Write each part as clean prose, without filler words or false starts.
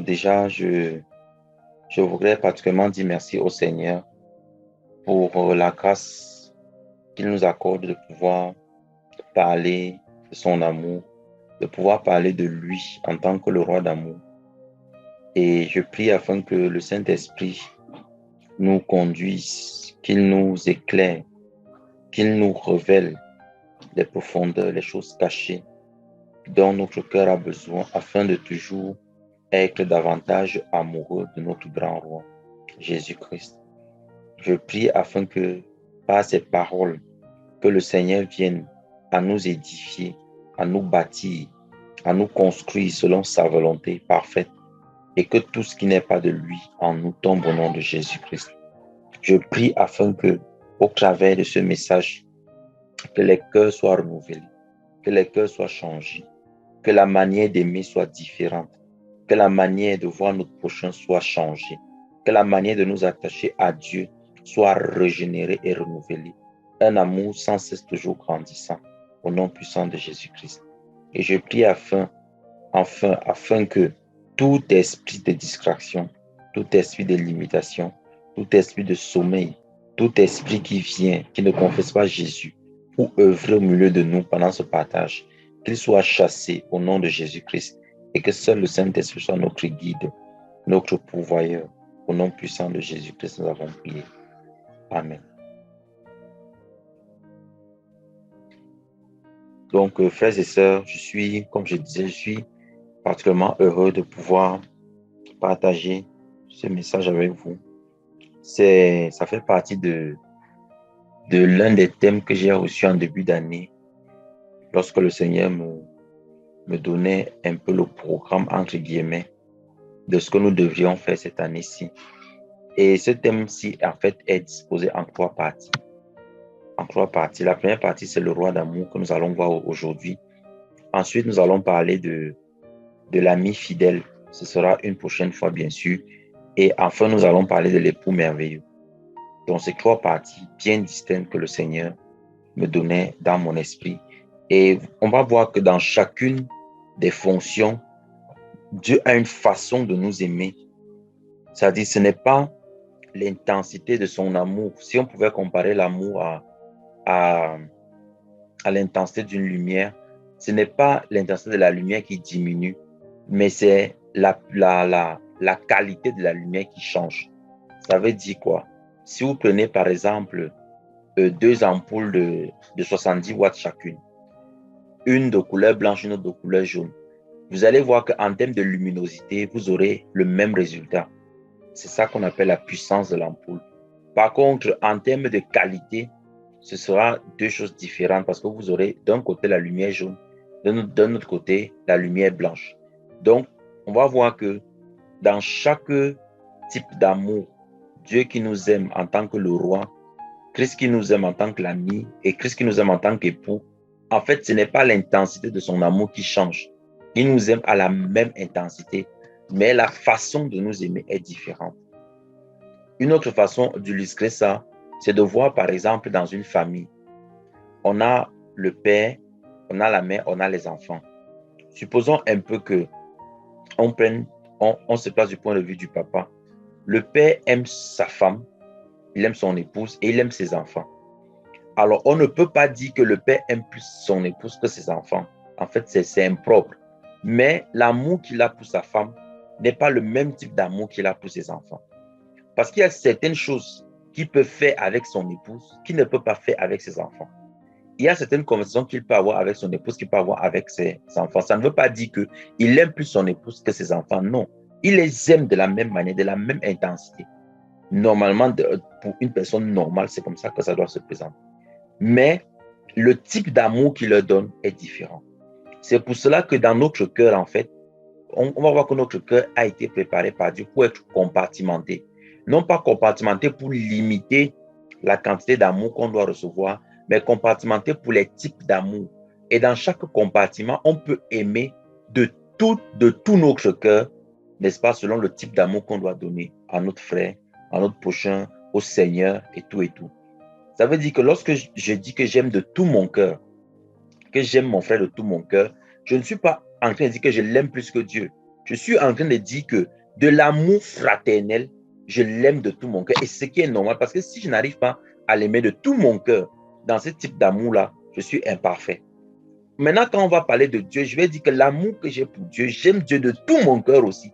Déjà, je voudrais particulièrement dire merci au Seigneur pour la grâce qu'il nous accorde de pouvoir parler de son amour, de pouvoir parler de lui en tant que le roi d'amour. Et je prie afin que le Saint-Esprit nous conduise, qu'il nous éclaire, qu'il nous révèle les profondeurs, les choses cachées dont notre cœur a besoin afin de toujours être davantage amoureux de notre grand roi, Jésus-Christ. Je prie afin que par ces paroles, que le Seigneur vienne à nous édifier, à nous bâtir, à nous construire selon sa volonté parfaite et que tout ce qui n'est pas de lui en nous tombe au nom de Jésus-Christ. Je prie afin que, au travers de ce message, que les cœurs soient renouvelés, que les cœurs soient changés, que la manière d'aimer soit différente, que la manière de voir notre prochain soit changée, que la manière de nous attacher à Dieu soit régénérée et renouvelée. Un amour sans cesse toujours grandissant, au nom puissant de Jésus-Christ. Et je prie afin que tout esprit de distraction, tout esprit de limitation, tout esprit de sommeil, tout esprit qui vient, qui ne confesse pas Jésus, ou œuvre au milieu de nous pendant ce partage, qu'il soit chassé au nom de Jésus-Christ et que seul le Saint-Esprit soit notre guide, notre pourvoyeur. Au nom puissant de Jésus-Christ, nous avons prié. Amen. Donc, frères et sœurs, comme je disais, je suis particulièrement heureux de pouvoir partager ce message avec vous. Ça fait partie de l'un des thèmes que j'ai reçu en début d'année, lorsque le Seigneur me donnait un peu le programme, entre guillemets, de ce que nous devrions faire cette année-ci. Et ce thème-ci, en fait, est disposé en trois parties. La première partie, c'est le roi d'amour que nous allons voir aujourd'hui. Ensuite, nous allons parler de l'ami fidèle. Ce sera une prochaine fois, bien sûr. Et enfin, nous allons parler de l'époux merveilleux. Donc, ces trois parties bien distinctes que le Seigneur me donnait dans mon esprit. Et on va voir que dans chacune des fonctions, Dieu a une façon de nous aimer. C'est-à-dire, ce n'est pas l'intensité de son amour. Si on pouvait comparer l'amour à l'intensité d'une lumière, ce n'est pas l'intensité de la lumière qui diminue, mais c'est la qualité de la lumière qui change. Ça veut dire quoi? Si vous prenez par exemple deux ampoules de 70 watts chacune, une de couleur blanche, une autre de couleur jaune, vous allez voir qu'en termes de luminosité, vous aurez le même résultat. C'est ça qu'on appelle la puissance de l'ampoule. Par contre, en termes de qualité, ce sera deux choses différentes parce que vous aurez d'un côté la lumière jaune, d'un autre côté la lumière blanche. Donc, on va voir que dans chaque type d'amour, Dieu qui nous aime en tant que le roi, Christ qui nous aime en tant que l'ami et Christ qui nous aime en tant qu'époux, en fait, ce n'est pas l'intensité de son amour qui change. Il nous aime à la même intensité, mais la façon de nous aimer est différente. Une autre façon d'illustrer ça, c'est de voir par exemple dans une famille, on a le père, on a la mère, on a les enfants. Supposons un peu que on se place du point de vue du papa. Le père aime sa femme, il aime son épouse et il aime ses enfants. Alors, on ne peut pas dire que le père aime plus son épouse que ses enfants. En fait, c'est impropre. Mais l'amour qu'il a pour sa femme n'est pas le même type d'amour qu'il a pour ses enfants. Parce qu'il y a certaines choses qu'il peut faire avec son épouse qu'il ne peut pas faire avec ses enfants. Il y a certaines conversations qu'il peut avoir avec son épouse qu'il peut avoir avec ses enfants. Ça ne veut pas dire qu'il aime plus son épouse que ses enfants. Non. Il les aime de la même manière, de la même intensité. Normalement, pour une personne normale, c'est comme ça que ça doit se présenter. Mais le type d'amour qu'il leur donne est différent. C'est pour cela que dans notre cœur, en fait, on va voir que notre cœur a été préparé par Dieu pour être compartimenté. Non pas compartimenté pour limiter la quantité d'amour qu'on doit recevoir, mais compartimenté pour les types d'amour. Et dans chaque compartiment, on peut aimer de tout notre cœur, n'est-ce pas, selon le type d'amour qu'on doit donner à notre frère, à notre prochain, au Seigneur et tout et tout. Ça veut dire que lorsque je dis que j'aime de tout mon cœur, que j'aime mon frère de tout mon cœur, je ne suis pas en train de dire que je l'aime plus que Dieu. Je suis en train de dire que de l'amour fraternel, je l'aime de tout mon cœur. Et ce qui est normal, parce que si je n'arrive pas à l'aimer de tout mon cœur, dans ce type d'amour-là, je suis imparfait. Maintenant, quand on va parler de Dieu, je vais dire que l'amour que j'ai pour Dieu, j'aime Dieu de tout mon cœur aussi,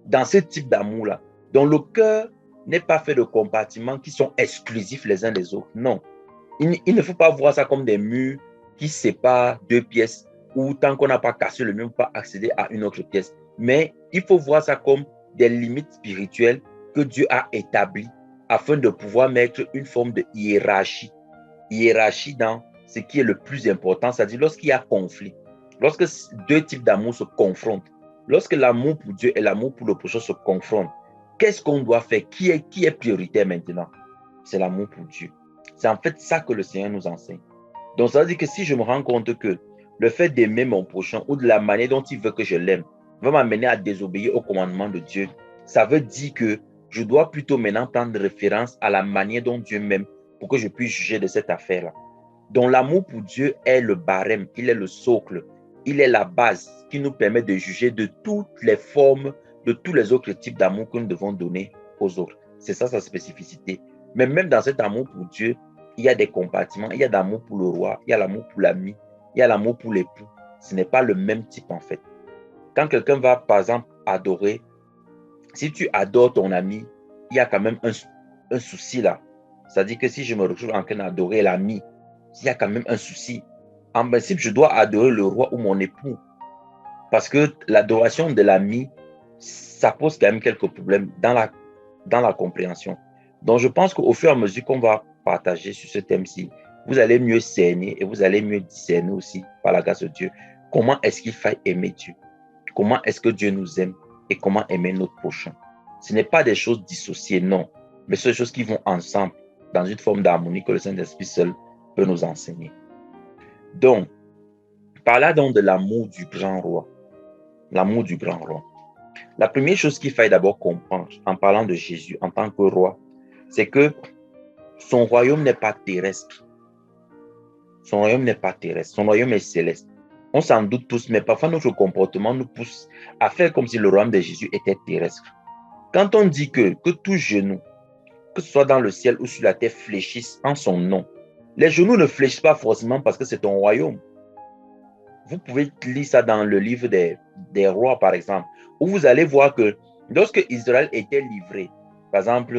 dans ce type d'amour-là. Donc, le cœur n'est pas fait de compartiments qui sont exclusifs les uns des autres. Non. Il ne faut pas voir ça comme des murs qui séparent deux pièces où tant qu'on n'a pas cassé le mur, on ne peut pas accéder à une autre pièce. Mais il faut voir ça comme des limites spirituelles que Dieu a établies afin de pouvoir mettre une forme de hiérarchie. Hiérarchie dans ce qui est le plus important, c'est-à-dire lorsqu'il y a conflit, lorsque deux types d'amour se confrontent, lorsque l'amour pour Dieu et l'amour pour le prochain se confrontent, qu'est-ce qu'on doit faire? Qui est prioritaire maintenant? C'est l'amour pour Dieu. C'est en fait ça que le Seigneur nous enseigne. Donc ça veut dire que si je me rends compte que le fait d'aimer mon prochain ou de la manière dont il veut que je l'aime va m'amener à désobéir au commandement de Dieu, ça veut dire que je dois plutôt maintenant prendre référence à la manière dont Dieu m'aime pour que je puisse juger de cette affaire-là. Donc l'amour pour Dieu est le barème, il est le socle, il est la base qui nous permet de juger de toutes les formes, de tous les autres types d'amour que nous devons donner aux autres. C'est ça sa spécificité. Mais même dans cet amour pour Dieu, il y a des compartiments, il y a l'amour pour le roi, il y a l'amour pour l'ami, il y a l'amour pour l'époux. Ce n'est pas le même type en fait. Quand quelqu'un va par exemple adorer, si tu adores ton ami, il y a quand même un souci là. C'est-à-dire que si je me retrouve en train d'adorer l'ami, il y a quand même un souci. En principe, je dois adorer le roi ou mon époux. Parce que l'adoration de l'ami, ça pose quand même quelques problèmes dans la compréhension. Donc, je pense qu'au fur et à mesure qu'on va partager sur ce thème-ci, vous allez mieux cerner et vous allez mieux discerner aussi, par la grâce de Dieu, comment est-ce qu'il faut aimer Dieu, comment est-ce que Dieu nous aime et comment aimer notre prochain. Ce n'est pas des choses dissociées, non, mais ce sont des choses qui vont ensemble dans une forme d'harmonie que le Saint-Esprit seul peut nous enseigner. Donc, parlons donc de l'amour du grand roi. L'amour du grand roi. La première chose qu'il faut d'abord comprendre en parlant de Jésus en tant que roi, c'est que son royaume n'est pas terrestre. Son royaume n'est pas terrestre. Son royaume est céleste. On s'en doute tous, mais parfois notre comportement nous pousse à faire comme si le royaume de Jésus était terrestre. Quand on dit que tout genou, que ce soit dans le ciel ou sur la terre, fléchisse en son nom, les genoux ne fléchissent pas forcément parce que c'est ton royaume. Vous pouvez lire ça dans le livre des rois, par exemple, où vous allez voir que lorsque Israël était livré, par exemple,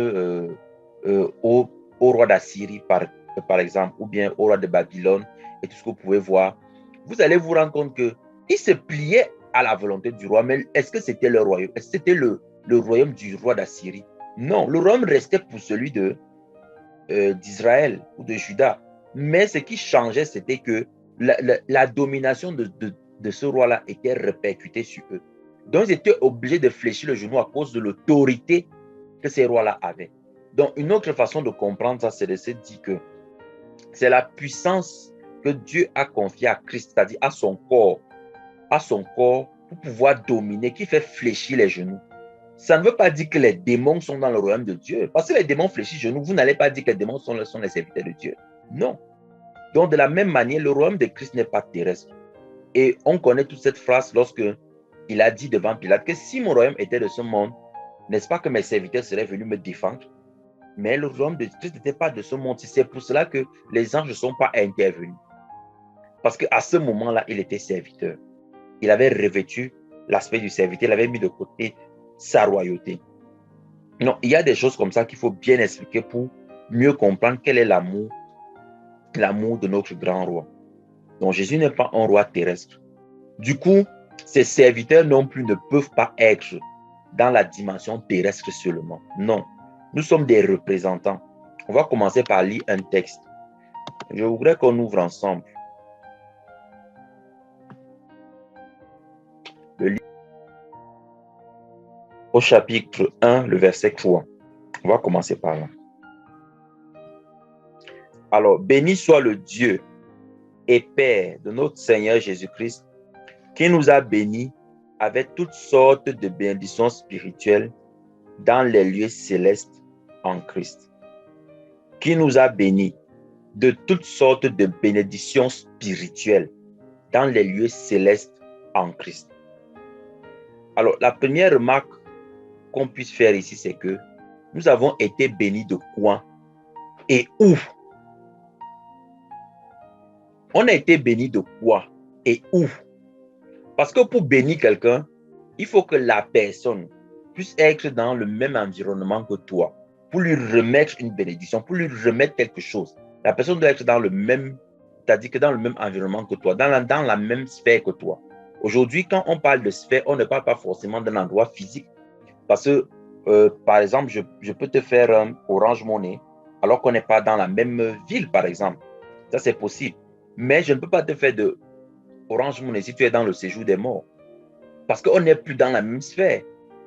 au roi d'Assyrie, par exemple, ou bien au roi de Babylone, et tout ce que vous pouvez voir, vous allez vous rendre compte qu'il se pliait à la volonté du roi. Mais est-ce que c'était le royaume? Est-ce que c'était le royaume du roi d'Assyrie? Non, le royaume restait pour celui d'Israël ou de Juda. Mais ce qui changeait, c'était que la domination de ce roi-là était répercutée sur eux. Donc, ils étaient obligés de fléchir le genou à cause de l'autorité que ces rois-là avaient. Donc, une autre façon de comprendre ça, c'est de se dire que c'est la puissance que Dieu a confiée à Christ, c'est-à-dire à son corps pour pouvoir dominer, qui fait fléchir les genoux. Ça ne veut pas dire que les démons sont dans le royaume de Dieu. Parce que les démons fléchissent les genoux, vous n'allez pas dire que les démons sont les serviteurs de Dieu. Non. Donc, de la même manière, le royaume de Christ n'est pas terrestre. Et on connaît toute cette phrase lorsque il a dit devant Pilate que si mon royaume était de ce monde, n'est-ce pas que mes serviteurs seraient venus me défendre? Mais le royaume de Christ n'était pas de ce monde. C'est pour cela que les anges ne sont pas intervenus. Parce qu'à ce moment-là, il était serviteur. Il avait revêtu l'aspect du serviteur. Il avait mis de côté sa royauté. Non, il y a des choses comme ça qu'il faut bien expliquer pour mieux comprendre quel est l'amour de notre grand roi. Donc, Jésus n'est pas un roi terrestre. Du coup, ses serviteurs non plus ne peuvent pas être dans la dimension terrestre seulement. Non, nous sommes des représentants. On va commencer par lire un texte. Je voudrais qu'on ouvre ensemble le livre au chapitre 1, le verset 3. On va commencer par là. Alors, béni soit le Dieu et Père de notre Seigneur Jésus-Christ, qui nous a bénis avec toutes sortes de bénédictions spirituelles dans les lieux célestes en Christ. Qui nous a bénis de toutes sortes de bénédictions spirituelles dans les lieux célestes en Christ. Alors, la première remarque qu'on puisse faire ici, c'est que nous avons été bénis de quoi et où? On a été bénis de quoi et où? Parce que pour bénir quelqu'un, il faut que la personne puisse être dans le même environnement que toi pour lui remettre une bénédiction, pour lui remettre quelque chose. La personne doit être dans le même, c'est-à-dire que dans le même environnement que toi, dans la même sphère que toi. Aujourd'hui, quand on parle de sphère, on ne parle pas forcément d'un endroit physique. Parce que, par exemple, je peux te faire un Orange Money alors qu'on n'est pas dans la même ville, par exemple. Ça, c'est possible. Mais je ne peux pas te faire de Orange Money si tu es dans le séjour des morts. Parce qu'on n'est plus dans la même sphère.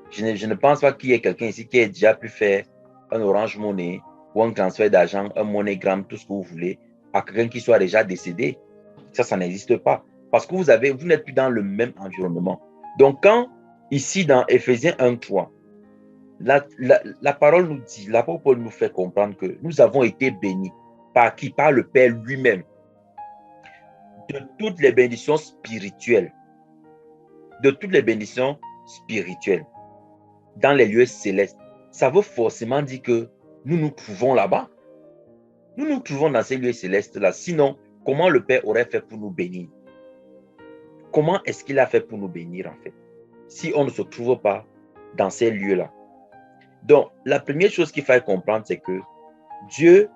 Je ne pense pas qu'il y ait quelqu'un ici qui ait déjà pu faire un Orange Money ou un transfert d'argent, un MoneyGram, tout ce que vous voulez, à quelqu'un qui soit déjà décédé. Ça n'existe pas. Parce que vous n'êtes plus dans le même environnement. Donc, quand, ici, dans Éphésiens 1:3, la parole nous dit, l'apôtre Paul nous fait comprendre que nous avons été bénis. Par qui? Par le Père lui-même. De toutes les bénédictions spirituelles. De toutes les bénédictions spirituelles dans les lieux célestes. Ça veut forcément dire que nous nous trouvons là-bas. Nous nous trouvons dans ces lieux célestes-là. Sinon, comment le Père aurait fait pour nous bénir? Comment est-ce qu'il a fait pour nous bénir, en fait, si on ne se trouve pas dans ces lieux-là? Donc, la première chose qu'il faut comprendre, c'est que Dieu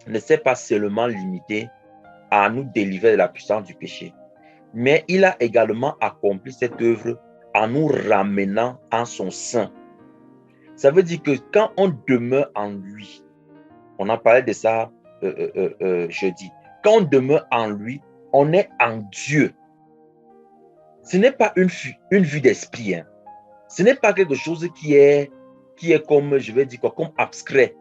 ne s'est pas seulement limité à nous délivrer de la puissance du péché, mais il a également accompli cette œuvre en nous ramenant en son sein. Ça veut dire que quand on demeure en lui, on a parlé de ça jeudi, quand on demeure en lui, on est en Dieu. Ce n'est pas une vue d'esprit. Hein. Ce n'est pas quelque chose qui est comme, je vais dire quoi, comme abstrait,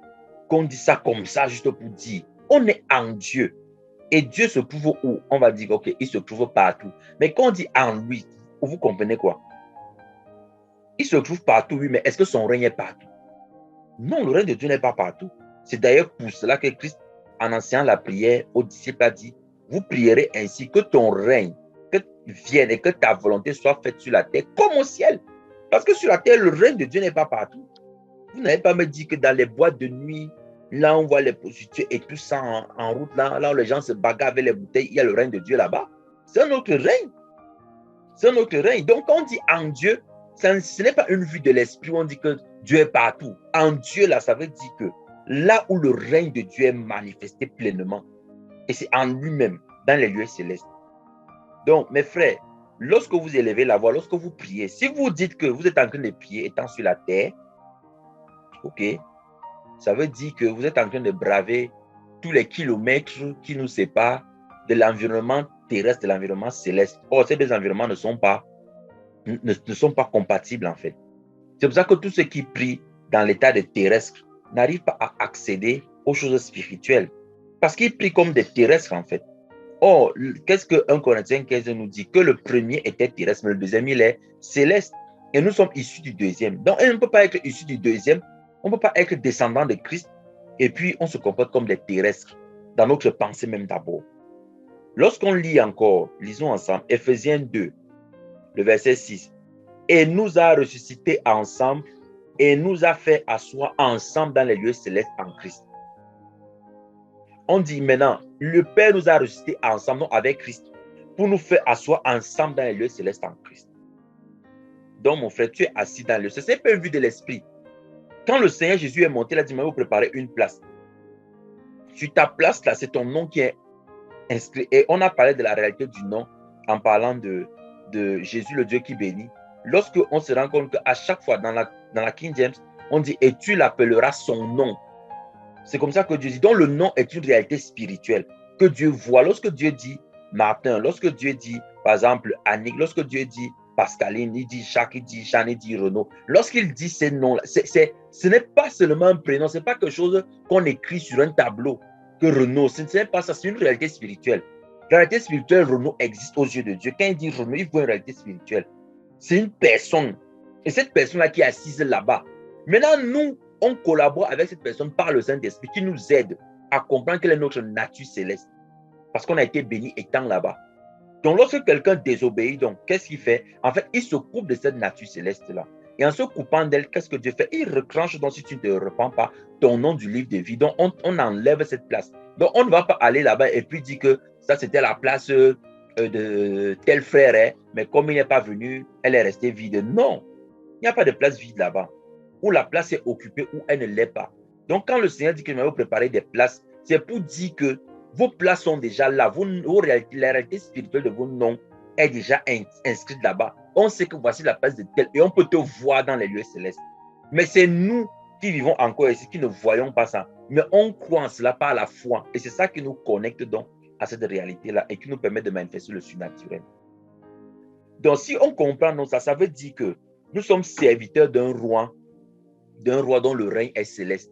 qu'on dit ça comme ça juste pour dire. On est en Dieu. Et Dieu se trouve où? On va dire, ok, il se trouve partout. Mais quand on dit en lui, vous comprenez quoi? Il se trouve partout, oui, mais est-ce que son règne est partout? Non, le règne de Dieu n'est pas partout. C'est d'ailleurs pour cela que Christ, en enseignant la prière aux disciples, a dit, vous prierez ainsi que ton règne vienne et que ta volonté soit faite sur la terre comme au ciel. Parce que sur la terre, le règne de Dieu n'est pas partout. Vous n'allez pas me dire que dans les boîtes de nuit, là on voit les prostituées et tout ça en route, là où les gens se bagarrent avec les bouteilles, il y a le règne de Dieu là-bas. C'est un autre règne. C'est un autre règne. Donc quand on dit en Dieu, ce n'est pas une vue de l'esprit où on dit que Dieu est partout. En Dieu, là, ça veut dire que là où le règne de Dieu est manifesté pleinement, et c'est en lui-même, dans les lieux célestes. Donc, mes frères, lorsque vous élevez la voix, lorsque vous priez, si vous dites que vous êtes en train de prier étant sur la terre, ok, ça veut dire que vous êtes en train de braver tous les kilomètres qui nous séparent de l'environnement terrestre, de l'environnement céleste. Or, ces deux environnements ne sont pas compatibles, en fait. C'est pour ça que tous ceux qui prient dans l'état de terrestre n'arrivent pas à accéder aux choses spirituelles. Parce qu'ils prient comme des terrestres, en fait. Or, qu'est-ce que 1 Corinthiens 15 nous dit? Que le premier était terrestre, mais le deuxième, il est céleste. Et nous sommes issus du deuxième. Donc, on ne peut pas être issu du deuxième. On ne peut pas être descendant de Christ. Et puis, on se comporte comme des terrestres, dans notre pensée même d'abord. Lorsqu'on lit encore, lisons ensemble, Éphésiens 2, le verset 6. Et nous a ressuscités ensemble et nous a fait asseoir ensemble dans les lieux célestes en Christ. On dit maintenant, le Père nous a ressuscités ensemble avec Christ pour nous faire asseoir ensemble dans les lieux célestes en Christ. Donc, mon frère, tu es assis dans le ciel. Ce n'est pas une vue de l'esprit. Quand le Seigneur Jésus est monté, il a dit, mais vous préparez une place. Sur ta place, là, c'est ton nom qui est inscrit. Et on a parlé de la réalité du nom en parlant de Jésus, le Dieu qui bénit. Lorsqu'on se rend compte qu'à chaque fois, dans la King James, on dit, et tu l'appelleras son nom. C'est comme ça que Dieu dit. Donc, le nom est une réalité spirituelle que Dieu voit. Lorsque Dieu dit Martin, lorsque Dieu dit, par exemple, Annick, lorsque Dieu dit Pascaline, il dit Jacques, il dit Jean, il dit Renaud. Lorsqu'il dit ces noms-là, ce n'est pas seulement un prénom, ce n'est pas quelque chose qu'on écrit sur un tableau que Renaud. Ce n'est pas ça, c'est une réalité spirituelle. La réalité spirituelle, Renaud existe aux yeux de Dieu. Quand il dit Renaud, il voit une réalité spirituelle. C'est une personne. Et cette personne-là qui est assise là-bas. Maintenant, nous, on collabore avec cette personne par le Saint-Esprit qui nous aide à comprendre quelle est notre nature céleste. Parce qu'on a été béni étant là-bas. Donc, lorsque quelqu'un désobéit, donc, qu'est-ce qu'il fait? En fait, il se coupe de cette nature céleste-là. Et en se coupant d'elle, qu'est-ce que Dieu fait? Il recranche, donc, si tu ne te repens pas, ton nom du livre de vie. Donc, on enlève cette place. Donc, on ne va pas aller là-bas et puis dire que ça, c'était la place de tel frère, hein, mais comme il n'est pas venu, elle est restée vide. Non, il n'y a pas de place vide là-bas. Ou la place est occupée ou elle ne l'est pas. Donc, quand le Seigneur dit qu'il va vous préparer des places, c'est pour dire que vos places sont déjà là. La réalité spirituelle de vos noms est déjà inscrite là-bas. On sait que voici la place de tel et on peut te voir dans les lieux célestes. Mais c'est nous qui vivons encore ici, qui ne voyons pas ça. Mais on croit en cela par la foi. Et c'est ça qui nous connecte donc à cette réalité-là et qui nous permet de manifester le surnaturel. Donc, si on comprend donc ça veut dire que nous sommes serviteurs d'un roi dont le règne est céleste.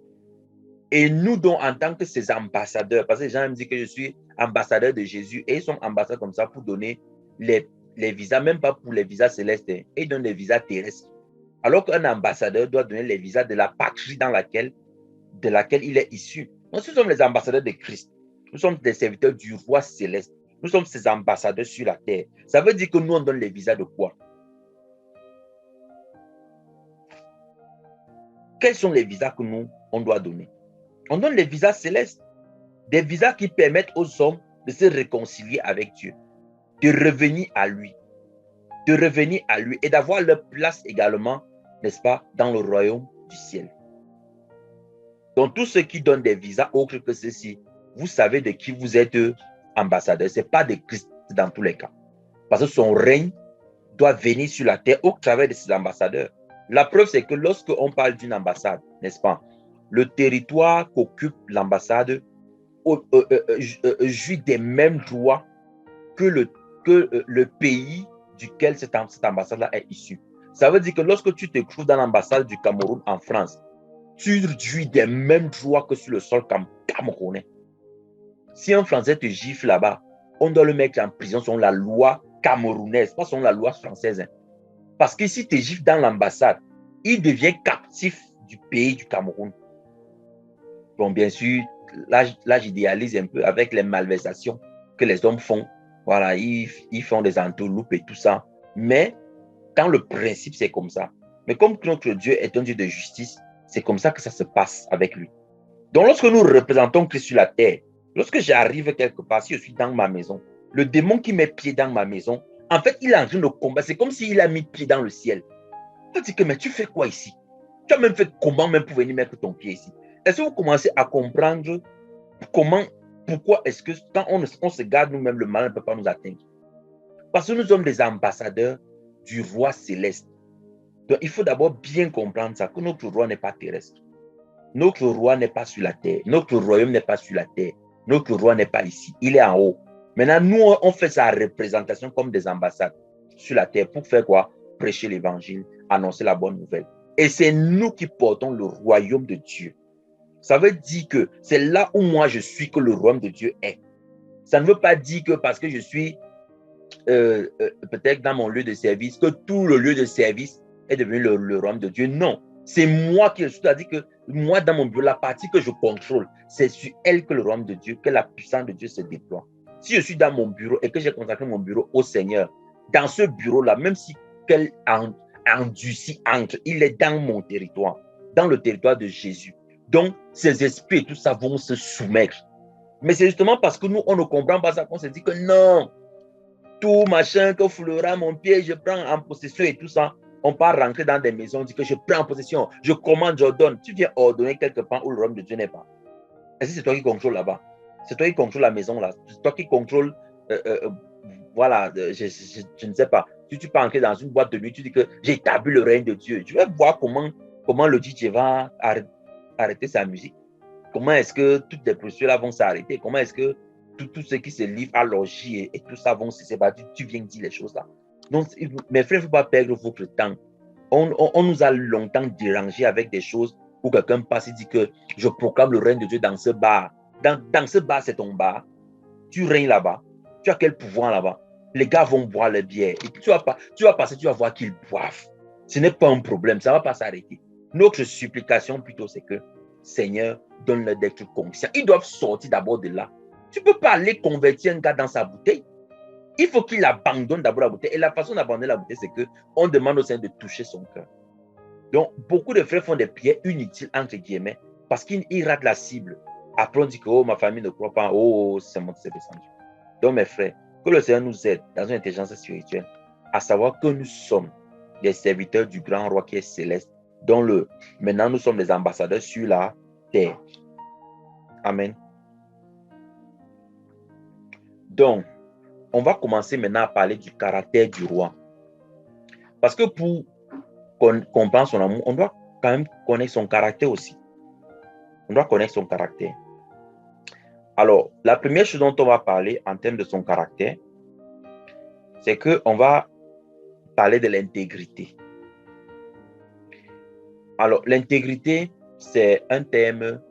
Et nous, donc, en tant que ses ambassadeurs, parce que les gens me disent que je suis ambassadeur de Jésus, et ils sont ambassadeurs comme ça pour donner les visas, même pas pour les visas célestes, et ils donnent les visas terrestres. Alors qu'un ambassadeur doit donner les visas de la patrie de laquelle il est issu. Nous sommes les ambassadeurs de Christ. Nous sommes des serviteurs du roi céleste. Nous sommes ses ambassadeurs sur la terre. Ça veut dire que nous, on donne les visas de quoi? Quels sont les visas que nous, on doit donner? On donne les visas célestes. Des visas qui permettent aux hommes de se réconcilier avec Dieu, de revenir à lui, et d'avoir leur place également, n'est-ce pas, dans le royaume du ciel. Donc, tous ceux qui donnent des visas autres que ceux-ci, vous savez de qui vous êtes ambassadeur. Ce n'est pas de Christ dans tous les cas. Parce que son règne doit venir sur la terre au travers de ses ambassadeurs. La preuve, c'est que lorsqu'on parle d'une ambassade, n'est-ce pas, le territoire qu'occupe l'ambassade jouit des mêmes droits que le pays duquel cette ambassade-là est issue. Ça veut dire que lorsque tu te trouves dans l'ambassade du Cameroun en France, tu jouis des mêmes droits que sur le sol camerounais. Si un Français te gifle là-bas, on doit le mettre en prison selon la loi camerounaise, pas selon la loi française. Hein. Parce que si tu te gifle dans l'ambassade, il devient captif du pays du Cameroun. Bon, bien sûr, là j'idéalise un peu avec les malversations que les hommes font. Voilà, ils font des entourloupes et tout ça. Mais dans le principe, c'est comme ça. Mais comme notre Dieu est un Dieu de justice, c'est comme ça que ça se passe avec lui. Donc, lorsque nous représentons Christ sur la terre, lorsque j'arrive quelque part, si je suis dans ma maison, le démon qui met pied dans ma maison, en fait, il est en train de combattre. C'est comme s'il a mis pied dans le ciel. Il dit que, mais tu fais quoi ici? Tu as même fait comment même pour venir mettre ton pied ici? Est-ce que vous commencez à comprendre pourquoi est-ce que quand on se garde nous-mêmes, le mal ne peut pas nous atteindre? Parce que nous sommes des ambassadeurs du roi céleste. Donc, il faut d'abord bien comprendre ça, que notre roi n'est pas terrestre. Notre roi n'est pas sur la terre. Notre royaume n'est pas sur la terre. Notre roi n'est pas ici. Il est en haut. Maintenant, nous, on fait sa représentation comme des ambassades sur la terre pour faire quoi? Prêcher l'évangile, annoncer la bonne nouvelle. Et c'est nous qui portons le royaume de Dieu. Ça veut dire que c'est là où moi je suis que le royaume de Dieu est. Ça ne veut pas dire que parce que je suis peut-être dans mon lieu de service, que tout le lieu de service est devenu le royaume de Dieu. Non, c'est moi qui, c'est-à-dire que moi dans mon bureau, la partie que je contrôle, c'est sur elle que le royaume de Dieu, que la puissance de Dieu se déploie. Si je suis dans mon bureau et que j'ai consacré mon bureau au Seigneur, dans ce bureau-là, même si quel endurci entre, il est dans mon territoire, dans le territoire de Jésus. Donc, ces esprits et tout ça vont se soumettre. Mais c'est justement parce que nous, on ne comprend pas ça qu'on se dit que non, tout machin que foulera mon pied, je prends en possession et tout ça. On part rentrer dans des maisons, on dit que je prends en possession, je commande, j'ordonne. Tu viens ordonner quelque part où le royaume de Dieu n'est pas. Est-ce que c'est toi qui contrôle là-bas? C'est toi qui contrôle la maison là. C'est toi qui contrôle, voilà, je ne sais pas. Si tu peux entrer dans une boîte de nuit, tu dis que j'ai établi le règne de Dieu. Tu vas voir comment le DJ va arrêter sa musique. Comment est-ce que toutes les procédures là vont s'arrêter? Comment est-ce que tous ceux qui se livrent à l'orgie et tout ça vont se séparer? Tu viens dire les choses là. Donc, mes frères, il ne faut pas perdre votre temps. On nous a longtemps dérangé avec des choses où quelqu'un passe et dit que je proclame le règne de Dieu dans ce bar. Dans ce bar, c'est ton bar. Tu règnes là-bas. Tu as quel pouvoir là-bas? Les gars vont boire le bière. Et tu vas passer, tu vas voir qu'ils boivent. Ce n'est pas un problème, ça ne va pas s'arrêter. Notre supplication plutôt, c'est que Seigneur, donne-leur d'être conscients. Ils doivent sortir d'abord de là. Tu ne peux pas aller convertir un gars dans sa bouteille. Il faut qu'il abandonne d'abord la beauté. Et la façon d'abandonner la beauté, c'est qu'on demande au Seigneur de toucher son cœur. Donc, beaucoup de frères font des prières inutiles, entre guillemets, parce qu'ils ratent la cible. Après, on dit que oh, ma famille ne croit pas. Oh, c'est mon c'est descendu. Donc, mes frères, que le Seigneur nous aide dans une intelligence spirituelle à savoir que nous sommes des serviteurs du grand roi qui est céleste, dont maintenant nous sommes des ambassadeurs sur la terre. Amen. Donc, on va commencer maintenant à parler du caractère du roi. Parce que pour comprendre son amour, on doit quand même connaître son caractère aussi. On doit connaître son caractère. Alors, la première chose dont on va parler en termes de son caractère, c'est qu'on va parler de l'intégrité. Alors, l'intégrité, c'est un terme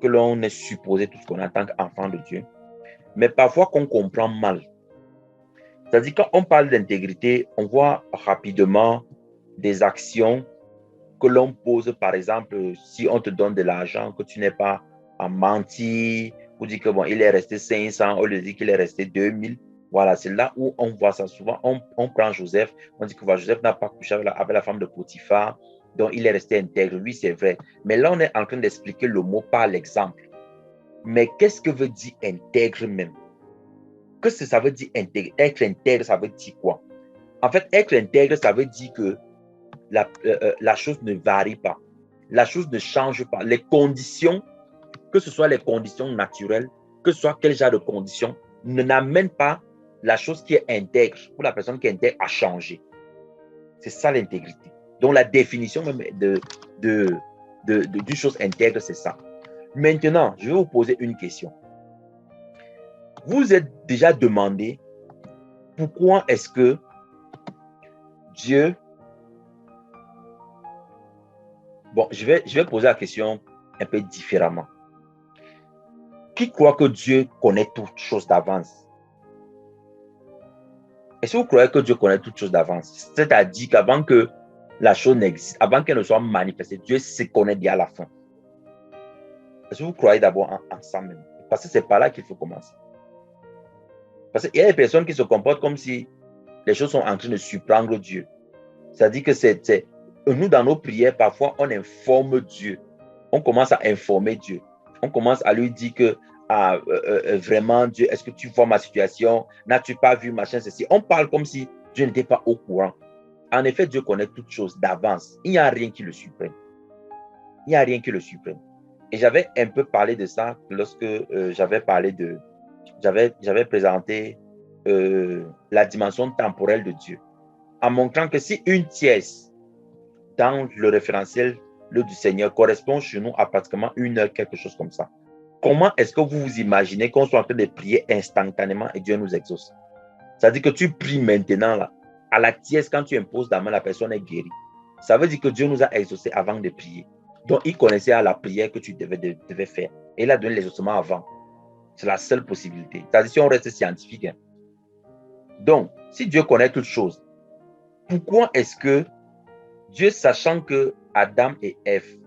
que l'on est supposé tous connaître en tant qu'enfant de Dieu, mais parfois qu'on comprend mal. C'est-à-dire, quand on parle d'intégrité, on voit rapidement des actions que l'on pose. Par exemple, si on te donne de l'argent, que tu n'es pas à mentir, ou dire que bon, il est resté 500, on lui dit qu'il est resté 2000. Voilà, c'est là où on voit ça souvent. On prend Joseph, on dit que voilà, Joseph n'a pas couché avec la femme de Potiphar, donc il est resté intègre. Oui, c'est vrai. Mais là, on est en train d'expliquer le mot par l'exemple. Mais qu'est-ce que veut dire intègre même? Qu'est-ce que ça veut dire intègre? Être intègre, ça veut dire quoi? En fait, être intègre, ça veut dire que la chose ne varie pas. La chose ne change pas. Les conditions, que ce soit les conditions naturelles, que ce soit quel genre de conditions, ne n'amènent pas la chose qui est intègre, ou la personne qui est intègre, à changer. C'est ça l'intégrité. Donc la définition même d'une chose intègre, c'est ça. Maintenant, je vais vous poser une question. Vous êtes déjà demandé pourquoi est-ce que Dieu... Bon, je vais poser la question un peu différemment. Qui croit que Dieu connaît toutes choses d'avance? Est-ce que vous croyez que Dieu connaît toutes choses d'avance? C'est-à-dire qu'avant que la chose n'existe, avant qu'elle ne soit manifestée, Dieu se connaît déjà à la fin. Est-ce que vous croyez d'abord en ça même? Parce que c'est par là qu'il faut commencer. Parce qu'il y a des personnes qui se comportent comme si les choses sont en train de surprendre Dieu. C'est-à-dire que nous, dans nos prières, parfois, on informe Dieu. On commence à informer Dieu. On commence à lui dire que vraiment, Dieu, est-ce que tu vois ma situation? N'as-tu pas vu machin, ceci? On parle comme si Dieu n'était pas au courant. En effet, Dieu connaît toutes choses d'avance. Il n'y a rien qui le surprenne. Il n'y a rien qui le surprenne. Et j'avais un peu parlé de ça lorsque j'avais présenté la dimension temporelle de Dieu, en montrant que si une tiers dans le référentiel du Seigneur correspond chez nous à pratiquement 1 heure, quelque chose comme ça, comment est-ce que vous vous imaginez qu'on soit en train de prier instantanément et Dieu nous exauce? C'est-à-dire que tu pries maintenant, là, à la tiers, quand tu imposes la main, la personne est guérie. Ça veut dire que Dieu nous a exaucés avant de prier. Donc, il connaissait à la prière que tu devais faire. Et il a donné l'exaucement avant. C'est la seule possibilité. C'est-à-dire si on reste scientifique. Hein. Donc, si Dieu connaît toutes choses, pourquoi est-ce que Dieu, sachant que Adam et Ève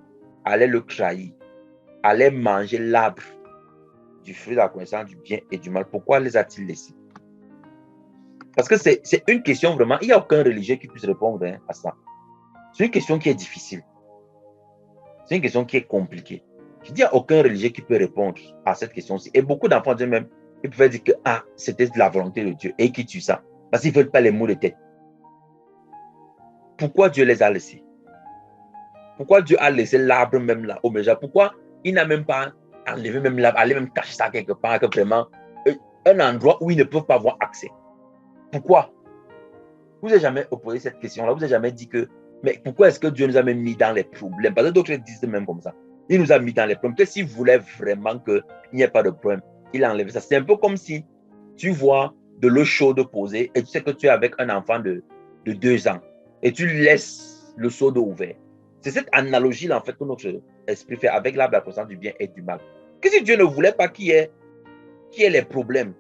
allaient le trahir, allaient manger l'arbre du fruit de la connaissance du bien et du mal, pourquoi les a-t-il laissés? Parce que c'est une question vraiment, il n'y a aucun religieux qui puisse répondre à ça. C'est une question qui est difficile. C'est une question qui est compliquée. Je dis, il n'y a aucun religieux qui peut répondre à cette question-ci. Et beaucoup d'enfants disent même, ils pouvaient dire que c'était de la volonté de Dieu et qui tue ça. Parce qu'ils ne veulent pas les mots de tête. Pourquoi Dieu les a laissés? Pourquoi Dieu a laissé l'arbre même là au Méja? Pourquoi il n'a même pas enlevé même l'arbre, allé même cacher ça quelque part, que vraiment un endroit où ils ne peuvent pas avoir accès? Pourquoi? Vous n'avez jamais opposé cette question-là? Vous n'avez jamais dit que, mais pourquoi est-ce que Dieu nous a même mis dans les problèmes? Parce que d'autres disent même comme ça. Il nous a mis dans les problèmes. Que s'il voulait vraiment qu'il n'y ait pas de problème, il a enlevé ça. C'est un peu comme si tu vois de l'eau chaude posée et tu sais que tu es avec un enfant de 2 ans et tu laisses le seau d'eau ouvert. C'est cette analogie-là, en fait, que notre esprit fait avec l'arbre de la connaissance du bien et du mal. Que si Dieu ne voulait pas qu'il y ait les problèmes,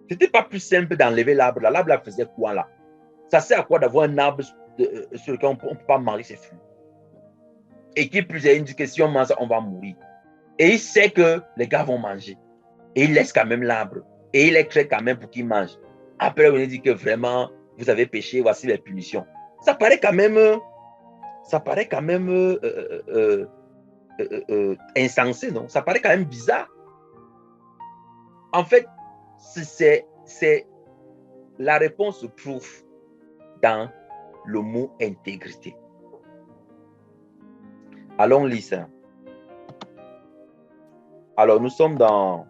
ce n'était pas plus simple d'enlever l'arbre là. L'arbre là faisait quoi là? Ça sert à quoi d'avoir un arbre sur lequel on ne peut pas manger ses fruits? Et qui plus est, une question, on mange, on va mourir. Et il sait que les gars vont manger. Et il laisse quand même l'arbre. Et il les crée quand même pour qu'ils mangent. Après, vous dit que vraiment, vous avez péché, voici les punitions. Ça paraît quand même, insensé, non? Ça paraît quand même bizarre. En fait, c'est la réponse se trouve dans le mot intégrité. Allons lire ça. Alors, nous sommes dans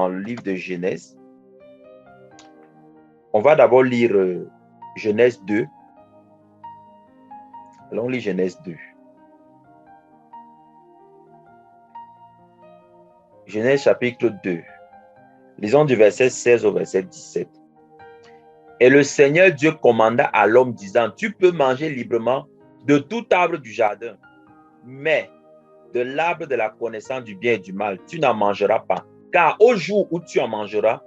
le livre de Genèse. On va d'abord lire Genèse 2. Allons lire Genèse 2. Genèse chapitre 2. Lisons du verset 16 au verset 17. Et le Seigneur Dieu commanda à l'homme disant, tu peux manger librement de tout arbre du jardin, mais de l'arbre de la connaissance du bien et du mal, tu n'en mangeras pas. Car au jour où tu en mangeras,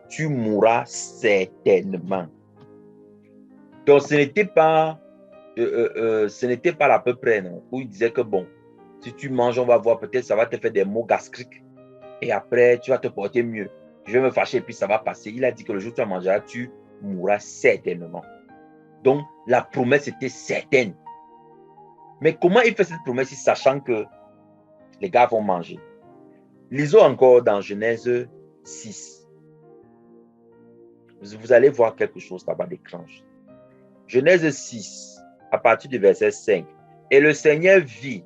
tu mourras certainement. Donc ce n'était pas à peu près, non, où il disait que bon, si tu manges, on va voir, peut-être ça va te faire des maux gastriques et après tu vas te porter mieux. Je vais me fâcher et puis ça va passer. Il a dit que le jour où tu en mangeras, tu mourras certainement. Donc la promesse était certaine. Mais comment il fait cette promesse, sachant que les gars vont manger? Lisons encore dans Genèse 6. Vous allez voir quelque chose là-bas d'étrange. Genèse 6, à partir du verset 5. Et le Seigneur vit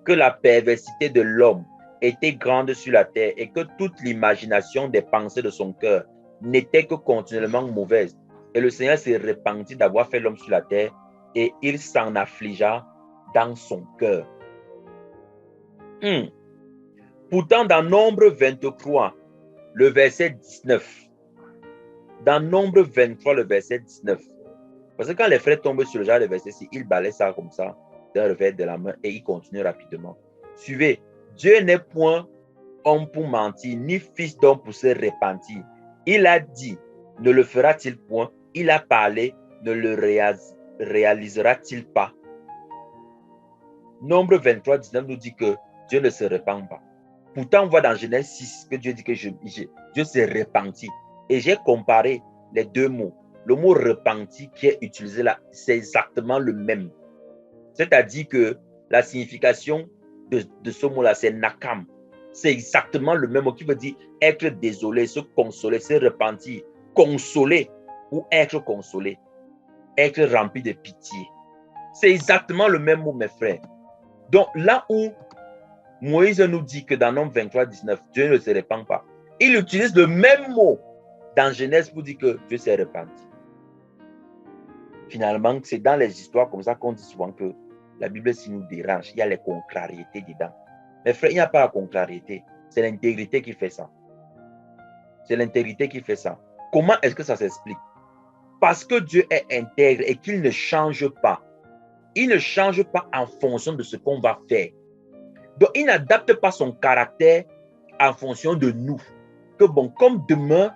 que la perversité de l'homme était grande sur la terre et que toute l'imagination des pensées de son cœur n'était que continuellement mauvaise. Et le Seigneur se repentit d'avoir fait l'homme sur la terre et il s'en affligea dans son cœur. Pourtant, dans Nombre 23, le verset 19, dans Nombre 23, le verset 19, parce que quand les frères tombent sur le genre de verset, ils balaient ça comme ça, d'un revers de la main, et ils continuent rapidement. Suivez, Dieu n'est point homme pour mentir, ni fils d'homme pour se repentir. Il a dit, ne le fera-t-il point? Il a parlé, ne le réalisera-t-il pas? Nombre 23, 19 nous dit que Dieu ne se repent pas. Pourtant, on voit dans Genèse 6 que Dieu dit que Dieu s'est repenti. Et j'ai comparé les deux mots. Le mot repenti qui est utilisé là, c'est exactement le même. C'est-à-dire que la signification de ce mot-là, c'est nakam. C'est exactement le même mot qui veut dire être désolé, se consoler, se repentir, consoler ou être consolé, être rempli de pitié. C'est exactement le même mot, mes frères. Donc là où Moïse nous dit que dans Nombre 23, 19, Dieu ne se repent pas, il utilise le même mot dans Genèse pour dire que Dieu s'est repenti. Finalement, c'est dans les histoires comme ça qu'on dit souvent que la Bible s'y nous dérange. Il y a les contrariétés dedans. Mais frère, il n'y a pas la contrariété. C'est l'intégrité qui fait ça. C'est l'intégrité qui fait ça. Comment est-ce que ça s'explique? Parce que Dieu est intègre et qu'il ne change pas. Il ne change pas en fonction de ce qu'on va faire. Donc, il n'adapte pas son caractère en fonction de nous. Que bon, comme demain,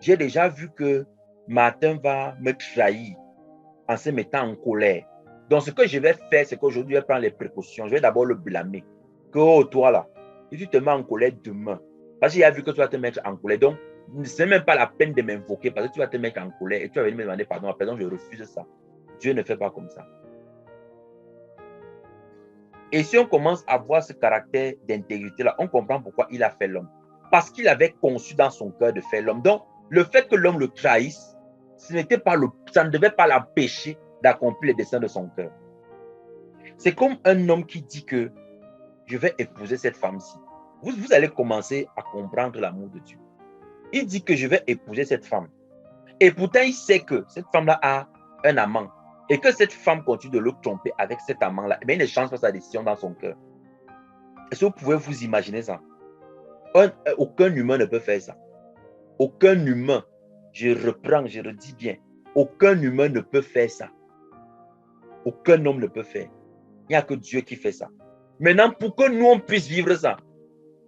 j'ai déjà vu que Martin va me trahir en se mettant en colère. Donc, ce que je vais faire, c'est qu'aujourd'hui, je vais prendre les précautions. Je vais d'abord le blâmer. Que, oh, toi là, si tu te mets en colère demain, parce qu'il a vu que tu vas te mettre en colère. Donc, ce n'est même pas la peine de m'invoquer parce que tu vas te mettre en colère et tu vas venir me demander pardon. À présent, je refuse ça. Dieu ne fait pas comme ça. Et si on commence à voir ce caractère d'intégrité-là, on comprend pourquoi il a fait l'homme. Parce qu'il avait conçu dans son cœur de faire l'homme. Donc, le fait que l'homme le trahisse, ça ne devait pas l'empêcher d'accomplir les desseins de son cœur. C'est comme un homme qui dit que je vais épouser cette femme-ci. Vous allez commencer à comprendre l'amour de Dieu. Il dit que je vais épouser cette femme. Et pourtant, il sait que cette femme-là a un amant. Et que cette femme continue de le tromper avec cet amant-là. Mais il ne change pas sa décision dans son cœur. Est-ce que vous pouvez vous imaginer ça? Aucun humain ne peut faire ça. Aucun humain, je redis bien, aucun humain ne peut faire ça. Aucun homme ne peut faire. Il n'y a que Dieu qui fait ça. Maintenant, pour que nous, on puisse vivre ça,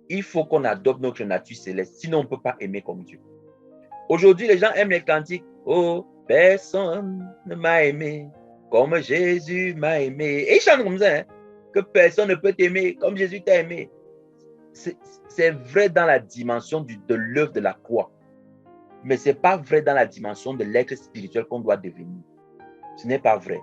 il faut qu'on adopte notre nature céleste. Sinon, on ne peut pas aimer comme Dieu. Aujourd'hui, les gens aiment les cantiques. Oh, personne ne m'a aimé comme Jésus m'a aimé. Et ils chantent comme ça, hein, que personne ne peut t'aimer comme Jésus t'a aimé. c'est vrai dans la dimension de l'œuvre de la croix, mais ce n'est pas vrai dans la dimension de l'être spirituel qu'on doit devenir. Ce n'est pas vrai.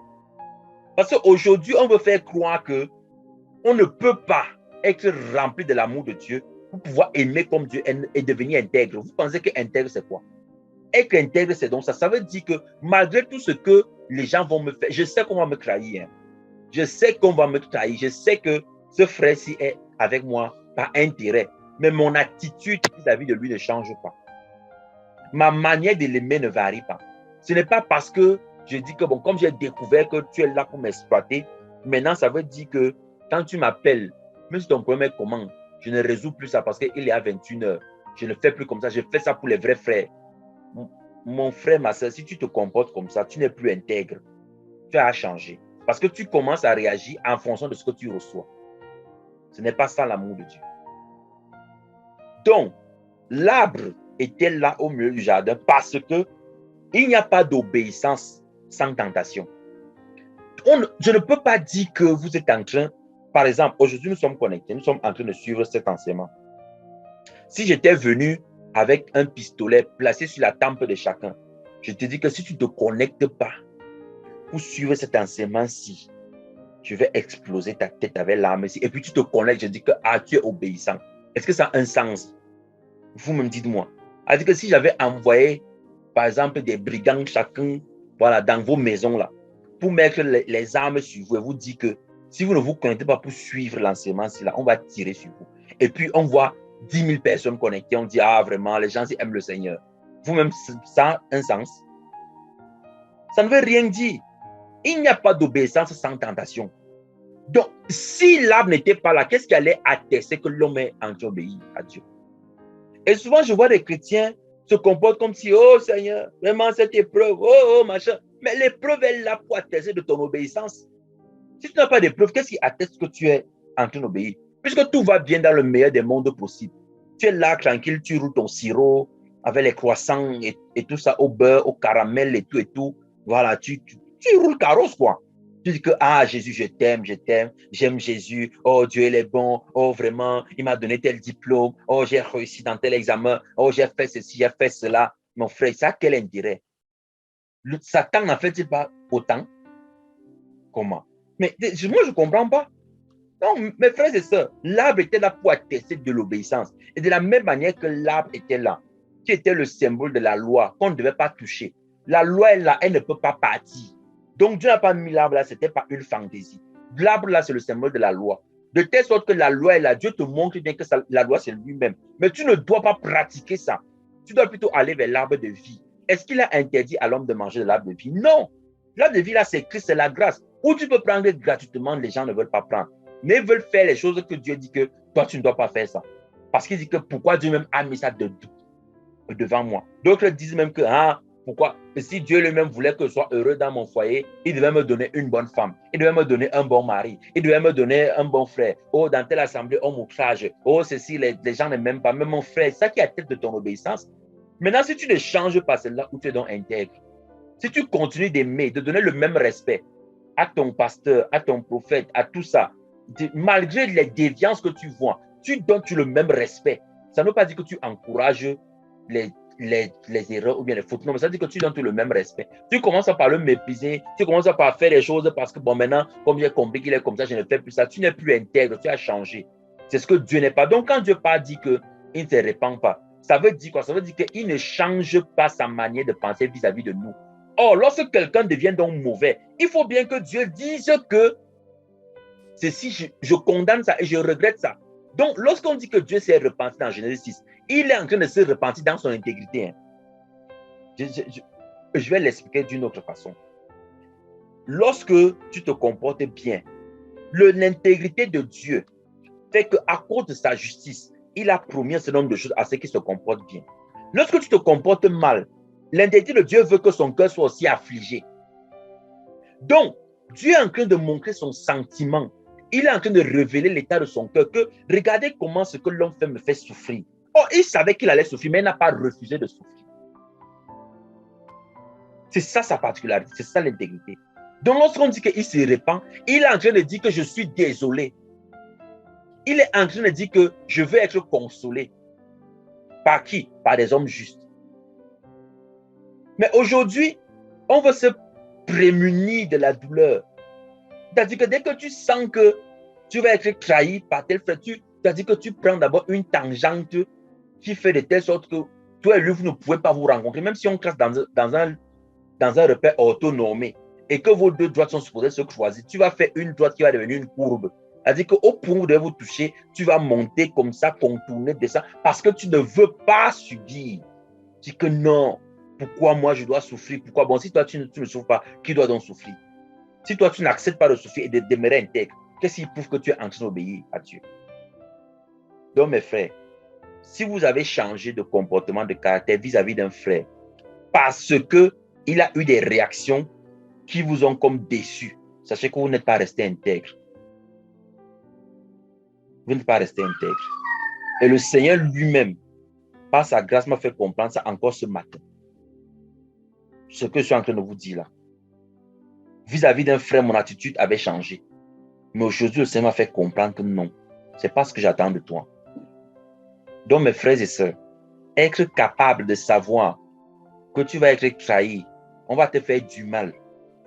Parce qu'aujourd'hui, on veut faire croire qu'on ne peut pas être rempli de l'amour de Dieu pour pouvoir aimer comme Dieu et devenir intègre. Vous pensez que intègre, c'est quoi? Être intègre, c'est donc ça. Ça veut dire que malgré tout ce que les gens vont me faire, je sais qu'on va me trahir. Hein. Je sais qu'on va me trahir. Je sais que ce frère-ci est avec moi par intérêt. Mais mon attitude vis-à-vis de lui ne change pas. Ma manière de l'aimer ne varie pas. Ce n'est pas parce que je dis que, bon, comme j'ai découvert que tu es là pour m'exploiter, maintenant, ça veut dire que quand tu m'appelles, même si ton problème est comment, je ne résous plus ça parce qu'il est à 21 heures. Je ne fais plus comme ça. Je fais ça pour les vrais frères. Mon frère, ma soeur, si tu te comportes comme ça, tu n'es plus intègre. Tu as changé. Parce que tu commences à réagir en fonction de ce que tu reçois. Ce n'est pas ça l'amour de Dieu. Donc, l'arbre était là au milieu du jardin parce que il n'y a pas d'obéissance sans tentation. Je ne peux pas dire que vous êtes en train, par exemple, aujourd'hui nous sommes connectés, nous sommes en train de suivre cet enseignement. Si j'étais venu avec un pistolet placé sur la tempe de chacun, je te dis que si tu ne te connectes pas pour suivre cet enseignement-ci, je vais exploser ta tête avec l'arme-ci. Et puis tu te connectes, je dis que tu es obéissant. Est-ce que ça a un sens? Vous me dites-moi. C'est-à-dire que si j'avais envoyé, par exemple, des brigands chacun, voilà, dans vos maisons là, pour mettre les armes sur vous et vous dire que si vous ne vous connectez pas pour suivre l'enseignement, là, on va tirer sur vous. Et puis on voit 10 000 personnes connectées, on dit, ah vraiment, les gens aiment le Seigneur. Vous-même, ça a un sens? Ça ne veut rien dire. Il n'y a pas d'obéissance sans tentation. Donc, si l'arbre n'était pas là, qu'est-ce qui allait attester que l'homme est anti-obéi à Dieu? Et souvent, je vois des chrétiens se comportent comme si, oh Seigneur, vraiment cette épreuve, oh machin. Mais l'épreuve est là pour attester de ton obéissance. Si tu n'as pas d'épreuve, qu'est-ce qui atteste que tu es en train d'obéir? Puisque tout va bien dans le meilleur des mondes possibles. Tu es là tranquille, tu roules ton sirop avec les croissants et tout ça, au beurre, au caramel et tout. Voilà, tu roules carrosse, quoi. Tu dis que, ah, Jésus, je t'aime, j'aime Jésus, oh, Dieu, il est bon, oh, vraiment, il m'a donné tel diplôme, oh, j'ai réussi dans tel examen, oh, j'ai fait ceci, j'ai fait cela. Mon frère, ça a quel intérêt? Le Satan n'en fait-il pas autant? Comment? Mais moi, je ne comprends pas. Non, mes frères et sœurs, l'arbre était là pour attester de l'obéissance. Et de la même manière que l'arbre était là, qui était le symbole de la loi, qu'on ne devait pas toucher. La loi est là, elle ne peut pas partir. Donc Dieu n'a pas mis l'arbre là, ce n'était pas une fantaisie. L'arbre là, c'est le symbole de la loi. De telle sorte que la loi est là, Dieu te montre bien que la loi c'est lui-même. Mais tu ne dois pas pratiquer ça. Tu dois plutôt aller vers l'arbre de vie. Est-ce qu'il a interdit à l'homme de manger de l'arbre de vie? Non. L'arbre de vie là, c'est Christ, c'est la grâce. Où tu peux prendre gratuitement, les gens ne veulent pas prendre. Mais veulent faire les choses que Dieu dit que toi, tu ne dois pas faire ça. Parce qu'il dit que pourquoi Dieu même a mis ça devant moi. D'autres disent même que, pourquoi? Si Dieu lui-même voulait que je sois heureux dans mon foyer, il devait me donner une bonne femme. Il devait me donner un bon mari. Il devait me donner un bon frère. Oh, dans telle assemblée, on m'outrage. Oh, ceci, les gens ne m'aiment pas. Mais mon frère, c'est ça qui est à tête de ton obéissance. Maintenant, si tu ne changes pas, c'est là où tu es donc intègre. Si tu continues d'aimer, de donner le même respect à ton pasteur, à ton prophète, à tout ça, malgré les déviances que tu vois, tu donnes le même respect. Ça ne veut pas dire que tu encourages les erreurs ou bien les fautes. Non, mais ça veut dire que tu donnes le même respect. Tu commences par le mépriser, tu commences par faire les choses parce que, bon, maintenant, comme j'ai compris qu'il est comme ça, je ne fais plus ça. Tu n'es plus intègre, tu as changé. C'est ce que Dieu n'est pas. Donc, quand Dieu parle, dit qu'il ne se répand pas, ça veut dire quoi? Ça veut dire qu'il ne change pas sa manière de penser vis-à-vis de nous. Or, lorsque quelqu'un devient donc mauvais, il faut bien que Dieu dise que ceci, je condamne ça et je regrette ça. Donc, lorsqu'on dit que Dieu s'est repenti dans Genèse 6, il est en train de se repentir dans son intégrité. Je vais l'expliquer d'une autre façon. Lorsque tu te comportes bien, l'intégrité de Dieu fait qu'à cause de sa justice, il a promis un certain nombre de choses à ceux qui se comportent bien. Lorsque tu te comportes mal, l'intégrité de Dieu veut que son cœur soit aussi affligé. Donc, Dieu est en train de montrer son sentiment. Il est en train de révéler l'état de son cœur. Que regardez comment ce que l'homme fait me fait souffrir. Oh, il savait qu'il allait souffrir, mais il n'a pas refusé de souffrir. C'est ça sa particularité, c'est ça l'intégrité. Donc, lorsqu'on dit qu'il se répand, il est en train de dire que je suis désolé. il est en train de dire que je veux être consolé. Par qui? Par des hommes justes. Mais aujourd'hui, on veut se prémunir de la douleur. C'est-à-dire que dès que tu sens que tu vas être trahi par tel frère, c'est-à-dire que tu prends d'abord une tangente qui fait de telle sorte que toi et lui, vous ne pouvez pas vous rencontrer, même si on classe dans un repère orthonormé et que vos deux droites sont supposées se choisir, tu vas faire une droite qui va devenir une courbe. C'est-à-dire qu'au point où vous devez vous toucher, tu vas monter comme ça, contourner, descendre, parce que tu ne veux pas subir. Tu dis que non, pourquoi moi je dois souffrir? Pourquoi? Bon, si toi tu ne souffres pas, qui doit donc souffrir? Si toi tu n'acceptes pas de souffrir et de demeurer intègre, qu'est-ce qui prouve que tu es en train d'obéir à Dieu? Donc mes frères, si vous avez changé de comportement, de caractère vis-à-vis d'un frère, parce qu'il a eu des réactions qui vous ont comme déçus, sachez que vous n'êtes pas resté intègre. Vous n'êtes pas resté intègre. Et le Seigneur lui-même, par sa grâce, m'a fait comprendre ça encore ce matin. Ce que je suis en train de vous dire là. Vis-à-vis d'un frère, mon attitude avait changé. Mais aujourd'hui, le Seigneur m'a fait comprendre que non, ce n'est pas ce que j'attends de toi. Donc, mes frères et sœurs, être capable de savoir que tu vas être trahi, on va te faire du mal,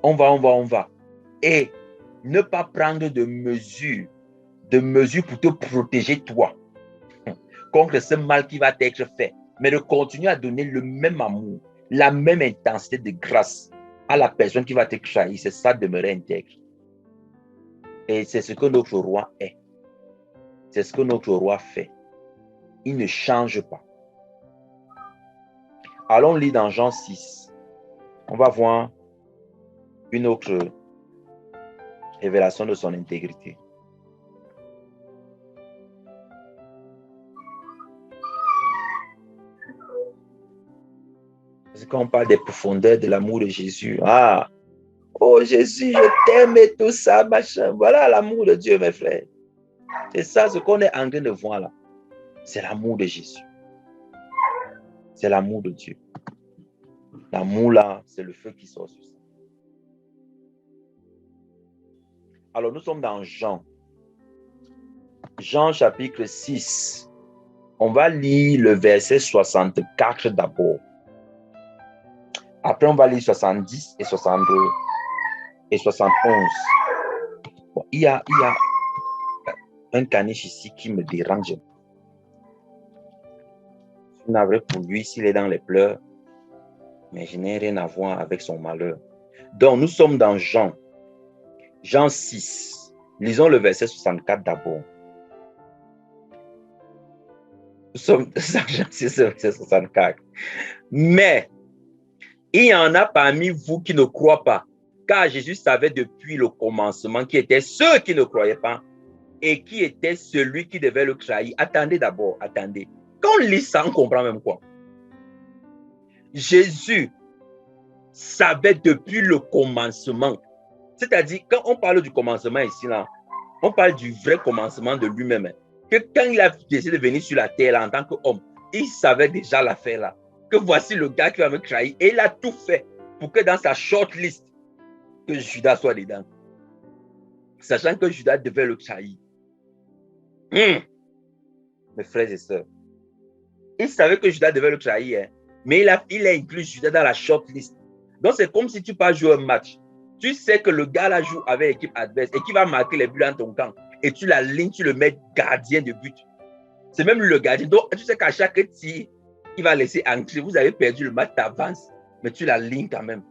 on va. Et ne pas prendre de mesures pour te protéger toi contre ce mal qui va t'être fait, mais de continuer à donner le même amour, la même intensité de grâce à la personne qui va te trahir. C'est ça, demeurer intègre. Et c'est ce que notre roi est. C'est ce que notre roi fait. Il ne change pas. Allons lire dans Jean 6. On va voir une autre révélation de son intégrité. Parce qu'on parle des profondeurs de l'amour de Jésus. Ah, oh Jésus, je t'aime et tout ça, machin. Voilà l'amour de Dieu, mes frères. C'est ça ce qu'on est en train de voir là. C'est l'amour de Jésus. C'est l'amour de Dieu. L'amour là, c'est le feu qui sort sur ça. Alors, nous sommes dans Jean. Jean chapitre 6. On va lire le verset 64 d'abord. Après, on va lire 70 et 72 et 71. Bon, il y a un caniche ici qui me dérange. Je suis navré pour lui s'il est dans les pleurs, mais je n'ai rien à voir avec son malheur. Donc, nous sommes dans Jean. Jean 6. Lisons le verset 64 d'abord. Nous sommes dans Jean 6, verset 64. Mais il y en a parmi vous qui ne croient pas, car Jésus savait depuis le commencement qui étaient ceux qui ne croyaient pas et qui était celui qui devait le trahir. Attendez d'abord, attendez. Quand on lit ça, on comprend même quoi? Jésus savait depuis le commencement. C'est-à-dire, quand on parle du commencement ici, là, on parle du vrai commencement de lui-même. Que quand il a décidé de venir sur la terre là, en tant qu'homme, il savait déjà l'affaire là. Que voici le gars qui va me trahir. Et il a tout fait pour que dans sa short list, que Judas soit dedans. Sachant que Judas devait le trahir. Mes frères et sœurs. Il savait que Judas devait le trahir, hein, mais il a inclus Judas dans la short list. Donc c'est comme si tu pars jouer un match. Tu sais que le gars là joue avec l'équipe adverse et qui va marquer les buts dans ton camp. Et tu l'alignes, tu le mets gardien de but. C'est même le gardien. Donc tu sais qu'à chaque tir, il va laisser entrer. Vous avez perdu le match d'avance, mais tu l'alignes quand même.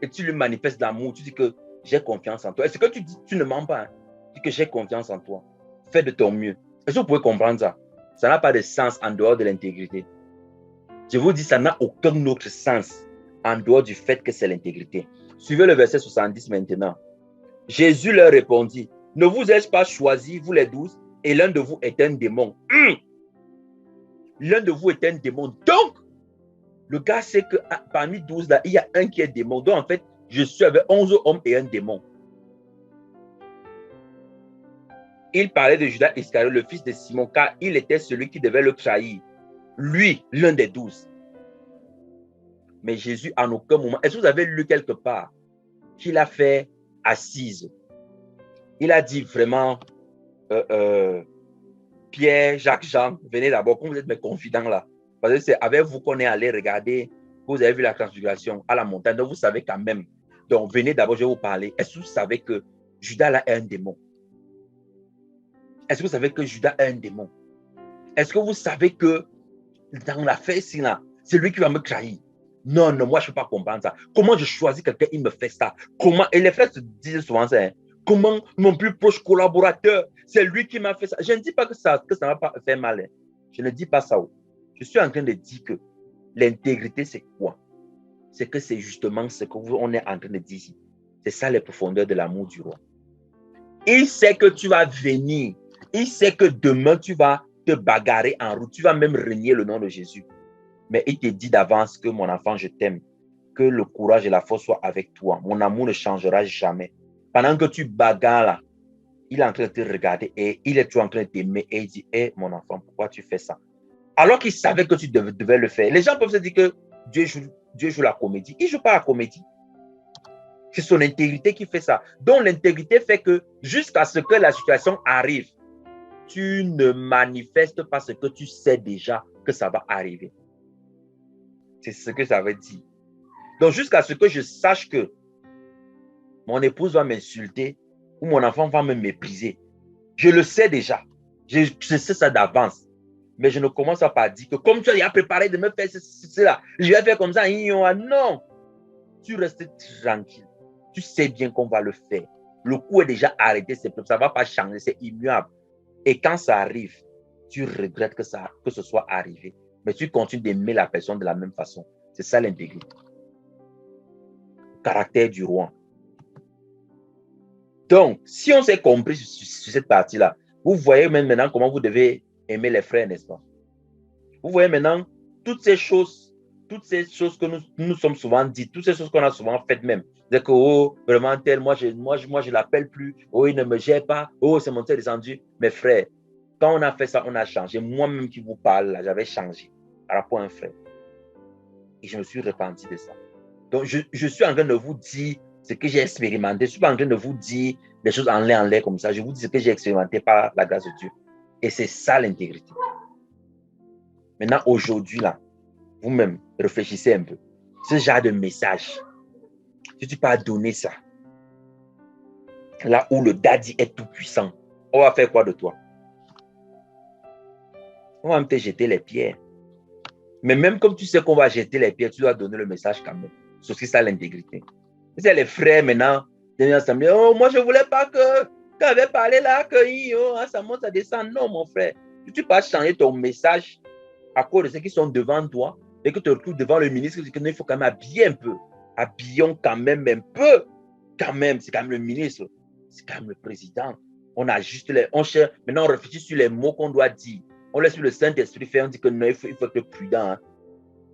Et tu lui manifestes l'amour. Tu dis que j'ai confiance en toi. Et ce que tu dis, tu ne mens pas. Hein. Tu dis que j'ai confiance en toi. Fais de ton mieux. Est-ce que vous pouvez comprendre ça? Ça n'a pas de sens en dehors de l'intégrité. Je vous dis, ça n'a aucun autre sens en dehors du fait que c'est l'intégrité. Suivez le verset 70 maintenant. Jésus leur répondit, ne vous ai-je pas choisi, vous les 12, et l'un de vous est un démon. L'un de vous est un démon. Donc, le gars sait que parmi 12 là, il y a un qui est démon. Donc, en fait, je suis avec 11 hommes et un démon. Il parlait de Judas Iscariote, le fils de Simon, car il était celui qui devait le trahir. Lui, l'un des 12. Mais Jésus, en aucun moment, est-ce que vous avez lu quelque part qu'il a fait assise? Il a dit vraiment, Pierre, Jacques, Jean, venez d'abord, comme vous êtes mes confidents là. Parce que c'est avec vous qu'on est allé regarder, vous avez vu la transfiguration à la montagne, donc vous savez quand même. Donc venez d'abord, je vais vous parler. Est-ce que vous savez que Judas là est un démon? Est-ce que vous savez que Judas est un démon? Est-ce que vous savez que dans l'affaire ici là, c'est lui qui va me trahir? Non, non, moi je ne peux pas comprendre ça. Comment je choisis quelqu'un, il me fait ça? Comment? Et les frères se disent souvent ça. Hein? Comment mon plus proche collaborateur, c'est lui qui m'a fait ça? Je ne dis pas que ça ne va pas faire mal. Hein? Je ne dis pas ça. Je suis en train de dire que l'intégrité, c'est quoi? C'est que c'est justement ce qu'on est en train de dire ici. C'est ça les profondeurs de l'amour du roi. Il sait que tu vas venir. Il sait que demain, tu vas te bagarrer en route. Tu vas même renier le nom de Jésus. Mais il te dit d'avance que mon enfant, je t'aime. Que le courage et la force soient avec toi. Mon amour ne changera jamais. Pendant que tu bagarres là, il est en train de te regarder et il est toujours en train de t'aimer et il dit, hé mon enfant, pourquoi tu fais ça? Alors qu'il savait que tu devais le faire. Les gens peuvent se dire que Dieu joue la comédie. Il ne joue pas la comédie. C'est son intégrité qui fait ça. Donc l'intégrité fait que jusqu'à ce que la situation arrive, tu ne manifestes pas ce que tu sais déjà que ça va arriver. C'est ce que ça veut dire. Donc jusqu'à ce que je sache que mon épouse va m'insulter ou mon enfant va me mépriser, je le sais déjà. Je sais ça d'avance. Mais je ne commence pas à dire que comme tu as préparé de me faire cela, je vais faire comme ça. Non, tu restes tranquille. Tu sais bien qu'on va le faire. Le coup est déjà arrêté, ça ne va pas changer, c'est immuable. Et quand ça arrive, tu regrettes que ce soit arrivé. Mais tu continues d'aimer la personne de la même façon. C'est ça l'intégrité. Le caractère du roi. Donc, si on s'est compris sur cette partie-là, vous voyez même maintenant comment vous devez aimer les frères, n'est-ce pas? Vous voyez maintenant toutes ces choses que nous sommes souvent dites, toutes ces choses qu'on a souvent faites même. C'est que, oh, vraiment tel, moi je l'appelle plus, oh, il ne me gère pas, oh, c'est mon tel descendu. Mes frères, quand on a fait ça, on a changé. Moi-même qui vous parle, là, j'avais changé par rapport à un frère. Et je me suis repenti de ça. Donc, je suis en train de vous dire ce que j'ai expérimenté. Je ne suis pas en train de vous dire des choses en l'air comme ça. Je vous dis ce que j'ai expérimenté par la grâce de Dieu. Et c'est ça l'intégrité. Maintenant, aujourd'hui, là, vous-même, réfléchissez un peu. Ce genre de message, si tu peux pas donner ça, là où le daddy est tout puissant, on va faire quoi de toi? On va même te jeter les pierres. Mais même comme tu sais qu'on va jeter les pierres, tu dois donner le message quand même. C'est aussi ça l'intégrité. C'est les frères maintenant, oh, moi je ne voulais pas que, quand avait parlé là, que oh, ça monte, ça descend. Non, mon frère, tu ne peux pas changer ton message à cause de ceux qui sont devant toi et que tu te retrouves devant le ministre, il faut quand même habiller un peu. Habillons quand même un peu. Quand même, c'est quand même le ministre. C'est quand même le président. On a juste maintenant, on réfléchit sur les mots qu'on doit dire. On laisse le Saint-Esprit faire, on dit que non, il faut être prudent. Hein.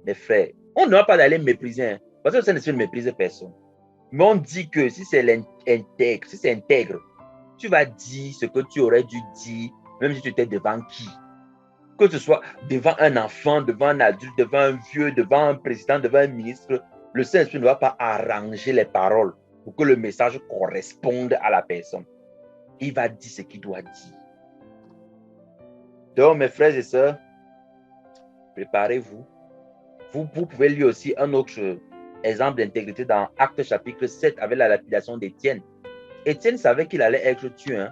Mes frères, on ne doit pas aller mépriser. Hein, parce que le Saint-Esprit ne méprise personne. Mais on dit que si c'est intègre, tu vas dire ce que tu aurais dû dire, même si tu étais devant qui. Que ce soit devant un enfant, devant un adulte, devant un vieux, devant un président, devant un ministre, le Saint-Esprit ne va pas arranger les paroles pour que le message corresponde à la personne. Il va dire ce qu'il doit dire. Donc, mes frères et sœurs, préparez-vous. Vous pouvez lire aussi un autre exemple d'intégrité dans Actes chapitre 7 avec la lapidation d'Étienne. Étienne savait qu'il allait être tué. Hein?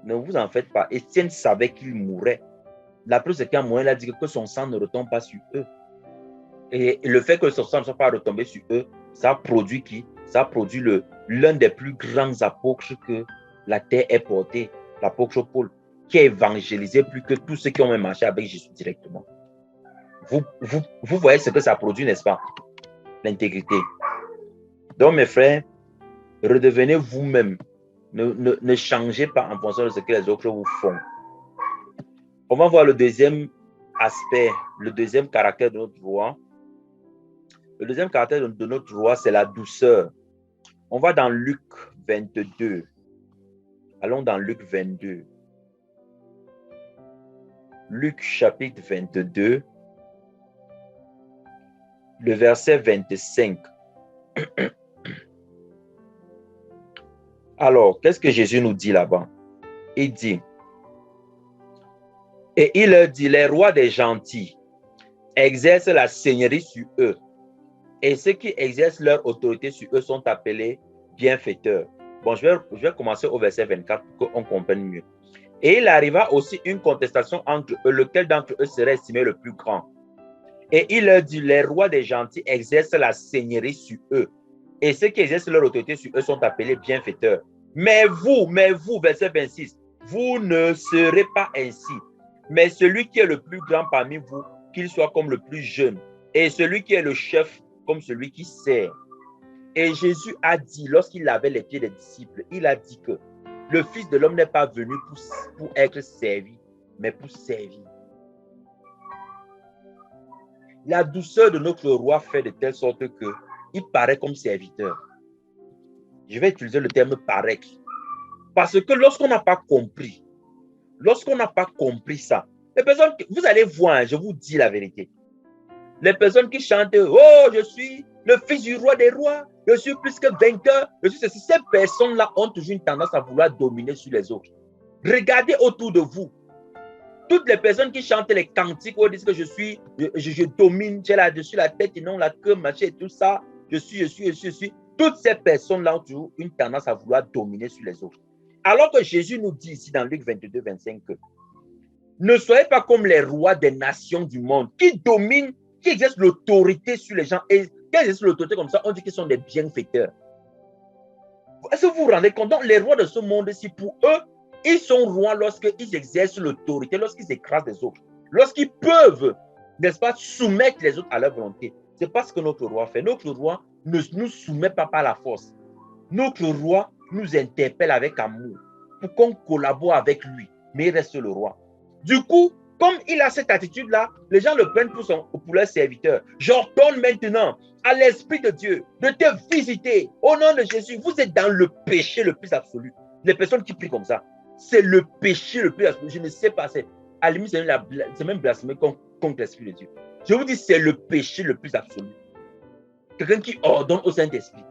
Ne vous en faites pas. Étienne savait qu'il mourrait. La preuve, c'est qu'à un moment, il a dit que son sang ne retombe pas sur eux. Et le fait que son sang ne soit pas retombé sur eux, ça produit qui? Ça produit l'un des plus grands apôtres que la terre ait porté, l'apôtre Paul, qui a évangélisé plus que tous ceux qui ont même marché avec Jésus directement. Vous voyez ce que ça produit, n'est-ce pas? L'intégrité. Donc, mes frères, redevenez vous-même. Ne changez pas en fonction de ce que les autres vous font. On va voir le deuxième aspect, le deuxième caractère de notre roi. Le deuxième caractère de notre roi, c'est la douceur. On va dans Luc 22. Allons dans Luc 22. Luc chapitre 22, le verset 25. Alors, qu'est-ce que Jésus nous dit là-bas? Il dit, Et il leur dit, les rois des gentils exercent la seigneurie sur eux. Et ceux qui exercent leur autorité sur eux sont appelés bienfaiteurs. Bon, je vais commencer au verset 24 pour qu'on comprenne mieux. Et il arriva aussi une contestation entre eux, lequel d'entre eux serait estimé le plus grand. Et il leur dit, les rois des gentils exercent la seigneurie sur eux. Et ceux qui exercent leur autorité sur eux sont appelés bienfaiteurs. Mais vous, verset 26, vous ne serez pas ainsi. Mais celui qui est le plus grand parmi vous, qu'il soit comme le plus jeune. Et celui qui est le chef, comme celui qui sert. Et Jésus a dit, lorsqu'il lavait les pieds des disciples, il a dit que le Fils de l'homme n'est pas venu pour être servi, mais pour servir. La douceur de notre roi fait de telle sorte qu'il paraît comme serviteur. Je vais utiliser le terme paraître. Parce que lorsqu'on n'a pas compris ça, les personnes, vous allez voir, je vous dis la vérité. Les personnes qui chantent, oh, je suis le fils du roi des rois, je suis plus que vainqueur, je suis ceci. Ces personnes-là ont toujours une tendance à vouloir dominer sur les autres. Regardez autour de vous. Toutes les personnes qui chantent les cantiques, où disent que je domine, j'ai là-dessus la tête et non la queue, machin et tout ça, je suis. Toutes ces personnes-là ont toujours une tendance à vouloir dominer sur les autres. Alors que Jésus nous dit ici dans Luc 22, 25 que ne soyez pas comme les rois des nations du monde qui dominent, qui exercent l'autorité sur les gens. Et quand ils exercent l'autorité comme ça, on dit qu'ils sont des bienfaiteurs. Est-ce que vous vous rendez compte? Donc, les rois de ce monde-ci, pour eux, ils sont rois lorsqu'ils exercent l'autorité, lorsqu'ils écrasent les autres, lorsqu'ils peuvent, n'est-ce pas, soumettre les autres à leur volonté. C'est pas ce que notre roi fait. Notre roi ne nous soumet pas par la force. Notre roi nous interpelle avec amour pour qu'on collabore avec lui, mais il reste le roi. Du coup, comme il a cette attitude-là, les gens le prennent pour leur serviteur. J'ordonne maintenant à l'Esprit de Dieu de te visiter au nom de Jésus. Vous êtes dans le péché le plus absolu. Les personnes qui prient comme ça, c'est le péché le plus absolu. Je ne sais pas, à la limite, c'est même blasphémé contre l'Esprit de Dieu. Je vous dis, c'est le péché le plus absolu. Quelqu'un qui ordonne au Saint-Esprit.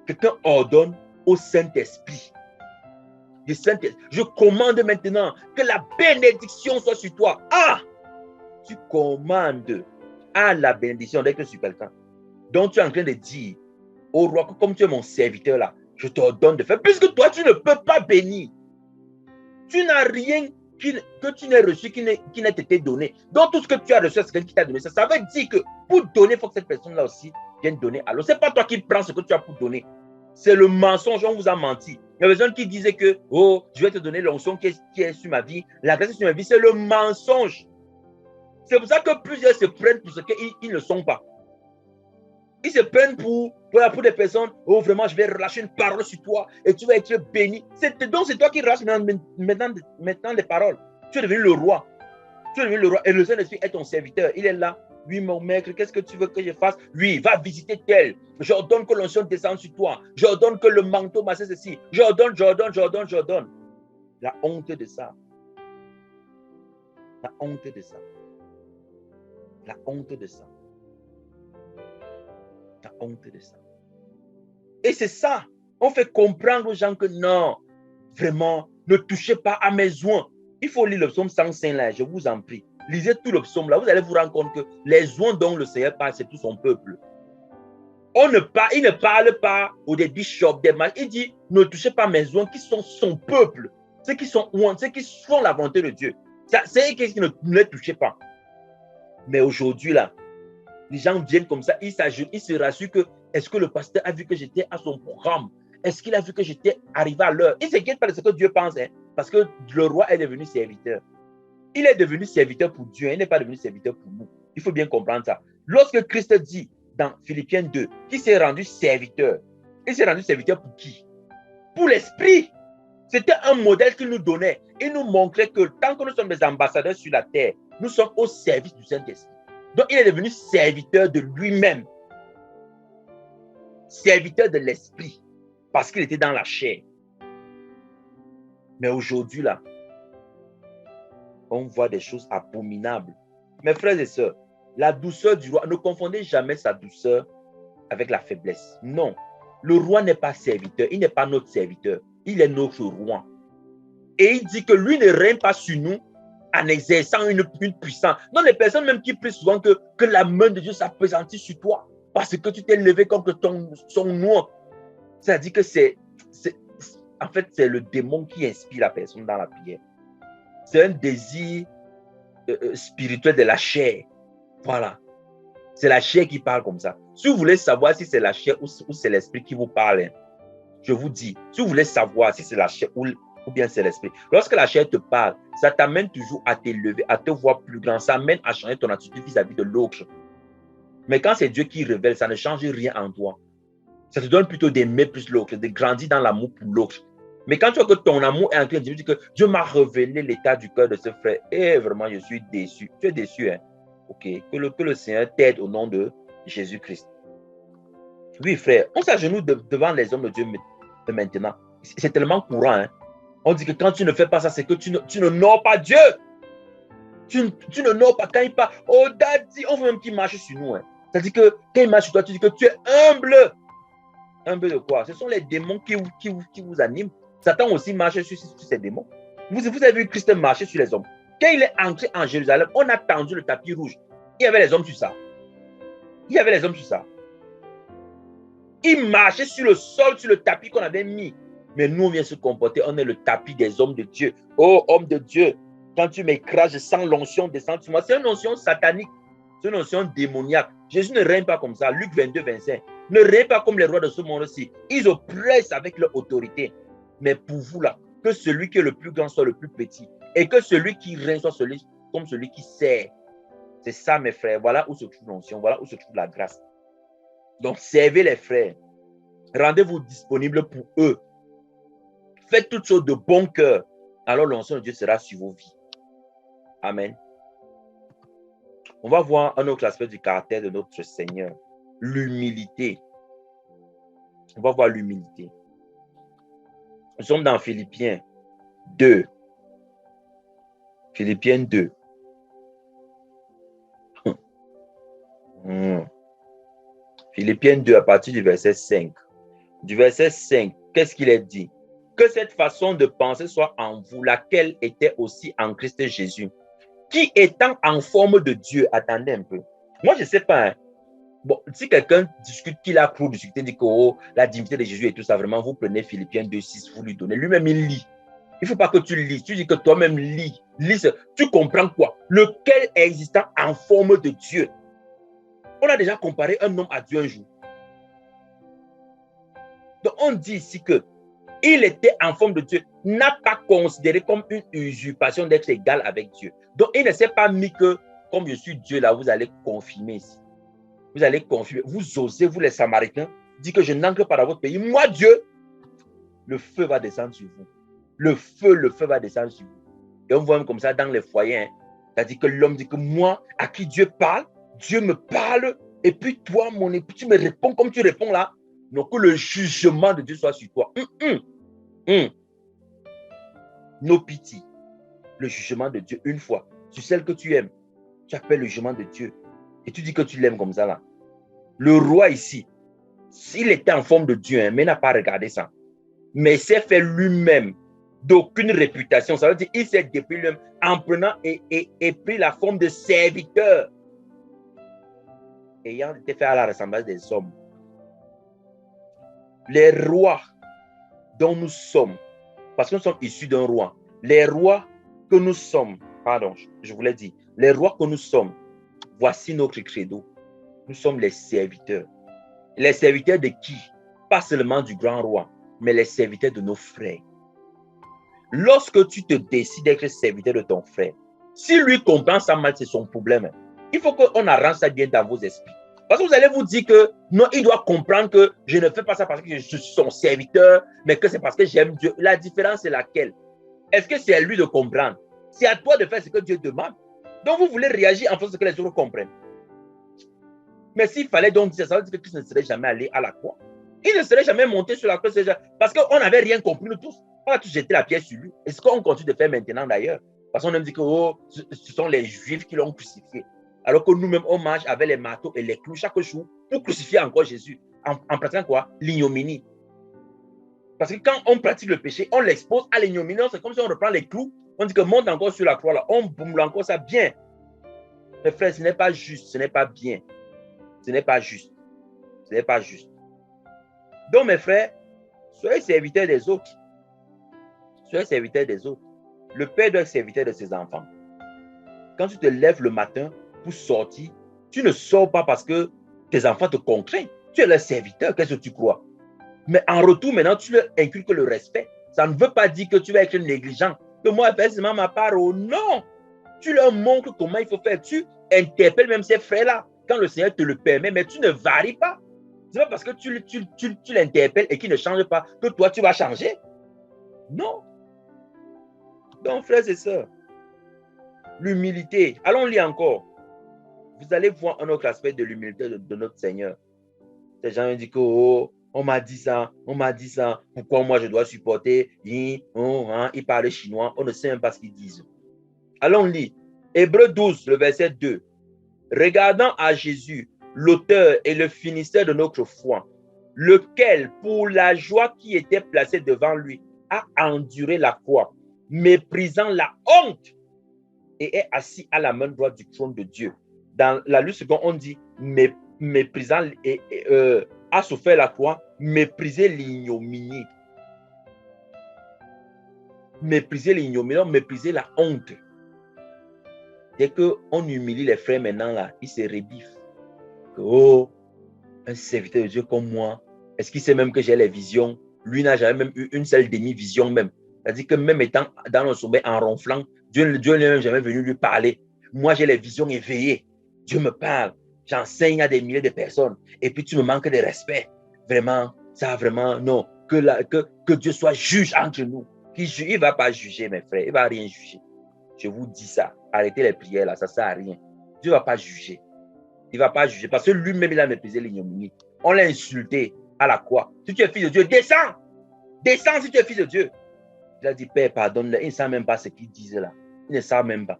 Quelqu'un ordonne au Saint-Esprit. Je commande maintenant que la bénédiction soit sur toi. Ah! Tu commandes à la bénédiction d'être sur quelqu'un. Donc tu es en train de dire au roi que comme tu es mon serviteur là, je t'ordonne de faire. Puisque toi, tu ne peux pas bénir. Tu n'as rien que tu n'aies reçu qui n'a été donné. Donc tout ce que tu as reçu, c'est quelqu'un qui t'a donné ça. Ça veut dire que pour donner, il faut que cette personne-là aussi vienne donner. Alors, ce n'est pas toi qui prends ce que tu as pour donner. C'est le mensonge, on vous a menti. Il y a des personnes qui disaient que, oh, je vais te donner l'onction qui est sur ma vie. La grâce est sur ma vie, c'est le mensonge. C'est pour ça que plusieurs se prennent pour ce qu'ils ne sont pas. Ils se prennent pour des personnes, oh, vraiment, je vais relâcher une parole sur toi et tu vas être béni. Donc, c'est toi qui relâches maintenant les paroles. Tu es devenu le roi. Tu es devenu le roi et le Saint-Esprit est ton serviteur. Il est là. Oui, mon maître, qu'est-ce que tu veux que je fasse? Oui, va visiter tel. J'ordonne que l'onction descende sur toi. J'ordonne que le manteau masse ceci. J'ordonne. La honte de ça. La honte de ça. La honte de ça. La honte de ça. Et c'est ça. On fait comprendre aux gens que non, vraiment, ne touchez pas à mes oins. Il faut lire le psaume 105 là, je vous en prie. Lisez tout le psaume là, vous allez vous rendre compte que les oins dont le Seigneur parle, c'est tout son peuple. Il ne parle pas aux des bishops, des mages. Il dit, ne touchez pas mes oins qui sont son peuple. Ceux qui sont oins, ceux qui font la volonté de Dieu. C'est eux qui ne les touchez pas. Mais aujourd'hui là, les gens viennent comme ça, ils se rassurent que, est-ce que le pasteur a vu que j'étais à son programme? Est-ce qu'il a vu que j'étais arrivé à l'heure? Il ne s'inquiète pas de ce que Dieu pense, hein, parce que le roi est devenu serviteur. Il est devenu serviteur pour Dieu, il n'est pas devenu serviteur pour nous. Il faut bien comprendre ça. Lorsque Christ dit dans Philippiens 2 qu'il s'est rendu serviteur, il s'est rendu serviteur pour qui? Pour l'Esprit. C'était un modèle qu'il nous donnait. Il nous montrait que tant que nous sommes des ambassadeurs sur la terre, nous sommes au service du Saint-Esprit. Donc, il est devenu serviteur de lui-même. Serviteur de l'Esprit. Parce qu'il était dans la chair. Mais aujourd'hui, là, on voit des choses abominables. Mes frères et sœurs, la douceur du roi, ne confondez jamais sa douceur avec la faiblesse. Non. Le roi n'est pas serviteur. Il n'est pas notre serviteur. Il est notre roi. Et il dit que lui ne règne pas sur nous en exerçant une puissance. Non, les personnes même qui prient souvent que la main de Dieu s'appesantit sur toi parce que tu t'es levé contre son nom. C'est-à-dire que en fait, c'est le démon qui inspire la personne dans la prière. C'est un désir spirituel de la chair. Voilà. C'est la chair qui parle comme ça. Si vous voulez savoir si c'est la chair ou c'est l'esprit qui vous parle, je vous dis, si vous voulez savoir si c'est la chair ou bien c'est l'esprit, lorsque la chair te parle, ça t'amène toujours à t'élever, à te voir plus grand. Ça amène à changer ton attitude vis-à-vis de l'autre. Mais quand c'est Dieu qui révèle, ça ne change rien en toi. Ça te donne plutôt d'aimer plus l'autre, de grandir dans l'amour pour l'autre. Mais quand tu vois que ton amour est en train de dire que Dieu m'a révélé l'état du cœur de ce frère, et vraiment, je suis déçu. Tu es déçu, hein? Ok. Que le Seigneur t'aide au nom de Jésus-Christ. Oui, frère, on s'agenouille devant les hommes de Dieu maintenant. C'est tellement courant, hein? On dit que quand tu ne fais pas ça, c'est que tu n'honores pas Dieu. Tu n'honores pas. Quand il parle, oh, daddy, on veut même qu'il marche sur nous. Hein. C'est-à-dire que quand il marche sur toi, tu dis que tu es humble. Humble de quoi? Ce sont les démons qui vous animent. Satan aussi marche sur ces démons. Vous avez vu Christ marcher sur les hommes. Quand il est entré en Jérusalem, on a tendu le tapis rouge. Il y avait les hommes sur ça. Il y avait les hommes sur ça. Il marchait sur le sol, sur le tapis qu'on avait mis. Mais nous, on vient se comporter, on est le tapis des hommes de Dieu. Oh, homme de Dieu, quand tu m'écrases, je sens l'onction descendre sur moi. C'est une onction satanique, c'est une onction démoniaque. Jésus ne règne pas comme ça. Luc 22, 25. Ne règne pas comme les rois de ce monde-ci. Ils oppressent avec leur autorité. Mais pour vous, là, que celui qui est le plus grand soit le plus petit. Et que celui qui règne soit comme celui qui sert. C'est ça, mes frères. Voilà où se trouve l'onction. Voilà où se trouve la grâce. Donc, servez les frères. Rendez-vous disponibles pour eux. Faites toutes choses de bon cœur. Alors, l'onction de Dieu sera sur vos vies. Amen. On va voir un autre aspect du caractère de notre Seigneur. L'humilité. On va voir l'humilité. Nous sommes dans Philippiens 2. Philippiens 2. Philippiens 2 à partir du verset 5. Du verset 5, qu'est-ce qu'il est dit? Que cette façon de penser soit en vous, laquelle était aussi en Christ Jésus, qui étant en forme de Dieu, attendez un peu. Moi, je ne sais pas. Hein. Bon, si quelqu'un discute qu'il a pour discuter, dit que oh, la divinité de Jésus et tout ça, vraiment, vous prenez Philippiens 2, 6, vous lui donnez. Lui-même, il lit. Il ne faut pas que tu lises. Tu dis que toi-même lis. Tu comprends quoi? Lequel est existant en forme de Dieu. On a déjà comparé un homme à Dieu un jour. Donc, on dit ici que il était en forme de Dieu, n'a pas considéré comme une usurpation d'être égal avec Dieu. Donc, il ne s'est pas mis que, comme je suis Dieu, là, vous allez confirmer ici. Vous allez confirmer. Vous osez, vous les Samaritains, dire que je n'entre pas dans votre pays. Moi, Dieu, le feu va descendre sur vous. Le feu va descendre sur vous. Et on voit même comme ça dans les foyers. Hein. C'est-à-dire que l'homme dit que moi, à qui Dieu parle, Dieu me parle. Et puis toi, mon époux, tu me réponds comme tu réponds là. Donc, que le jugement de Dieu soit sur toi. No pity. Le jugement de Dieu, une fois, sur celle que tu aimes, tu appelles le jugement de Dieu. Et tu dis que tu l'aimes comme ça là. Le roi ici, s'il était en forme de Dieu, hein, mais n'a pas regardé ça. Mais il s'est fait lui-même d'aucune réputation. Ça veut dire qu'il s'est dépouillé lui-même en prenant et pris la forme de serviteur. Ayant été fait à la ressemblance des hommes. Les rois dont nous sommes, parce que nous sommes issus d'un roi, les rois que nous sommes, pardon, je vous l'ai dit, les rois que nous sommes, voici notre credo. Nous sommes les serviteurs. Les serviteurs de qui? Pas seulement du grand roi, mais les serviteurs de nos frères. Lorsque tu te décides d'être serviteur de ton frère, si lui comprend ça mal, c'est son problème. Il faut qu'on arrange ça bien dans vos esprits. Parce que vous allez vous dire que non, il doit comprendre que je ne fais pas ça parce que je suis son serviteur, mais que c'est parce que j'aime Dieu. La différence est laquelle? Est-ce que c'est à lui de comprendre? C'est à toi de faire ce que Dieu demande. Donc vous voulez réagir en fonction de ce que les autres comprennent. Mais s'il fallait donc dire ça, veut dire que Christ ne serait jamais allé à la croix. Il ne serait jamais monté sur la croix. Parce qu'on n'avait rien compris, nous tous. On a tous jeté la pierre sur lui. Et ce qu'on continue de faire maintenant d'ailleurs. Parce qu'on aime dire que oh, ce sont les Juifs qui l'ont crucifié. Alors que nous-mêmes, on marche avec les marteaux et les clous chaque jour pour crucifier encore Jésus. En pratiquant quoi? L'ignominie. Parce que quand on pratique le péché, on l'expose à l'ignominie. C'est comme si on reprend les clous On dit que monte encore sur la croix, là. On boule encore ça bien. Mes frères, ce n'est pas juste, ce n'est pas bien. Ce n'est pas juste. Ce n'est pas juste. Donc, mes frères, soyez serviteurs des autres. Soyez serviteurs des autres. Le père doit être serviteur de ses enfants. Quand tu te lèves le matin pour sortir, tu ne sors pas parce que tes enfants te contraignent. Tu es leur serviteur, qu'est-ce que tu crois? Mais en retour, maintenant, tu leur inculques le respect. Ça ne veut pas dire que tu vas être négligent. Que moi, personnellement, ma part, oh non. Tu leur montres comment il faut faire. Tu interpelles même ces frères-là quand le Seigneur te le permet, mais tu ne varies pas. Ce n'est pas parce que tu l'interpelles et qu'il ne change pas que toi, tu vas changer. Non. Donc, frères et sœurs, l'humilité. Allons lire encore. Vous allez voir un autre aspect de l'humilité de notre Seigneur. Les gens disent que oh, on m'a dit ça, pourquoi moi je dois supporter? Ils parlent chinois, on ne sait même pas ce qu'ils disent. Allons lire. Hébreux 12, le verset 2. Regardant à Jésus, l'auteur et le finisseur de notre foi, lequel, pour la joie qui était placée devant lui, a enduré la croix, méprisant la honte, et est assis à la main droite du trône de Dieu. Dans la lutte seconde, on dit méprisant a souffert la croix, mépriser l'ignominie. Mépriser l'ignominie, mépriser la honte. Dès qu'on humilie les frères maintenant, là, ils se rebiffent. Oh, un serviteur de Dieu comme moi, est-ce qu'il sait même que j'ai les visions? Lui n'a jamais même eu une seule demi-vision même. C'est-à-dire que même étant dans le sommet en ronflant, Dieu n'est même jamais venu lui parler. Moi, j'ai les visions éveillées. Dieu me parle. J'enseigne à des milliers de personnes. Et puis, tu me manques de respect. Vraiment, ça vraiment, non. Que Dieu soit juge entre nous. Il ne va pas juger, mes frères. Il ne va rien juger. Je vous dis ça. Arrêtez les prières là, ça ne sert à rien. Dieu ne va pas juger. Il ne va pas juger parce que lui-même, il a méprisé l'ignominie. On l'a insulté à la croix. Si tu es fils de Dieu, descends. Descends si tu es fils de Dieu. Il a dit, Père, pardonne-le. Ils ne savent même pas ce qu'ils disent là. Ils ne savent même pas.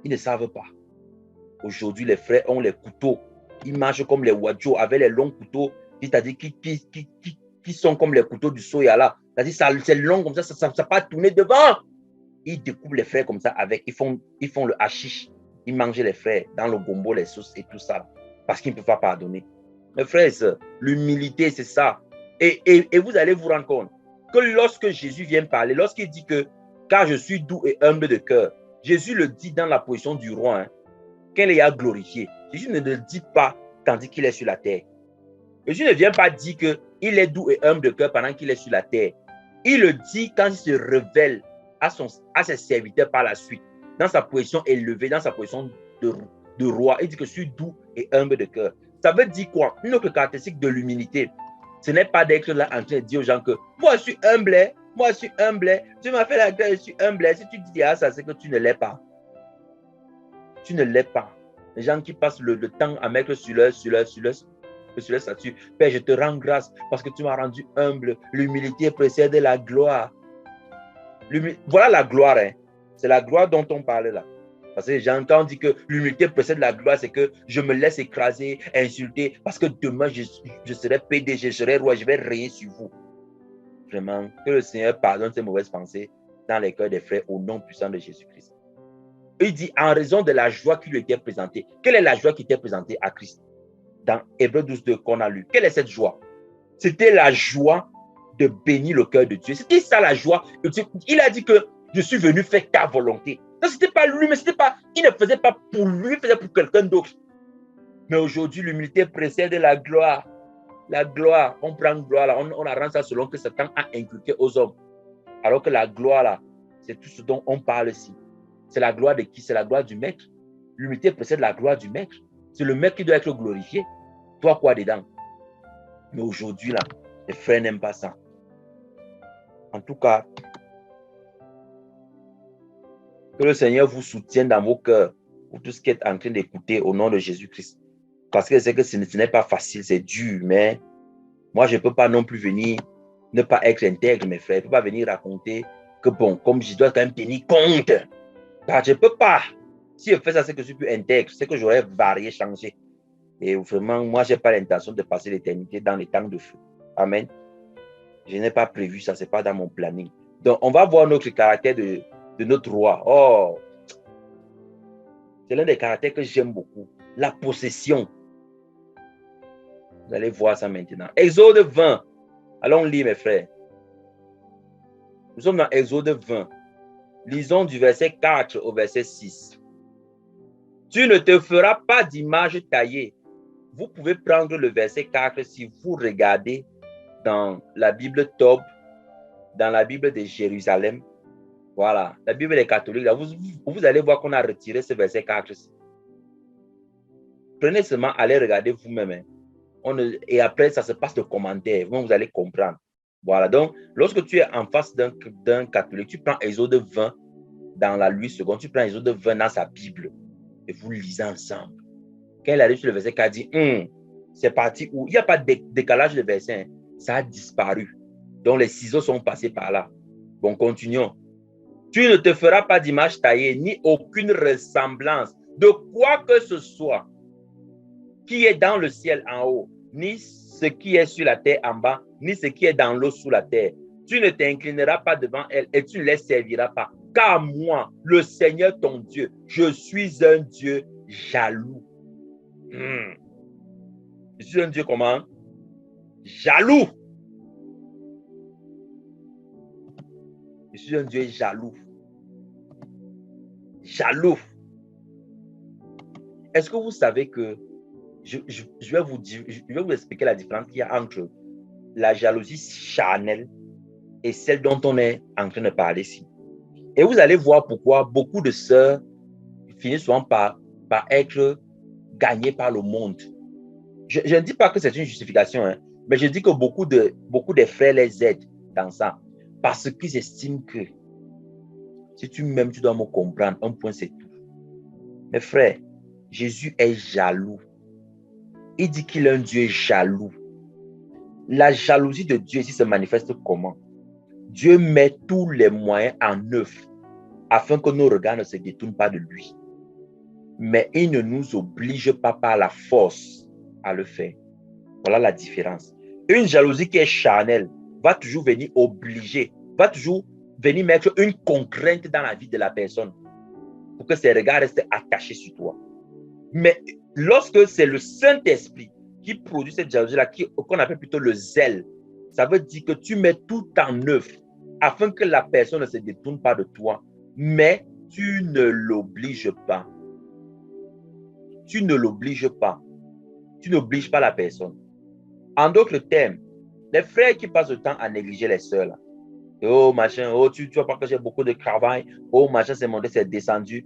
Ils ne savent pas. Aujourd'hui, les frères ont les couteaux. Ils marchent comme les wadjo avec les longs couteaux. C'est-à-dire qui sont comme les couteaux du soya là. C'est-à-dire c'est long comme ça ne pas tourner devant. Ils découpent les frères comme ça avec. Ils font le hashish. Ils mangent les frères dans le gombo, les sauces et tout ça. Parce qu'ils ne peuvent pas pardonner. Mes frères, l'humilité, c'est ça. Et vous allez vous rendre compte que lorsque Jésus vient parler, lorsqu'il dit que car je suis doux et humble de cœur, Jésus le dit dans la position du roi, hein, qu'elle est glorifié. Jésus ne le dit pas tandis qu'il est sur la terre. Jésus ne vient pas dire qu'il est doux et humble de cœur pendant qu'il est sur la terre. Il le dit quand il se révèle à ses serviteurs par la suite, dans sa position élevée, dans sa position de roi. Il dit que je suis doux et humble de cœur. Ça veut dire quoi? Une autre caractéristique de l'humilité, ce n'est pas d'être là en train de dire aux gens que moi je suis humble, moi je suis humble, tu m'as fait la grâce, je suis humble. Si tu dis ça, c'est que tu ne l'es pas. Tu ne l'es pas. Les gens qui passent le temps à mettre sur leur statut. Père, je te rends grâce parce que tu m'as rendu humble. L'humilité précède la gloire. Voilà la gloire. Hein. C'est la gloire dont on parle là. Parce que j'entends dire que l'humilité précède la gloire, c'est que je me laisse écraser, insulter, parce que demain je serai PDG, je serai roi, je vais régner sur vous. Vraiment, que le Seigneur pardonne ces mauvaises pensées dans les cœurs des frères au nom puissant de Jésus-Christ. Il dit en raison de la joie qui lui était présentée. Quelle est la joie qui était présentée à Christ? Dans Hébreux 12 qu'on a lu. Quelle est cette joie? C'était la joie de bénir le cœur de Dieu. C'était ça la joie. Il a dit que je suis venu faire ta volonté. Ce n'était pas lui, mais il ne faisait pas pour lui, il faisait pour quelqu'un d'autre. Mais aujourd'hui, l'humilité précède la gloire. La gloire, on prend gloire, là, on arrange ça selon que Satan a inculqué aux hommes. Alors que la gloire, là, c'est tout ce dont on parle ici. C'est la gloire de qui? C'est la gloire du maître. L'humilité précède la gloire du maître. C'est le maître qui doit être glorifié. Toi, quoi dedans? Mais aujourd'hui, là, les frères n'aiment pas ça. En tout cas, que le Seigneur vous soutienne dans vos cœurs pour tout ce qui est en train d'écouter au nom de Jésus-Christ. Parce que c'est que ce n'est pas facile, c'est dur, mais moi, je ne peux pas non plus venir ne pas être intègre, mes frères. Je ne peux pas venir raconter que bon, comme je dois quand même tenir compte. Bah, je ne peux pas. Si je fais ça, c'est que je suis plus intègre, c'est que j'aurais varié, changé. Et vraiment, moi, je n'ai pas l'intention de passer l'éternité dans les temps de feu. Amen. Je n'ai pas prévu ça, ce n'est pas dans mon planning. Donc, on va voir notre caractère de notre roi. Oh, c'est l'un des caractères que j'aime beaucoup. La possession. Vous allez voir ça maintenant. Exode 20. Allons lire, mes frères. Nous sommes dans Exode 20. Lisons du verset 4 au verset 6. Tu ne te feras pas d'image taillée. Vous pouvez prendre le verset 4 si vous regardez dans la Bible Tob, dans la Bible de Jérusalem. Voilà, la Bible des catholiques. Là, vous allez voir qu'on a retiré ce verset 4. Prenez seulement, allez regarder vous-même. Hein. Et après, ça se passe de commentaires. Vous allez comprendre. Voilà, donc, lorsque tu es en face d'un catholique, tu prends Exode 20 dans la Louis II, tu prends Exode 20 dans sa Bible et vous lisez ensemble. Quand il arrive sur le verset 4, il dit, c'est parti où il n'y a pas de décalage de verset, hein. Ça a disparu. Donc, les ciseaux sont passés par là. Bon, continuons. Tu ne te feras pas d'image taillée, ni aucune ressemblance de quoi que ce soit qui est dans le ciel en haut, ni ce qui est sur la terre en bas, ni ce qui est dans l'eau sous la terre. Tu ne t'inclineras pas devant elles et tu ne les serviras pas. Car moi, le Seigneur ton Dieu, je suis un Dieu jaloux. Je suis un Dieu comment? Jaloux. Je suis un Dieu jaloux. Jaloux. Est-ce que vous savez que je vais vous expliquer la différence qu'il y a entre la jalousie charnelle et celle dont on est en train de parler ici. Et vous allez voir pourquoi beaucoup de sœurs finissent souvent par être gagnées par le monde. Je ne dis pas que c'est une justification, hein, mais je dis que beaucoup des frères les aident dans ça. Parce qu'ils estiment que si tu m'aimes, tu dois me comprendre. Un point, c'est tout. Mes frères, Jésus est jaloux. Il dit qu'il est un Dieu jaloux. La jalousie de Dieu ici se manifeste comment? Dieu met tous les moyens en œuvre afin que nos regards ne se détournent pas de lui. Mais il ne nous oblige pas par la force à le faire. Voilà la différence. Une jalousie qui est charnelle va toujours venir obliger, va toujours venir mettre une contrainte dans la vie de la personne pour que ses regards restent attachés sur toi. Mais lorsque c'est le Saint-Esprit qui produit cette jalousie-là, qu'on appelle plutôt le zèle, ça veut dire que tu mets tout en œuvre afin que la personne ne se détourne pas de toi, mais tu ne l'obliges pas. Tu ne l'obliges pas. Tu n'obliges pas la personne. En d'autres termes, les frères qui passent le temps à négliger les sœurs, là. Oh, machin, oh, tu vois pas que j'ai beaucoup de travail. Oh, machin, c'est monté, c'est descendu.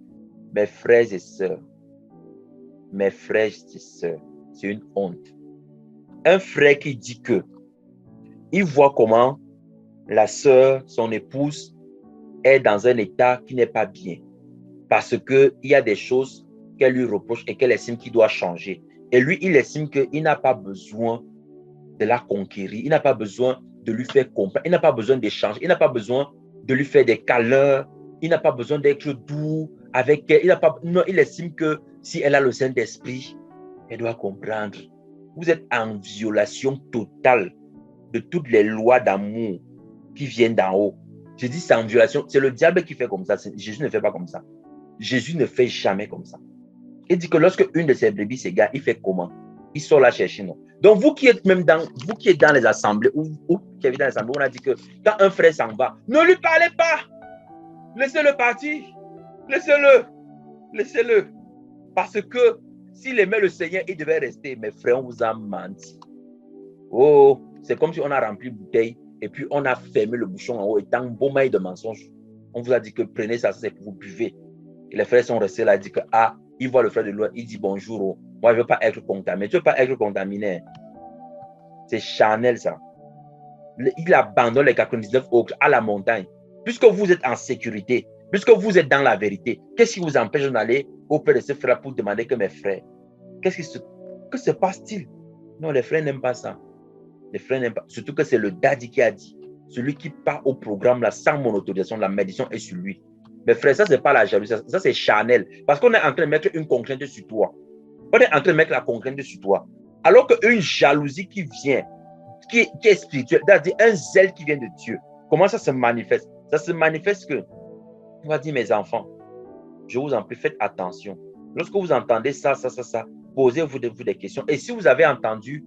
Mes frères et sœurs, c'est une honte. Un frère qui dit que il voit comment la sœur, son épouse, est dans un état qui n'est pas bien. Parce qu'il y a des choses qu'elle lui reproche et qu'elle estime qu'il doit changer. Et lui, il estime qu'il n'a pas besoin de la conquérir. Il n'a pas besoin de lui faire comprendre. Il n'a pas besoin d'échanger. Il n'a pas besoin de lui faire des câlins. Il n'a pas besoin d'être doux avec elle. Non, il estime que si elle a le Saint-Esprit, elle doit comprendre. Vous êtes en violation totale de toutes les lois d'amour qui viennent d'en haut. Je dis c'est en violation. C'est le diable qui fait comme ça. Jésus ne fait pas comme ça. Jésus ne fait jamais comme ça. Il dit que lorsque une de ses brebis s'égare, il fait comment? Il sort la chercher, non? Donc, vous qui êtes même dans les assemblées, ou qui êtes dans les assemblées, on a dit que quand un frère s'en va, ne lui parlez pas. Laissez-le partir. Laissez-le. Laissez-le. Parce que s'il aimait le Seigneur, il devait rester. Mes frères, on vous a menti. Oh, c'est comme si on a rempli une bouteille et puis on a fermé le bouchon en haut et tant bon mail de mensonges. On vous a dit que prenez ça, c'est pour vous buvez. Et les frères sont restés là, ils disent que il voit le frère de loin, il dit bonjour. Oh. Moi, je ne veux pas être contaminé. Tu ne veux pas être contaminé. C'est charnel, ça. Il abandonne les 99 autres à la montagne. Puisque vous êtes en sécurité, puisque vous êtes dans la vérité, qu'est-ce qui vous empêche d'aller auprès de ce frère pour demander que mes frères, que se passe-t-il? Non, les frères n'aiment pas ça. Les frères n'aiment pas. Surtout que c'est le daddy qui a dit. Celui qui part au programme là sans mon autorisation, la malédiction est sur lui. Mais frère, ça, ce n'est pas la jalousie, ça c'est charnel. Parce qu'on est en train de mettre une contrainte sur toi. On est en train de mettre la contrainte sur toi. Alors qu'une jalousie qui vient, qui est spirituelle, c'est-à-dire un zèle qui vient de Dieu, comment ça se manifeste? Ça se manifeste que, on va dire, mes enfants, je vous en prie, faites attention. Lorsque vous entendez ça, posez-vous des questions. Et si vous avez entendu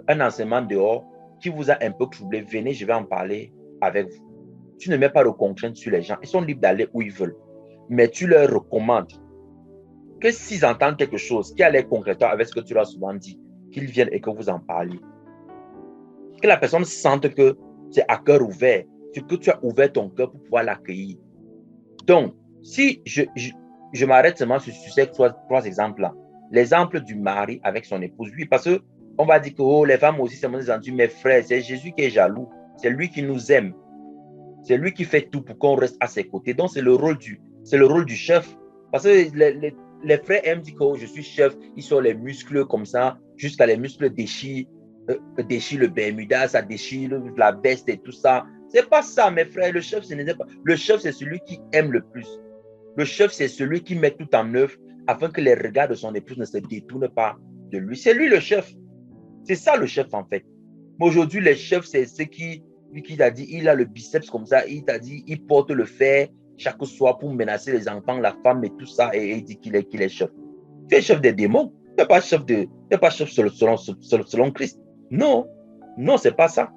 un enseignement dehors qui vous a un peu troublé, venez, je vais en parler avec vous. Tu ne mets pas de contraintes sur les gens. Ils sont libres d'aller où ils veulent. Mais tu leur recommandes que s'ils entendent quelque chose qui a l'air concrètement avec ce que tu leur as souvent dit, qu'ils viennent et que vous en parliez. Que la personne sente que c'est à cœur ouvert, que tu as ouvert ton cœur pour pouvoir l'accueillir. Donc, si je m'arrête seulement sur ces trois exemples-là, l'exemple du mari avec son épouse, oui, parce qu'on va dire que oh, les femmes aussi, c'est mon exemple, mes frères, c'est Jésus qui est jaloux, c'est lui qui nous aime, c'est lui qui fait tout pour qu'on reste à ses côtés. Donc, c'est le rôle du chef. Parce que les frères aiment dire que oh, je suis chef, ils sont les muscles comme ça, jusqu'à les muscles déchirent le Bermuda, ça déchire la veste et tout ça. C'est pas ça, mes frères. Le chef, ce n'est pas. Le chef, c'est celui qui aime le plus. Le chef, c'est celui qui met tout en œuvre afin que les regards de son épouse ne se détournent pas de lui. C'est lui le chef. C'est ça le chef, en fait. Mais aujourd'hui, le chef, c'est ce qui t'a dit, il a le biceps comme ça, il t'a dit, il porte le fer chaque soir pour menacer les enfants, la femme et tout ça, et il dit qu'il est chef. Tu es chef des démons. Tu n'es pas chef, selon Christ. Non, non, c'est pas ça.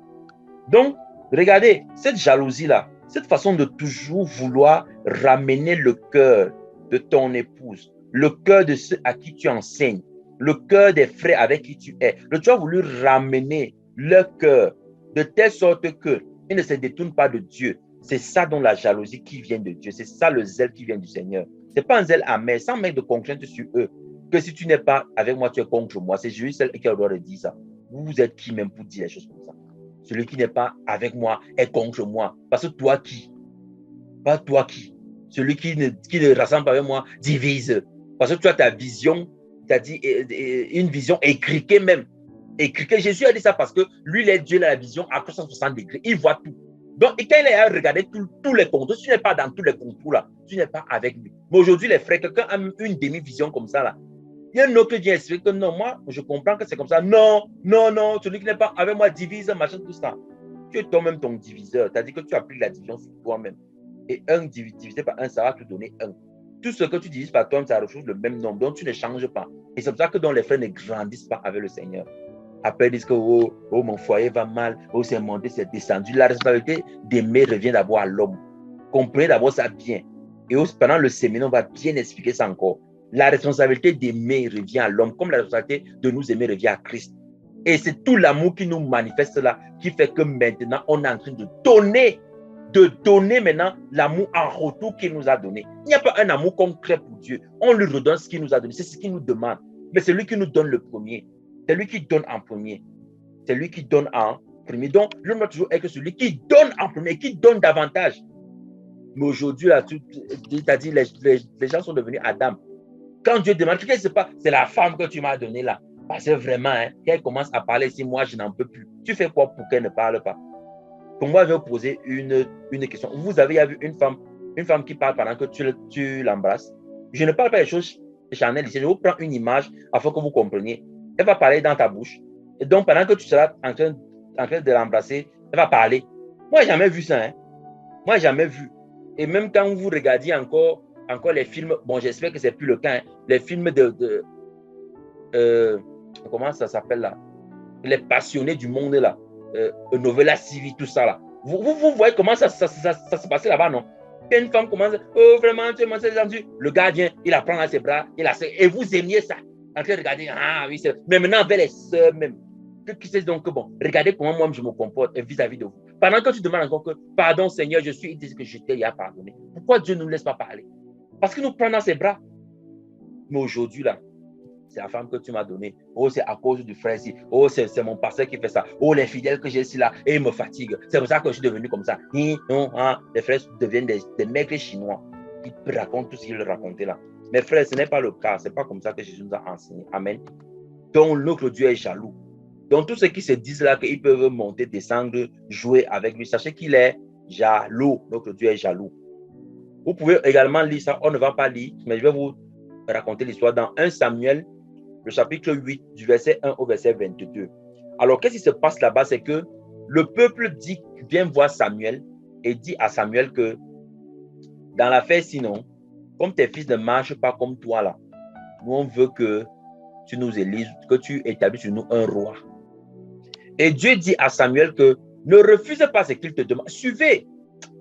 Donc, regardez, cette jalousie-là, cette façon de toujours vouloir ramener le cœur de ton épouse, le cœur de ceux à qui tu enseignes, le cœur des frères avec qui tu es. Tu as voulu ramener leur cœur de telle sorte qu'ils ne se détournent pas de Dieu. C'est ça dont la jalousie qui vient de Dieu. C'est ça le zèle qui vient du Seigneur. Ce n'est pas un zèle amer, sans mettre de contrainte sur eux. Que si tu n'es pas avec moi, tu es contre moi. C'est Jésus seul qui a le droit de dire ça. Vous êtes qui même pour dire les choses comme ça? Celui qui n'est pas avec moi est contre moi. Parce que toi qui? Pas toi qui? Celui qui ne rassemble pas avec moi divise. Parce que tu as ta vision, tu as dit une vision écriquée même. Écriquée. Jésus a dit ça parce que lui, il est Dieu, il a la vision à 360 degrés. Il voit tout. Donc, et quand il a regardé tous les contours, tu n'es pas dans tous les contours là, tu n'es pas avec lui. Mais aujourd'hui, les frères, quelqu'un a une demi-vision comme ça là. Il y a un autre qui vient expliquer que non, moi, je comprends que c'est comme ça. Non, non, non, celui qui n'est pas avec moi divise, machin, tout ça. Tu es toi-même ton diviseur. Tu as dit que tu appliques la division sur toi-même. Et 1 divisé par 1, ça va te donner 1. Tout ce que tu divises par toi, ça retrouve le même nombre. Donc, tu ne changes pas. Et c'est pour ça que les frères ne grandissent pas avec le Seigneur. Après, ils disent que oh, mon foyer va mal, oh, c'est monté, c'est descendu. La responsabilité d'aimer revient d'abord à l'homme. Comprenez d'abord ça bien. Et pendant le séminaire, on va bien expliquer ça encore. La responsabilité d'aimer revient à l'homme, comme la responsabilité de nous aimer revient à Christ. Et c'est tout l'amour qui nous manifeste là, qui fait que maintenant, on est en train de donner maintenant l'amour en retour qu'il nous a donné. Il n'y a pas un amour concret pour Dieu. On lui redonne ce qu'il nous a donné. C'est ce qu'il nous demande. Mais c'est lui qui nous donne le premier. C'est lui qui donne en premier. C'est lui qui donne en premier. Donc, le mot toujours est que celui qui donne en premier, qui donne davantage. Mais aujourd'hui, tu as dit, les gens sont devenus Adam. Quand Dieu demande, qu'est-ce qui se passe? C'est la femme que tu m'as donnée là. Parce que vraiment, qu'elle commence à parler, si moi je n'en peux plus. Tu fais quoi pour qu'elle ne parle pas? Pour moi, je vais vous poser une question. Vous avez vu une femme qui parle pendant que tu l'embrasses? Je ne parle pas des choses charnelles ici. Je vous prends une image afin que vous compreniez. Elle va parler dans ta bouche. Et donc, pendant que tu seras en train de l'embrasser, elle va parler. Moi, je n'ai jamais vu ça. Moi, je n'ai jamais vu. Et même quand vous regardiez encore les films, bon, j'espère que ce n'est plus le cas, les films comment ça s'appelle là? Les passionnés du monde là, Novella Civi, tout ça là. Vous voyez comment ça se passait là-bas, non? Et une femme commence, oh vraiment, tu es descendu. Le gardien, il la prend dans ses bras, et vous aimiez ça. En train de regarder, ah oui, c'est. Mais maintenant, avec les sœurs même. Qui sait donc que bon, regardez comment moi je me comporte vis-à-vis de vous. Pendant que tu demandes encore que, pardon Seigneur, je suis, il dit que je t'ai pardonné. Pourquoi Dieu ne nous laisse pas parler? Parce qu'il nous prend dans ses bras. Mais aujourd'hui là, c'est la femme que tu m'as donnée. Oh, c'est à cause du frère ici. Oh, c'est mon pasteur qui fait ça. Oh, les fidèles que j'ai ici là, et ils me fatiguent. C'est pour ça que je suis devenu comme ça. Non, hein, les frères deviennent des maigres chinois. Ils racontent tout ce qu'ils racontaient là. Mes frères, ce n'est pas le cas. Ce n'est pas comme ça que Jésus nous a enseigné. Amen. Donc, notre Dieu est jaloux. Donc, tous ceux qui se disent là qu'ils peuvent monter, descendre, jouer avec lui, sachez qu'il est jaloux. Notre Dieu est jaloux. Vous pouvez également lire ça. On ne va pas lire, mais je vais vous raconter l'histoire dans 1 Samuel, le chapitre 8, du verset 1 au verset 22. Alors, qu'est-ce qui se passe là-bas? C'est que le peuple dit, viens voir Samuel et dit à Samuel que dans l'affaire, sinon, comme tes fils ne marchent pas comme toi là, nous on veut que tu nous élises, que tu établisses sur nous un roi. Et Dieu dit à Samuel que ne refuse pas ce qu'il te demande. Suivez.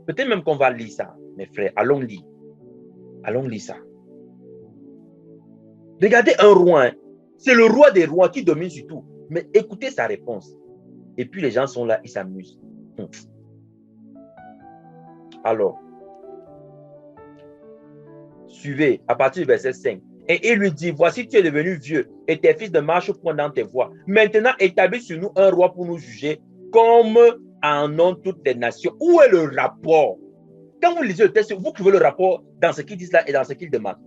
Peut-être même qu'on va lire ça, mes frères. Allons lire. Allons lire ça. Regardez un roi. Hein. C'est le roi des rois qui domine sur tout. Mais écoutez sa réponse. Et puis les gens sont là, ils s'amusent. Alors, suivez à partir du verset 5. Et il lui dit, voici tu es devenu vieux et tes fils ne marchent point dans tes voies. Maintenant, établis sur nous un roi pour nous juger comme en ont toutes les nations. Où est le rapport? Quand vous lisez le texte, vous trouvez le rapport dans ce qu'ils disent là et dans ce qu'ils demandent.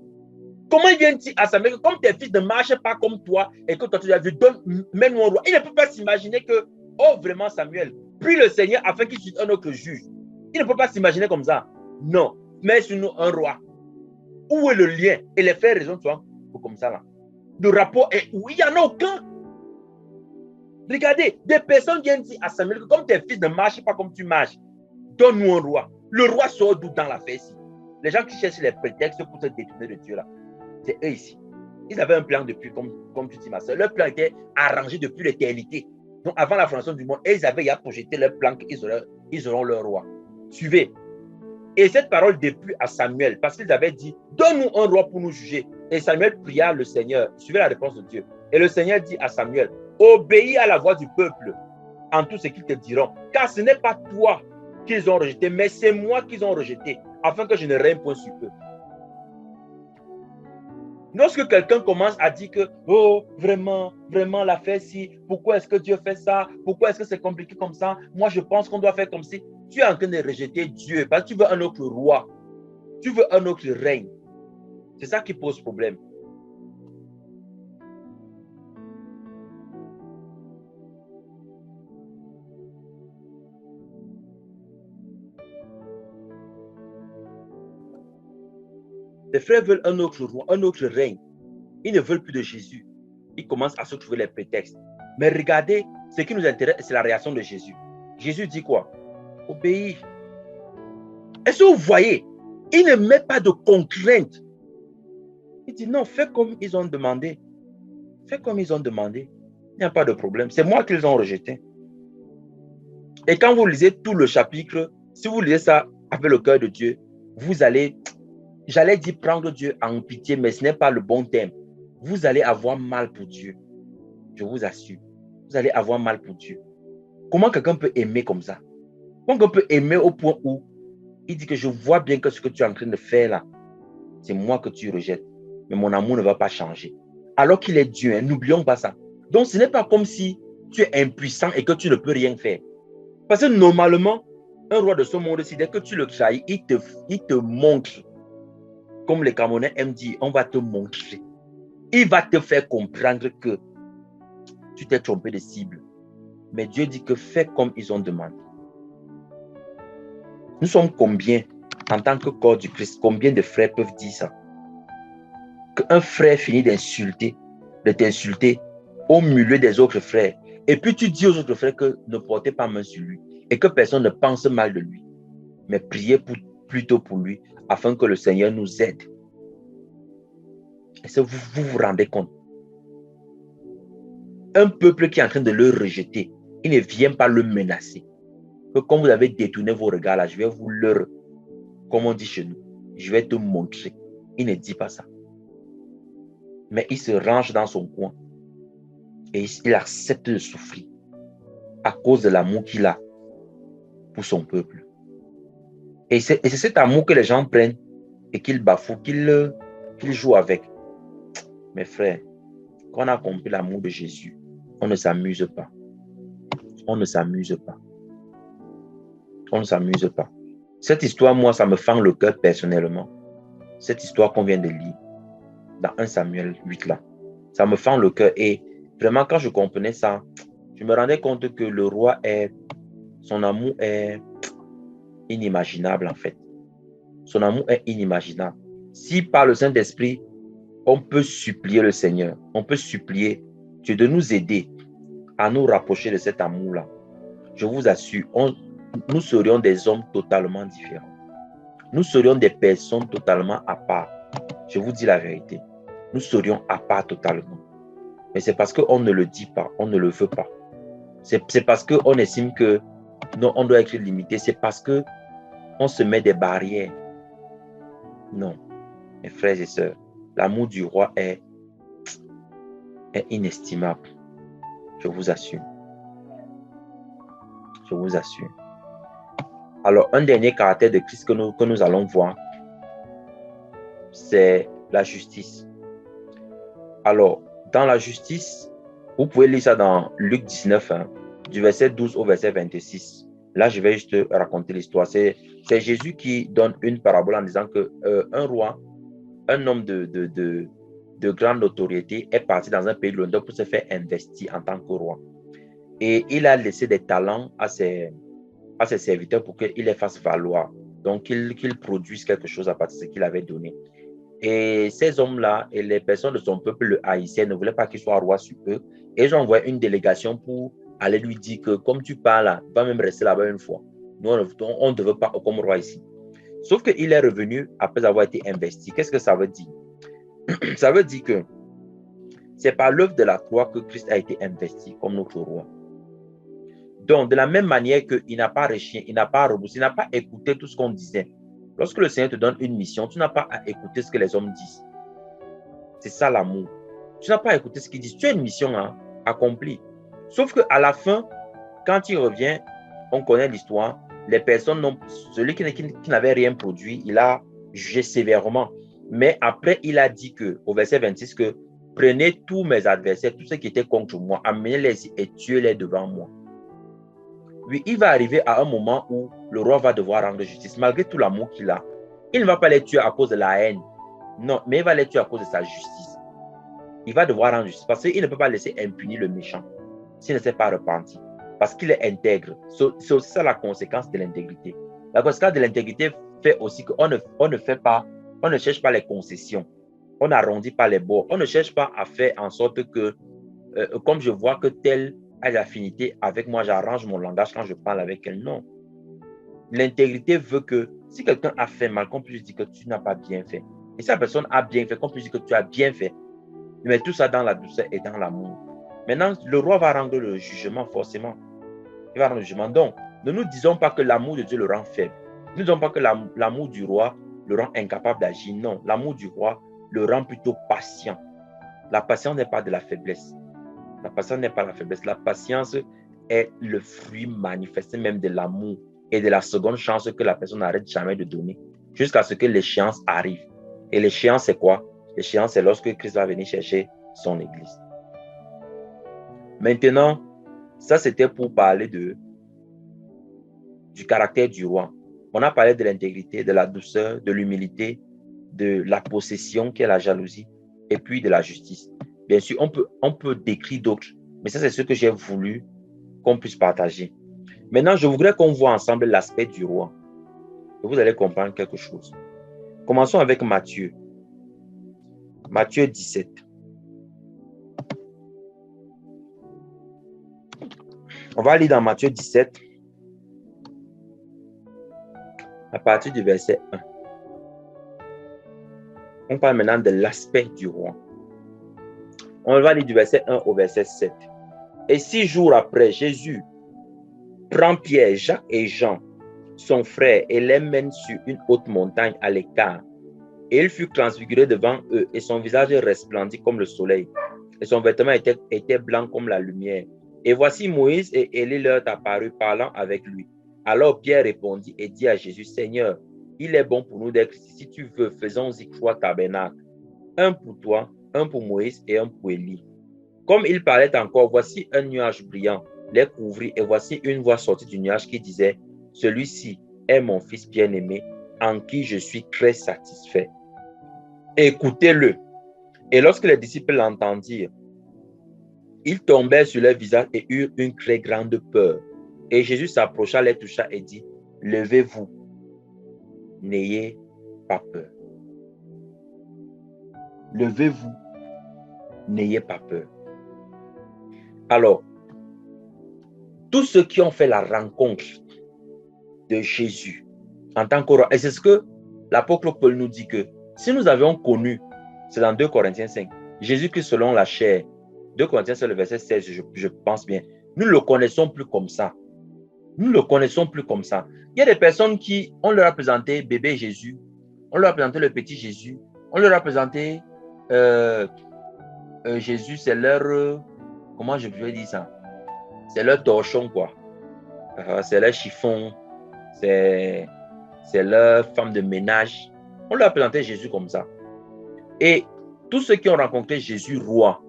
Comment il vient dire à Samuel que comme tes fils ne marchent pas comme toi et que toi tu as vu, mets-nous un roi. Il ne peut pas s'imaginer que, oh vraiment Samuel, prie le Seigneur afin qu'il soit un autre juge. Il ne peut pas s'imaginer comme ça. Non, mets sur nous un roi. Où est le lien? Et les frères raisonnent souvent comme ça là. Le rapport est où? Il n'y en a aucun. Regardez, des personnes viennent dire à Samuel que comme tes fils ne marchent pas comme tu marches, donne-nous un roi. Le roi sort d'où dans l'affaire ici? Les gens qui cherchent les prétextes pour se détourner de Dieu là, c'est eux ici. Ils avaient un plan depuis, comme tu dis ma soeur, leur plan était arrangé depuis l'éternité. Donc avant la fondation du monde, ils avaient projeté leur plan qu'ils auront leur roi. Suivez. Et cette parole déplut à Samuel, parce qu'ils avaient dit, donne-nous un roi pour nous juger. Et Samuel pria le Seigneur, suivez la réponse de Dieu. Et le Seigneur dit à Samuel, obéis à la voix du peuple en tout ce qu'ils te diront, car ce n'est pas toi qu'ils ont rejeté, mais c'est moi qu'ils ont rejeté, afin que je ne règne point sur eux. Lorsque quelqu'un commence à dire que, oh, vraiment, l'affaire si, pourquoi est-ce que Dieu fait ça? Pourquoi est-ce que c'est compliqué comme ça? Moi, je pense qu'on doit faire comme si. Tu es en train de rejeter Dieu parce que tu veux un autre roi. Tu veux un autre règne. C'est ça qui pose problème. Les frères veulent un autre roi, un autre règne. Ils ne veulent plus de Jésus. Ils commencent à se trouver les prétextes. Mais regardez, ce qui nous intéresse, c'est la réaction de Jésus. Jésus dit quoi? Obéis. Est-ce que vous voyez? Il ne met pas de contraintes. Il dit non, fais comme ils ont demandé. Fais comme ils ont demandé. Il n'y a pas de problème. C'est moi qu'ils ont rejeté. Et quand vous lisez tout le chapitre, si vous lisez ça avec le cœur de Dieu, vous allez, j'allais dire prendre Dieu en pitié, mais ce n'est pas le bon terme. Vous allez avoir mal pour Dieu. Je vous assure. Vous allez avoir mal pour Dieu. Comment quelqu'un peut aimer comme ça? Comment quelqu'un peut aimer au point où il dit que je vois bien que ce que tu es en train de faire là, c'est moi que tu rejettes. Mais mon amour ne va pas changer. Alors qu'il est Dieu, hein, n'oublions pas ça. Donc ce n'est pas comme si tu es impuissant et que tu ne peux rien faire. Parce que normalement, un roi de ce monde-ci, dès que tu le trahis, il te montre. Comme les Camerounais aiment dire, on va te montrer. Il va te faire comprendre que tu t'es trompé de cible. Mais Dieu dit que fais comme ils ont demandé. Nous sommes combien, en tant que corps du Christ, combien de frères peuvent dire ça? Qu'un frère finit d'insulter, de t'insulter au milieu des autres frères. Et puis tu dis aux autres frères que ne portez pas main sur lui et que personne ne pense mal de lui. Mais priez plutôt pour lui afin que le Seigneur nous aide. Est-ce que vous vous rendez compte? Un peuple qui est en train de le rejeter, il ne vient pas le menacer. Que quand vous avez détourné vos regards là, je vais vous le, comme on dit chez nous, je vais te montrer. Il ne dit pas ça. Mais il se range dans son coin et il accepte de souffrir à cause de l'amour qu'il a pour son peuple. Et c'est cet amour que les gens prennent et qu'ils bafouent, qu'ils jouent avec. Mes frères, quand on a compris l'amour de Jésus, on ne s'amuse pas. On ne s'amuse pas. On ne s'amuse pas. Cette histoire, moi, ça me fend le cœur personnellement. Cette histoire qu'on vient de lire dans 1 Samuel 8 là. Ça me fend le cœur. Et vraiment, quand je comprenais ça, je me rendais compte que le roi son amour est inimaginable en fait. Son amour est inimaginable. Si par le Saint-Esprit, on peut supplier le Seigneur, on peut supplier Dieu de nous aider à nous rapprocher de cet amour-là, je vous assure, nous serions des hommes totalement différents. Nous serions des personnes totalement à part. Je vous dis la vérité. Nous serions à part totalement. Mais c'est parce qu'on ne le dit pas, on ne le veut pas. C'est parce qu'on estime que non, on doit être limité. C'est parce qu'on se met des barrières. Non, mes frères et sœurs, l'amour du roi est inestimable. Je vous assure. Je vous assure. Alors, un dernier caractère de Christ que nous allons voir, c'est la justice. Alors, dans la justice, vous pouvez lire ça dans Luc 19, hein, du verset 12 au verset 26. Là, je vais juste raconter l'histoire. C'est Jésus qui donne une parabole en disant que un roi, un homme de grande notoriété, est parti dans un pays lointain pour se faire investir en tant que roi. Et il a laissé des talents à ses serviteurs pour qu'ils les fassent valoir. Donc, qu'ils produisent quelque chose à partir de ce qu'il avait donné. Et ces hommes-là et les personnes de son peuple le haïssaient, ne voulaient pas qu'il soit roi sur eux. Et ils ont envoyé une délégation pour aller lui dire que comme tu parles là, va même rester là-bas une fois. Nous, on ne te veut pas comme roi ici. Sauf qu'il est revenu après avoir été investi. Qu'est-ce que ça veut dire? Ça veut dire que c'est par l'œuvre de la croix que Christ a été investi comme notre roi. Donc, de la même manière qu'il n'a pas rechigné, il n'a pas reboussé, il n'a pas écouté tout ce qu'on disait. Lorsque le Seigneur te donne une mission, tu n'as pas à écouter ce que les hommes disent. C'est ça l'amour. Tu n'as pas à écouter ce qu'ils disent. Tu as une mission à accomplir. Sauf qu'à la fin, quand il revient, on connaît l'histoire, les personnes, celui qui n'avait rien produit, il a jugé sévèrement. Mais après, il a dit que, au verset 26, que prenez tous mes adversaires, tous ceux qui étaient contre moi, amenez-les et tuez-les devant moi. Oui, il va arriver à un moment où le roi va devoir rendre justice, malgré tout l'amour qu'il a. Il ne va pas les tuer à cause de la haine. Non, mais il va les tuer à cause de sa justice. Il va devoir rendre justice parce qu'il ne peut pas laisser impuni le méchant s'il ne s'est pas repenti. Parce qu'il est intègre. C'est aussi ça la conséquence de l'intégrité. La conséquence de l'intégrité fait aussi qu'on ne cherche pas les concessions. On n'arrondit pas les bords. On ne cherche pas à faire en sorte que, comme je vois que telle a l'affinité avec moi, j'arrange mon langage quand je parle avec elle. Non. L'intégrité veut que si quelqu'un a fait mal, qu'on puisse dire que tu n'as pas bien fait. Et si la personne a bien fait, qu'on puisse dire que tu as bien fait. Mais tout ça dans la douceur et dans l'amour. Maintenant, le roi va rendre le jugement forcément. Il va rendre le jugement. Donc, ne nous disons pas que l'amour de Dieu le rend faible. Ne nous disons pas que l'amour du roi le rend incapable d'agir. Non, l'amour du roi le rend plutôt patient. La patience n'est pas de la faiblesse. La patience n'est pas la faiblesse. La patience est le fruit manifesté même de l'amour et de la seconde chance que la personne n'arrête jamais de donner jusqu'à ce que l'échéance arrive. Et l'échéance, c'est quoi? L'échéance, c'est lorsque Christ va venir chercher son Église. Maintenant, ça, c'était pour parler du caractère du roi. On a parlé de l'intégrité, de la douceur, de l'humilité, de la possession qui est la jalousie, et puis de la justice. Bien sûr, on peut décrire d'autres, mais ça, c'est ce que j'ai voulu qu'on puisse partager. Maintenant, je voudrais qu'on voit ensemble l'aspect du roi. Et vous allez comprendre quelque chose. Commençons avec Matthieu. Matthieu 17. On va lire dans Matthieu 17, à partir du verset 1. On parle maintenant de l'aspect du roi. On va lire du verset 1 au verset 7. Et 6 jours après, Jésus prend Pierre, Jacques et Jean, son frère, et les mène sur une haute montagne à l'écart. Et il fut transfiguré devant eux, et son visage resplendit comme le soleil, et son vêtement était blanc comme la lumière. Et voici Moïse et Élie leur apparus, parlant avec lui. Alors Pierre répondit et dit à Jésus, Seigneur, il est bon pour nous d'être ici. Si tu veux, faisons-y 3 tabernacles, un pour toi, un pour Moïse et un pour Élie. Comme il parlait encore, voici un nuage brillant les couvrit, et voici une voix sortie du nuage qui disait, celui-ci est mon fils bien-aimé, en qui je suis très satisfait. Écoutez-le. Et lorsque les disciples l'entendirent, ils tombèrent sur leur visage et eurent une très grande peur. Et Jésus s'approcha, les toucha et dit, levez-vous, n'ayez pas peur. Levez-vous, n'ayez pas peur. Alors, tous ceux qui ont fait la rencontre de Jésus en tant que roi. Et c'est ce que l'apôtre Paul nous dit que si nous avions connu, c'est dans 2 Corinthiens 5, Jésus-Christ selon la chair, 2 Corinthiens, c'est le verset 16, je pense bien. Nous ne le connaissons plus comme ça. Nous ne le connaissons plus comme ça. Il y a des personnes qui, on leur a présenté bébé Jésus, on leur a présenté le petit Jésus, on leur a présenté Jésus, c'est leur, comment je peux dire ça? C'est leur torchon, quoi. C'est leur chiffon, c'est leur femme de ménage. On leur a présenté Jésus comme ça. Et tous ceux qui ont rencontré Jésus roi,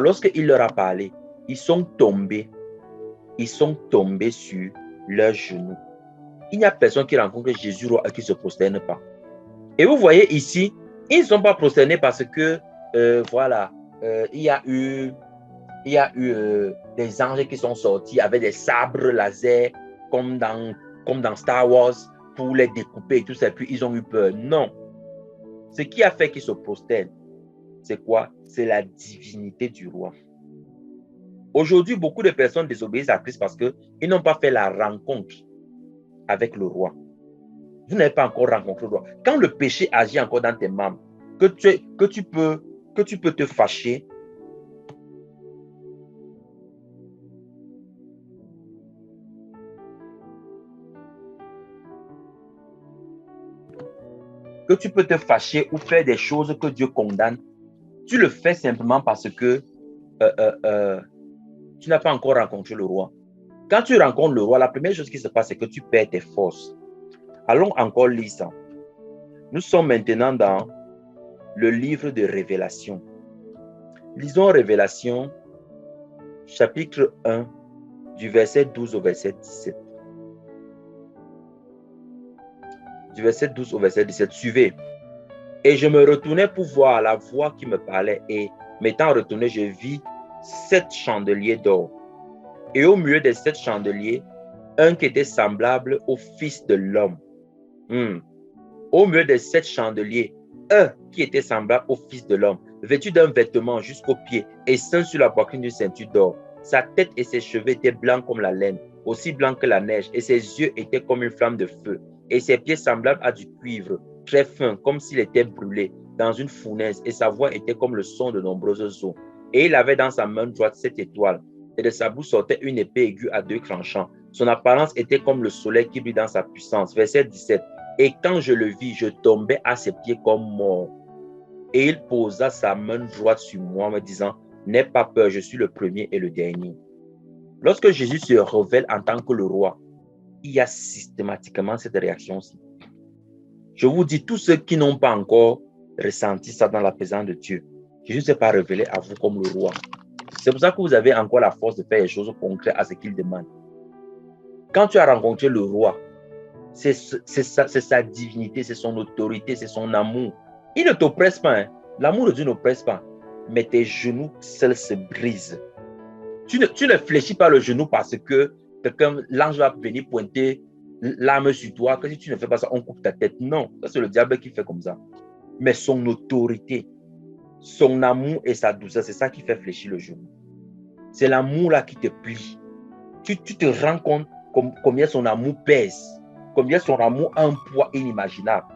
lorsqu'il leur a parlé, ils sont tombés sur leurs genoux. Il n'y a personne qui rencontre Jésus roi et qui ne se prosterne pas. Et vous voyez ici, ils ne sont pas prosternés parce que, voilà, il y a eu des anges qui sont sortis avec des sabres laser comme dans Star Wars pour les découper et tout ça, puis ils ont eu peur. Non. Ce qui a fait qu'ils se prosternent, c'est quoi? C'est la divinité du roi. Aujourd'hui, beaucoup de personnes désobéissent à Christ parce qu'ils n'ont pas fait la rencontre avec le roi. Vous n'avez pas encore rencontré le roi. Quand le péché agit encore dans tes membres, que tu peux te fâcher, ou faire des choses que Dieu condamne, tu le fais simplement parce que tu n'as pas encore rencontré le roi. Quand tu rencontres le roi, la première chose qui se passe, c'est que tu perds tes forces. Allons encore lire ça. Nous sommes maintenant dans le livre de Révélation. Lisons Révélation, chapitre 1, du verset 12 au verset 17. Du verset 12 au verset 17, suivez. Et je me retournai pour voir la voix qui me parlait, et m'étant retourné, je vis 7 chandeliers d'or. Et au milieu des 7 chandeliers, un qui était semblable au Fils de l'homme. Au milieu des 7 chandeliers, un qui était semblable au Fils de l'homme, vêtu d'un vêtement jusqu'aux pieds et ceint sur la poitrine d'une ceinture d'or. Sa tête et ses cheveux étaient blancs comme la laine, aussi blancs que la neige, et ses yeux étaient comme une flamme de feu, et ses pieds semblables à du cuivre, très fin, comme s'il était brûlé dans une fournaise, et sa voix était comme le son de nombreuses eaux. Et il avait dans sa main droite 7 étoiles, et de sa bouche sortait une épée aiguë à 2 tranchants. Son apparence était comme le soleil qui brille dans sa puissance. Verset 17. Et quand je le vis, je tombais à ses pieds comme mort. Et il posa sa main droite sur moi, me disant, n'aie pas peur, je suis le premier et le dernier. Lorsque Jésus se révèle en tant que le roi, il y a systématiquement cette réaction-ci. Je vous dis, tous ceux qui n'ont pas encore ressenti ça dans la présence de Dieu, Jésus ne s'est pas révélé à vous comme le roi. C'est pour ça que vous avez encore la force de faire les choses concrètes à ce qu'il demande. Quand tu as rencontré le roi, c'est sa divinité, c'est son autorité, c'est son amour. Il ne t'oppresse pas. Hein. L'amour de Dieu n'oppresse pas. Mais tes genoux seuls se brisent. Tu ne fléchis pas le genou parce que l'ange va venir pointer l'arme sur toi, que si tu ne fais pas ça, on coupe ta tête. Non, ça c'est le diable qui fait comme ça. Mais son autorité, son amour et sa douceur, c'est ça qui fait fléchir le genou. C'est l'amour là qui te plie. Tu te rends compte combien son amour pèse, combien son amour a un poids inimaginable.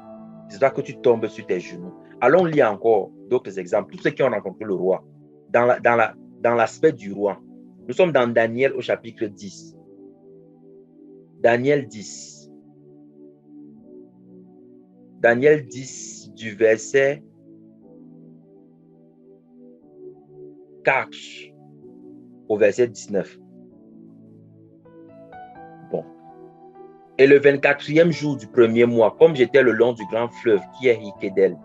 C'est ça que tu tombes sur tes genoux. Allons lire encore d'autres exemples. Tous ceux qui ont rencontré le roi, dans l'aspect du roi. Nous sommes dans Daniel au chapitre 10. Daniel 10. Daniel 10 du verset 4 au verset 19. Bon. Et le 24e jour du premier mois, comme j'étais le long du grand fleuve qui est Hiddekel,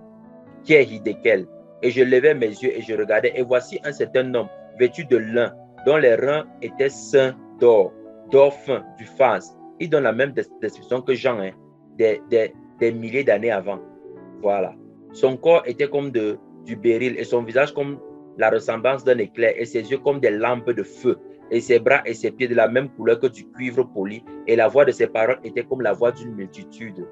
et je levais mes yeux et je regardais, et voici un certain homme vêtu de lin, dont les reins étaient ceints d'or fin, du phase. Il donne la même description que Jean, hein, des milliers d'années avant. Voilà. Son corps était comme du béryl, et son visage comme la ressemblance d'un éclair, et ses yeux comme des lampes de feu, et ses bras et ses pieds de la même couleur que du cuivre poli, et la voix de ses paroles était comme la voix d'une multitude.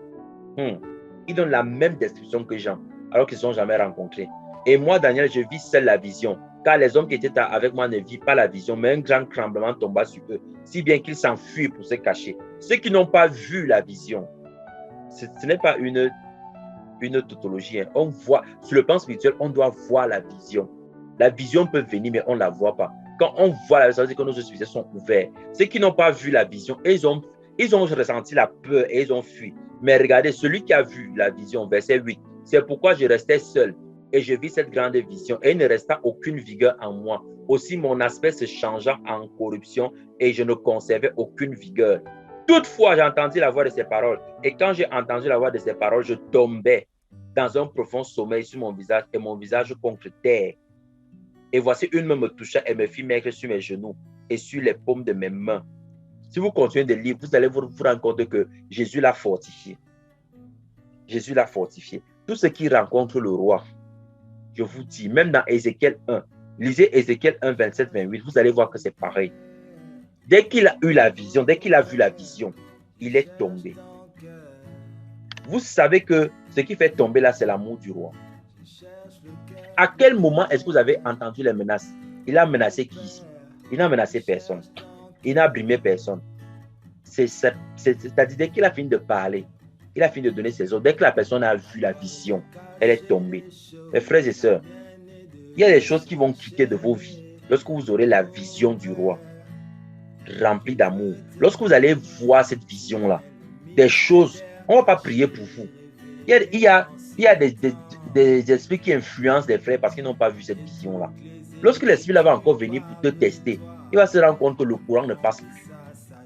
Il donne la même description que Jean, alors qu'ils ne sont jamais rencontrés. Et moi, Daniel, je vis seul la vision. Car les hommes qui étaient avec moi ne vivent pas la vision, mais un grand tremblement tomba sur eux, si bien qu'ils s'enfuient pour se cacher. Ceux qui n'ont pas vu la vision, ce n'est pas une tautologie. Hein. On voit, sur le plan spirituel, on doit voir la vision. La vision peut venir, mais on ne la voit pas. Quand on voit la vision, ça veut dire que nos yeux sont ouverts. Ceux qui n'ont pas vu la vision, ils ont ressenti la peur et ils ont fui. Mais regardez, celui qui a vu la vision, verset 8, c'est pourquoi je restais seul et je vis cette grande vision et il ne resta aucune vigueur en moi. Aussi, mon aspect se changea en corruption et je ne conservais aucune vigueur. Toutefois, j'ai entendu la voix de ses paroles et quand j'ai entendu la voix de ses paroles, je tombais dans un profond sommeil sur mon visage et mon visage contre terre. Et voici une main me toucha et me fit mettre sur mes genoux et sur les paumes de mes mains. Si vous continuez de lire, vous allez vous rendre compte que Jésus l'a fortifié. Jésus l'a fortifié. Tout ce qui rencontre le roi, je vous dis, même dans Ézéchiel 1, lisez Ézéchiel 1, 27, 28, vous allez voir que c'est pareil. Dès qu'il a eu la vision, dès qu'il a vu la vision, il est tombé. Vous savez que ce qui fait tomber là, c'est l'amour du roi. À quel moment est-ce que vous avez entendu les menaces? Il a menacé qui ici? Il n'a menacé personne. Il n'a brimé personne. C'est-à-dire, dès qu'il a fini de parler, il a fini de donner ses ordres, dès que la personne a vu la vision, elle est tombée. Mes frères et sœurs, il y a des choses qui vont quitter de vos vies lorsque vous aurez la vision du roi, remplie d'amour. Lorsque vous allez voir cette vision-là, des choses, on ne va pas prier pour vous. Il y a des esprits qui influencent des frères parce qu'ils n'ont pas vu cette vision-là. Lorsque l'esprit là va encore venir pour te tester, il va se rendre compte que le courant ne passe plus.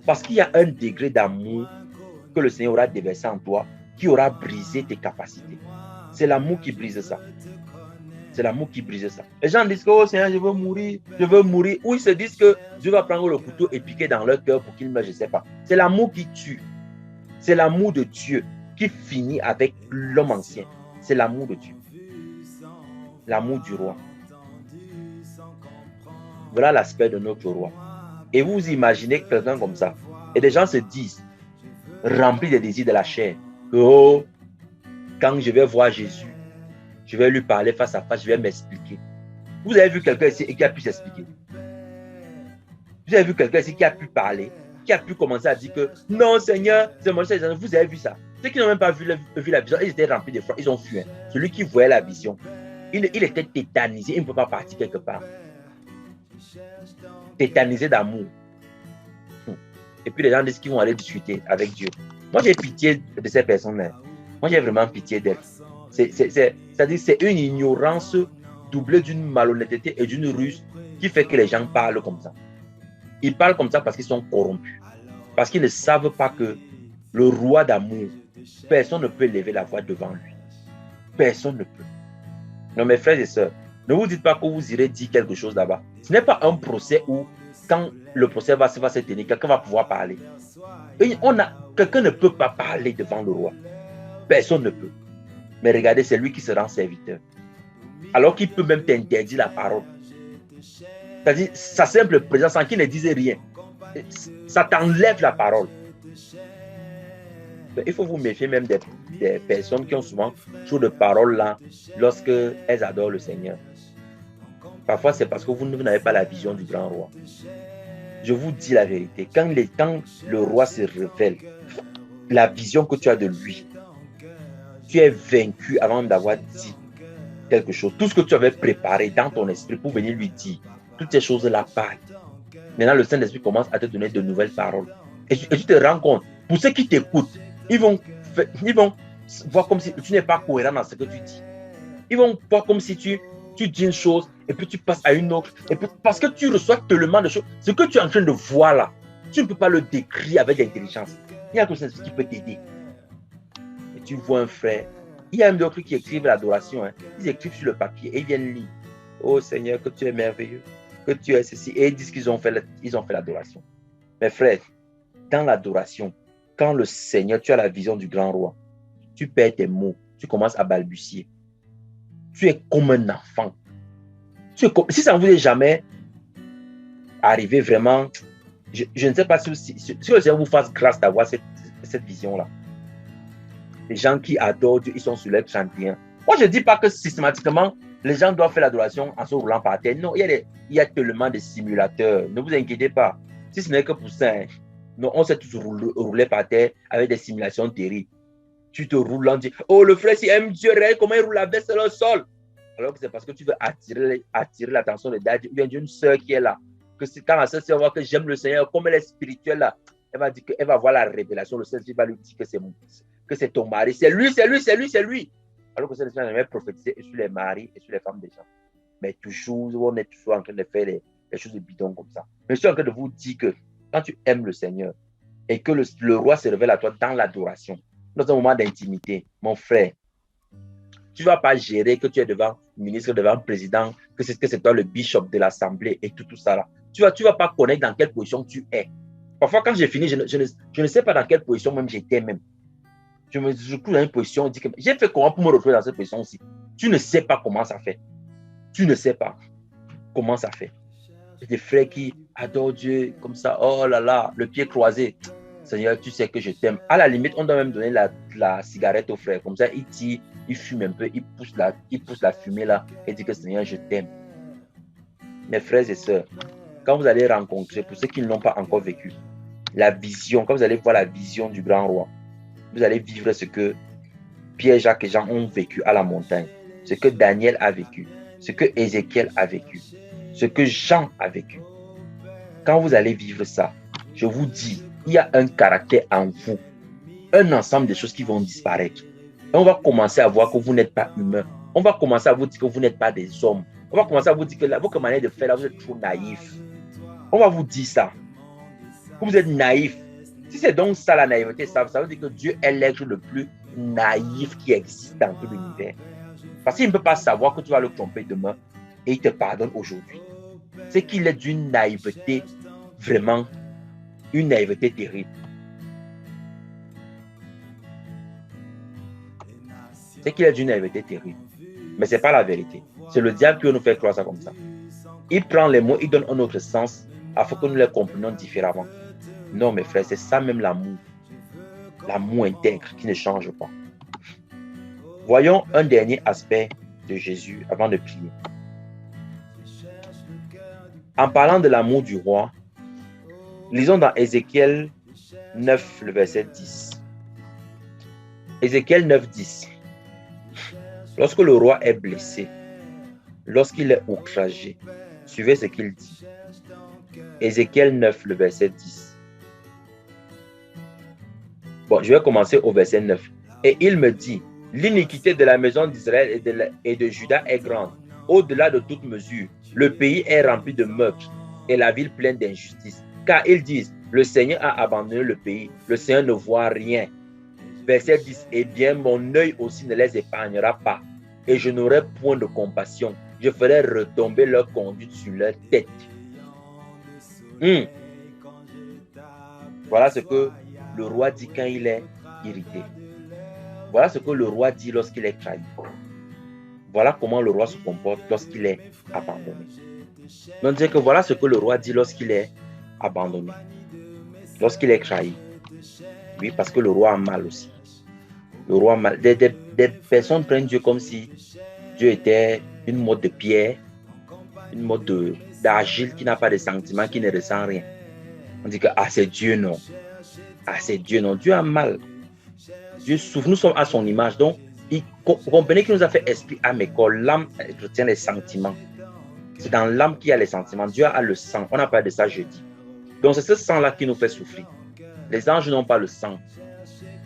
Parce qu'il y a un degré d'amour que le Seigneur aura déversé en toi qui aura brisé tes capacités. C'est l'amour qui brise ça. C'est l'amour qui brise ça. Les gens disent que, oh Seigneur, je veux mourir, je veux mourir. Ou ils se disent que Dieu va prendre le couteau et piquer dans leur cœur pour qu'ils meurent, je ne sais pas. C'est l'amour qui tue. C'est l'amour de Dieu qui finit avec l'homme ancien. C'est l'amour de Dieu. L'amour du roi. Voilà l'aspect de notre roi. Et vous imaginez quelqu'un comme ça. Et des gens se disent, remplis des désirs de la chair, que oh, quand je vais voir Jésus, je vais lui parler face à face, je vais m'expliquer. Vous avez vu quelqu'un ici qui a pu s'expliquer? Vous avez vu quelqu'un ici qui a pu parler, qui a pu commencer à dire que non Seigneur, c'est mon Seigneur. Vous avez vu ça? Ceux qui n'ont même pas vu la vision, ils étaient remplis de foi, ils ont fui. Hein. Celui qui voyait la vision, il était tétanisé, il ne peut pas partir quelque part. Tétanisé d'amour. Et puis les gens disent qu'ils vont aller discuter avec Dieu. Moi j'ai pitié de ces personnes-là. Moi j'ai vraiment pitié d'elles. C'est-à-dire c'est une ignorance doublée d'une malhonnêteté et d'une ruse qui fait que les gens parlent comme ça. Ils parlent comme ça parce qu'ils sont corrompus. Parce qu'ils ne savent pas que le roi d'amour, personne ne peut lever la voix devant lui. Personne ne peut. Non, mes frères et sœurs, ne vous dites pas que vous irez dire quelque chose là-bas. Ce n'est pas un procès où, quand le procès va se tenir, quelqu'un va pouvoir parler. Quelqu'un ne peut pas parler devant le roi. Personne ne peut. Mais regardez, c'est lui qui se rend serviteur. Alors qu'il peut même t'interdire la parole. C'est-à-dire, sa simple présence, sans qu'il ne dise rien, ça t'enlève la parole. Il faut vous méfier même des personnes qui ont souvent trop de paroles là, lorsque elles adorent le Seigneur. Parfois, c'est parce que vous n'avez pas la vision du grand roi. Je vous dis la vérité. Quand le roi se révèle, la vision que tu as de lui, tu es vaincu avant d'avoir dit quelque chose. Tout ce que tu avais préparé dans ton esprit pour venir lui dire, toutes ces choses-là partent. Maintenant, le Saint-Esprit commence à te donner de nouvelles paroles. Et tu te rends compte, pour ceux qui t'écoutent, ils vont voir comme si tu n'es pas cohérent dans ce que tu dis. Ils vont voir comme si tu dis une chose et puis tu passes à une autre. Et puis, parce que tu reçois tellement de choses, ce que tu es en train de voir là, tu ne peux pas le décrire avec intelligence. Il y a quelque chose qui peut t'aider. Et tu vois un frère. Il y a même d'autres qui écrivent l'adoration. Hein. Ils écrivent sur le papier et ils viennent lire. Oh Seigneur, que tu es merveilleux, que tu es ceci. Et ils disent qu'ils ont fait l'adoration. Mes frères, dans l'adoration, quand le Seigneur, tu as la vision du grand roi, tu perds tes mots, tu commences à balbutier. Tu es comme un enfant. Si ça ne vous est jamais arrivé vraiment, je ne sais pas si le Seigneur vous fasse grâce d'avoir cette vision-là. Les gens qui adorent Dieu, ils sont sur leur 31. Moi, je ne dis pas que systématiquement, Les gens doivent faire l'adoration en se roulant par terre. Non, il y a tellement de simulateurs. Ne vous inquiétez pas. Si ce n'est que pour ça, hein, non, on s'est tous roulé par terre avec des simulations terribles. Tu te roules, on dit, oh, le frère, s'il aime Dieu, regarde comment il roule la veste sur le sol. Alors que c'est parce que tu veux attirer l'attention de Dieu. Il y a une soeur qui est là. Que quand la soeur va voir que j'aime le Seigneur, comme elle est spirituelle là, elle va dire qu'elle va voir la révélation. Le Seigneur va lui dire que c'est ton mari. C'est lui, c'est lui, c'est lui, c'est lui. Alors que le Seigneur jamais prophétisé sur les maris et sur les femmes des gens. Mais toujours, on est toujours en train de faire les choses de bidon comme ça. Mais je suis en train de vous dire que quand tu aimes le Seigneur et que le roi se révèle à toi dans l'adoration, dans un moment d'intimité, mon frère, tu ne vas pas gérer que tu es devant le ministre, devant le président, que c'est toi le bishop de l'assemblée et tout ça là. Tu vas pas connaître dans quelle position tu es. Parfois, quand j'ai fini, je ne sais pas dans quelle position même j'étais même. Je me trouve dans une position, on dit que j'ai fait comment pour me retrouver dans cette position aussi. Tu ne sais pas comment ça fait. Tu ne sais pas comment ça fait. Il y a des frères qui adorent Dieu comme ça, oh là là, le pied croisé. Seigneur, tu sais que je t'aime. À la limite, on doit même donner la cigarette au frère. Comme ça, il tire, il fume un peu, il pousse la fumée là et dit que Seigneur, je t'aime. Mes frères et sœurs, quand vous allez rencontrer, pour ceux qui ne l'ont pas encore vécu, la vision, quand vous allez voir la vision du grand roi, vous allez vivre ce que Pierre, Jacques et Jean ont vécu à la montagne, ce que Daniel a vécu, ce que Ézéchiel a vécu, ce que Jean a vécu. Quand vous allez vivre ça, je vous dis, il y a un caractère en vous, un ensemble de choses qui vont disparaître. Et on va commencer à voir que vous n'êtes pas humain. On va commencer à vous dire que vous n'êtes pas des hommes. On va commencer à vous dire que votre manière de faire, là, vous êtes trop naïf. On va vous dire ça. Vous êtes naïf. Si c'est donc ça la naïveté, ça veut dire que Dieu est l'être le plus naïf qui existe dans tout l'univers. Parce qu'il ne peut pas savoir que tu vas le tromper demain et il te pardonne aujourd'hui. C'est qu'il est d'une naïveté, vraiment, une naïveté terrible. C'est qu'il est d'une naïveté terrible. Mais ce n'est pas la vérité. C'est le diable qui veut nous faire croire ça comme ça. Il prend les mots, il donne un autre sens afin que nous les comprenions différemment. Non, mes frères, c'est ça même l'amour. L'amour intègre qui ne change pas. Voyons un dernier aspect de Jésus avant de prier. En parlant de l'amour du roi, lisons dans Ézéchiel 9, le verset 10. Ézéchiel 9, 10. Lorsque le roi est blessé, lorsqu'il est outragé, suivez ce qu'il dit. Ézéchiel 9, le verset 10. Bon, je vais commencer au verset 9. Et il me dit, l'iniquité de la maison d'Israël et de Juda est grande, au-delà de toute mesure. Le pays est rempli de meurtres et la ville pleine d'injustice. Car ils disent, le Seigneur a abandonné le pays, le Seigneur ne voit rien. Verset 10, eh bien, mon œil aussi ne les épargnera pas, et je n'aurai point de compassion. Je ferai retomber leur conduite sur leur tête. Voilà ce que le roi dit quand il est irrité. Voilà ce que le roi dit lorsqu'il est trahi. Voilà comment le roi se comporte lorsqu'il est abandonné. Donc, dire que voilà ce que le roi dit lorsqu'il est abandonné, lorsqu'il est trahi. Oui, parce que le roi a mal aussi. Le roi a mal. Des personnes prennent Dieu comme si Dieu était une mode de pierre, une mode d'argile qui n'a pas de sentiments, qui ne ressent rien. On dit que c'est Dieu, non. C'est Dieu, non. Dieu a mal. Dieu souffre. Nous sommes à son image. Donc, vous comprenez qu'il nous a fait esprit, âme et corps. L'âme retient les sentiments. C'est dans l'âme qu'il y a les sentiments. Dieu a le sang. On a parlé de ça jeudi. Donc, c'est ce sang-là qui nous fait souffrir. Les anges n'ont pas le sang.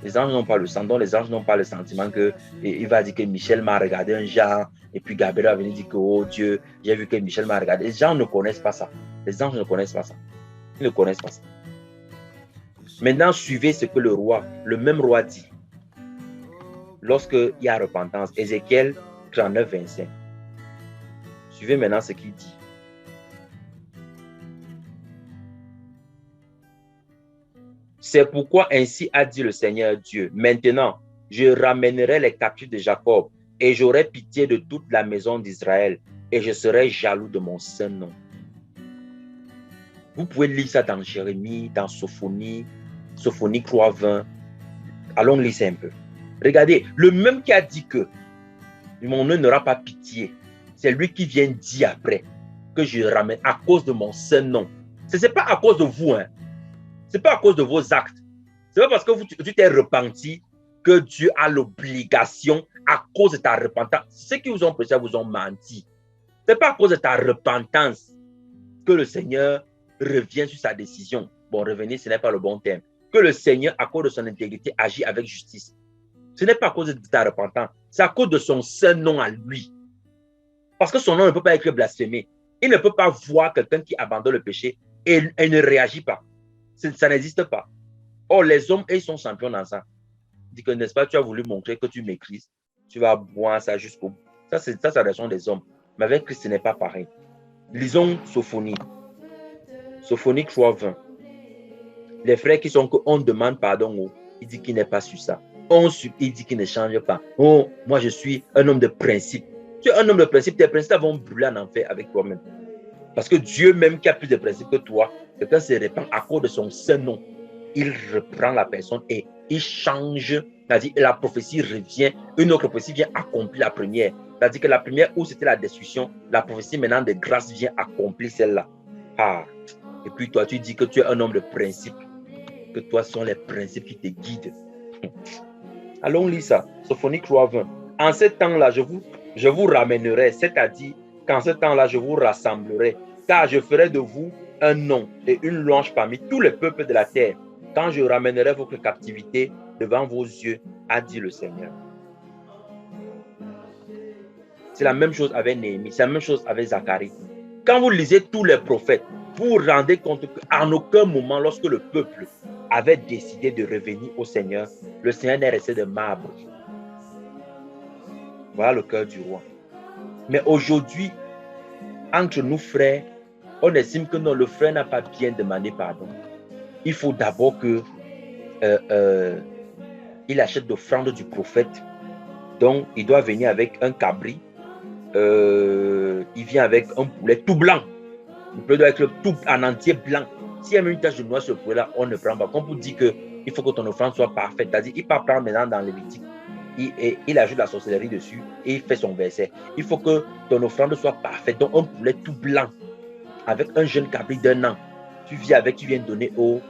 Les anges n'ont pas le sang. Donc, les anges n'ont pas le sentiment que il va dire que Michel m'a regardé un genre. Et puis, Gabriel va venir dire que, oh Dieu, j'ai vu que Michel m'a regardé. Les gens ne connaissent pas ça. Les anges ne connaissent pas ça. Ils ne connaissent pas ça. Maintenant, suivez ce que le même roi dit. Lorsqu'il y a repentance, Ézéchiel 39, 25. Suivez maintenant ce qu'il dit. C'est pourquoi ainsi a dit le Seigneur Dieu. Maintenant, je ramènerai les captifs de Jacob et j'aurai pitié de toute la maison d'Israël et je serai jaloux de mon saint nom. Vous pouvez lire ça dans Jérémie, dans Sophonie 3:20. Allons lire ça un peu. Regardez, le même qui a dit que mon œil n'aura pas pitié, c'est lui qui vient dire après que je ramène à cause de mon saint nom. Ce n'est pas à cause de vous, hein. Ce n'est pas à cause de vos actes. Ce n'est pas parce que tu t'es repenti que Dieu a l'obligation à cause de ta repentance. Ceux qui vous ont prêché vous ont menti. Ce n'est pas à cause de ta repentance que le Seigneur revient sur sa décision. Bon, revenir, ce n'est pas le bon terme. Que le Seigneur, à cause de son intégrité, agit avec justice. Ce n'est pas à cause de ta repentance, c'est à cause de son saint nom à lui. Parce que son nom ne peut pas être blasphémé. Il ne peut pas voir quelqu'un qui abandonne le péché et ne réagit pas. Ça n'existe pas. Or, les hommes, ils sont champions dans ça. Il dit que, n'est-ce pas, tu as voulu montrer que tu m'écrises. Tu vas boire ça jusqu'au bout. Ça, c'est la raison des hommes. Mais avec Christ, ce n'est pas pareil. Lisons Sophonie. Sophonie 3:20. Les frères qui sont qu'on demande pardon, il dit qu'il n'est pas sur ça. Il dit qu'il ne change pas. Oh, moi je suis un homme de principe. Tu es un homme de principe, tes principes vont brûler en enfer avec toi-même. Parce que Dieu même qui a plus de principes que toi, quelqu'un se répand à cause de son saint nom. Il reprend la personne et il change. C'est-à-dire la prophétie revient, une autre prophétie vient accomplir la première. C'est-à-dire que la première où c'était la destruction, la prophétie maintenant de grâce vient accomplir celle-là. Ah. Et puis toi, tu dis que tu es un homme de principe, que toi sont les principes qui te guident. Allons lire ça, Sophonie 3:20. En ce temps-là, je vous ramènerai, c'est-à-dire qu'en ce temps-là, je vous rassemblerai, car je ferai de vous un nom et une louange parmi tous les peuples de la terre, quand je ramènerai votre captivité devant vos yeux, a dit le Seigneur. C'est la même chose avec Néhémie, c'est la même chose avec Zacharie. Quand vous lisez tous les prophètes, vous vous rendez compte qu'en aucun moment, lorsque le peuple avait décidé de revenir au Seigneur, le Seigneur n'est resté de marbre. Voilà le cœur du roi. Mais aujourd'hui, entre nous frères, on estime que non, le frère n'a pas bien demandé pardon. Il faut d'abord que il achète l'offrande du prophète. Donc, il doit venir avec un cabri. Il vient avec un poulet tout blanc. Le poulet doit être tout en entier blanc. S'il y a même une tache de noix sur le poulet-là, on ne prend pas. Comme pour dire qu'il faut que ton offrande soit parfaite. C'est-à-dire, il part prendre maintenant dans Lévitique. Il ajoute la sorcellerie dessus et il fait son verset. Il faut que ton offrande soit parfaite. Donc, un poulet tout blanc avec un jeune cabri d'1 an. Tu viens donner au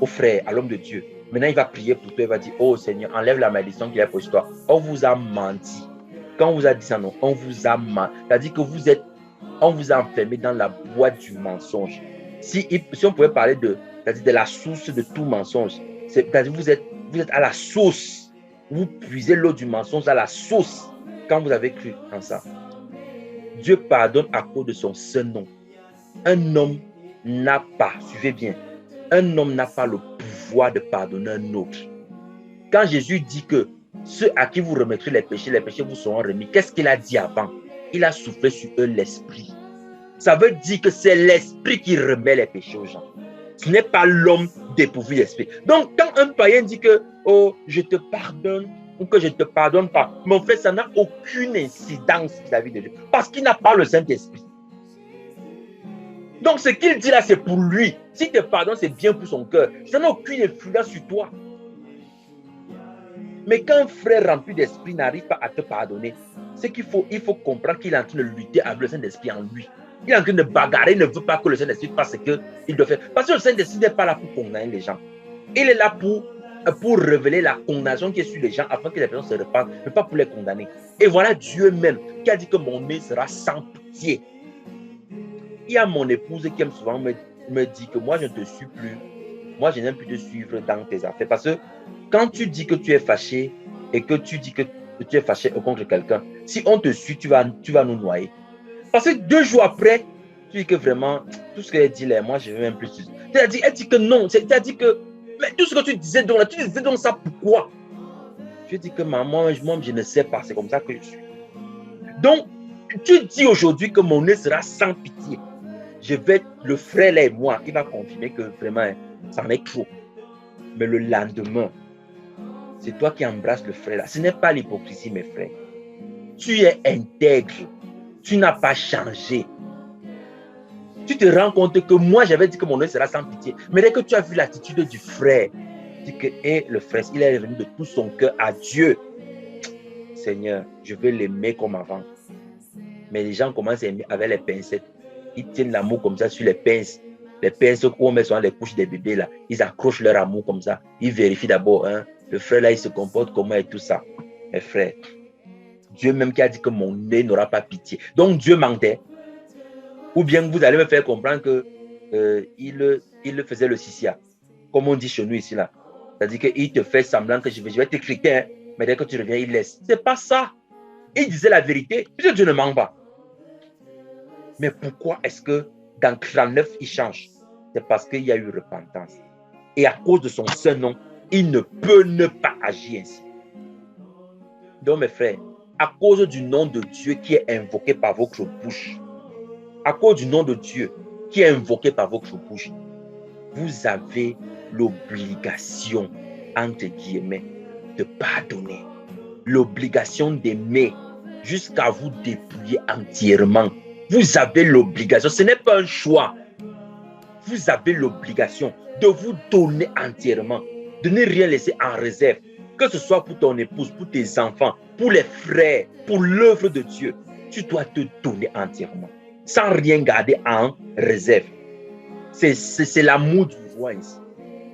frère, à l'homme de Dieu. Maintenant, il va prier pour toi. Il va dire, oh Seigneur, enlève la malédiction qu'il a pour toi. On vous a menti. Quand on vous a dit ça, non, on vous a menti. C'est-à-dire que on vous a enfermé dans la boîte du mensonge. Si on pouvait parler de la source de tout mensonge, c'est-à-dire vous êtes à la source. Vous puisez l'eau du mensonge à la source quand vous avez cru en ça. Dieu pardonne à cause de son saint nom. Un homme n'a pas, suivez bien, un homme n'a pas le pouvoir de pardonner un autre. Quand Jésus dit que ceux à qui vous remettrez les péchés vous seront remis, qu'est-ce qu'il a dit avant? Il a soufflé sur eux l'esprit. Ça veut dire que c'est l'esprit qui remet les péchés aux gens. Ce n'est pas l'homme dépourvu d'esprit. Donc, quand un païen dit que oh, je te pardonne ou que je ne te pardonne pas, mon frère, ça n'a aucune incidence vis-à-vis de Dieu. Parce qu'il n'a pas le Saint-Esprit. Donc, ce qu'il dit là, c'est pour lui. S'il te pardonne, c'est bien pour son cœur. Ça n'a aucune influence sur toi. Mais quand un frère rempli d'esprit n'arrive pas à te pardonner, c'est qu'il faut comprendre qu'il est en train de lutter avec le Saint-Esprit en lui. Il est en train de bagarrer, il ne veut pas que le Saint-Esprit fasse ce qu'il doit faire. Parce que le Saint-Esprit n'est pas là pour condamner les gens. Il est là pour révéler la condamnation qui est sur les gens afin que les personnes se repentent, mais pas pour les condamner. Et voilà Dieu même qui a dit que mon nez sera sans pitié. Il y a mon épouse qui aime souvent me dit que moi je ne te suis plus. Moi je n'aime plus te suivre dans tes affaires. Parce que quand tu dis que tu es fâché et que tu dis que tu es fâché contre quelqu'un, si on te suit, tu vas nous noyer. Parce que 2 jours après, tu dis que vraiment, tout ce qu'elle dit là, moi, je ne veux même plus. Elle dit que non. C'est-à-dire que, mais tout ce que tu disais donc là, tu disais donc ça pourquoi? Je dis que maman, moi, je ne sais pas. C'est comme ça que je suis. Donc, tu dis aujourd'hui que mon nez sera sans pitié. Le frère là et moi, il va confirmer que vraiment, ça en est trop. Mais le lendemain, c'est toi qui embrasses le frère là. Ce n'est pas l'hypocrisie, mes frères. Tu es intègre. Tu n'as pas changé. Tu te rends compte que moi, j'avais dit que mon œil sera sans pitié. Mais dès que tu as vu l'attitude du frère, tu dis que le frère, il est revenu de tout son cœur à Dieu. Seigneur, je veux l'aimer comme avant. Mais les gens commencent à aimer avec les pincettes. Ils tiennent l'amour comme ça sur les pinces. Les pinces qu'on met sur les couches des bébés, là. Ils accrochent leur amour comme ça. Ils vérifient d'abord, hein, le frère, là, il se comporte comment et tout ça. Mes frères, Dieu même qui a dit que mon nez n'aura pas pitié. Donc, Dieu mentait. Ou bien vous allez me faire comprendre que il faisait le sissia. Comme on dit chez nous ici, là. C'est-à-dire qu'il te fait semblant que je vais t'écrire, hein, mais dès que tu reviens, il laisse. C'est pas ça. Il disait la vérité, puisque Dieu ne ment pas. Mais pourquoi est-ce que dans 39, il change? C'est parce qu'il y a eu repentance. Et à cause de son seul nom, il ne peut ne pas agir ainsi. Donc, mes frères, à cause du nom de Dieu qui est invoqué par votre bouche, à cause du nom de Dieu qui est invoqué par votre bouche, vous avez l'obligation, entre guillemets, de pardonner. L'obligation d'aimer jusqu'à vous dépouiller entièrement. Vous avez l'obligation, ce n'est pas un choix. Vous avez l'obligation de vous donner entièrement, de ne rien laisser en réserve, que ce soit pour ton épouse, pour tes enfants, pour les frères, pour l'œuvre de Dieu. Tu dois te donner entièrement, sans rien garder en réserve. C'est l'amour du roi ici.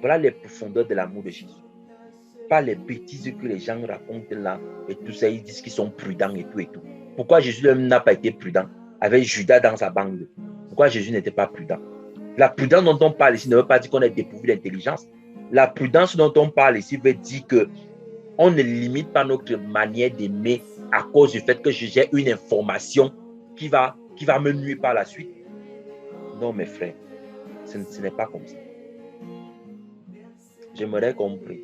Voilà les profondeurs de l'amour de Jésus. Pas les bêtises que les gens racontent là et tout ça, ils disent qu'ils sont prudents et tout et tout. Pourquoi Jésus n'a pas été prudent avec Judas dans sa bande? Pourquoi Jésus n'était pas prudent? La prudence dont on parle ici ne veut pas dire qu'on est dépourvu d'intelligence. La prudence dont on parle ici veut dire qu'on ne limite pas notre manière d'aimer à cause du fait que j'ai une information qui va me nuire par la suite. Non, mes frères, ce n'est pas comme ça. J'aimerais qu'on prie.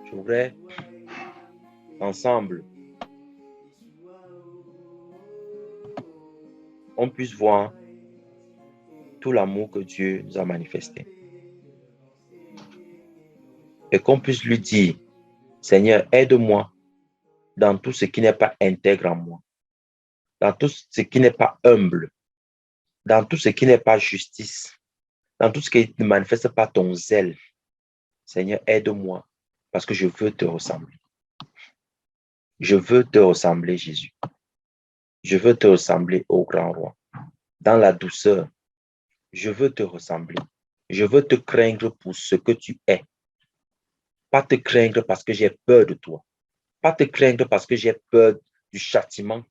Je voudrais ensemble on puisse voir tout l'amour que Dieu nous a manifesté. Et qu'on puisse lui dire, Seigneur, aide-moi dans tout ce qui n'est pas intègre en moi, dans tout ce qui n'est pas humble, dans tout ce qui n'est pas justice, dans tout ce qui ne manifeste pas ton zèle. Seigneur, aide-moi parce que je veux te ressembler. Je veux te ressembler, Jésus. Je veux te ressembler au grand roi. Dans la douceur, je veux te ressembler. Je veux te craindre pour ce que tu es. Pas te craindre parce que j'ai peur de toi. Pas te craindre parce que j'ai peur du châtiment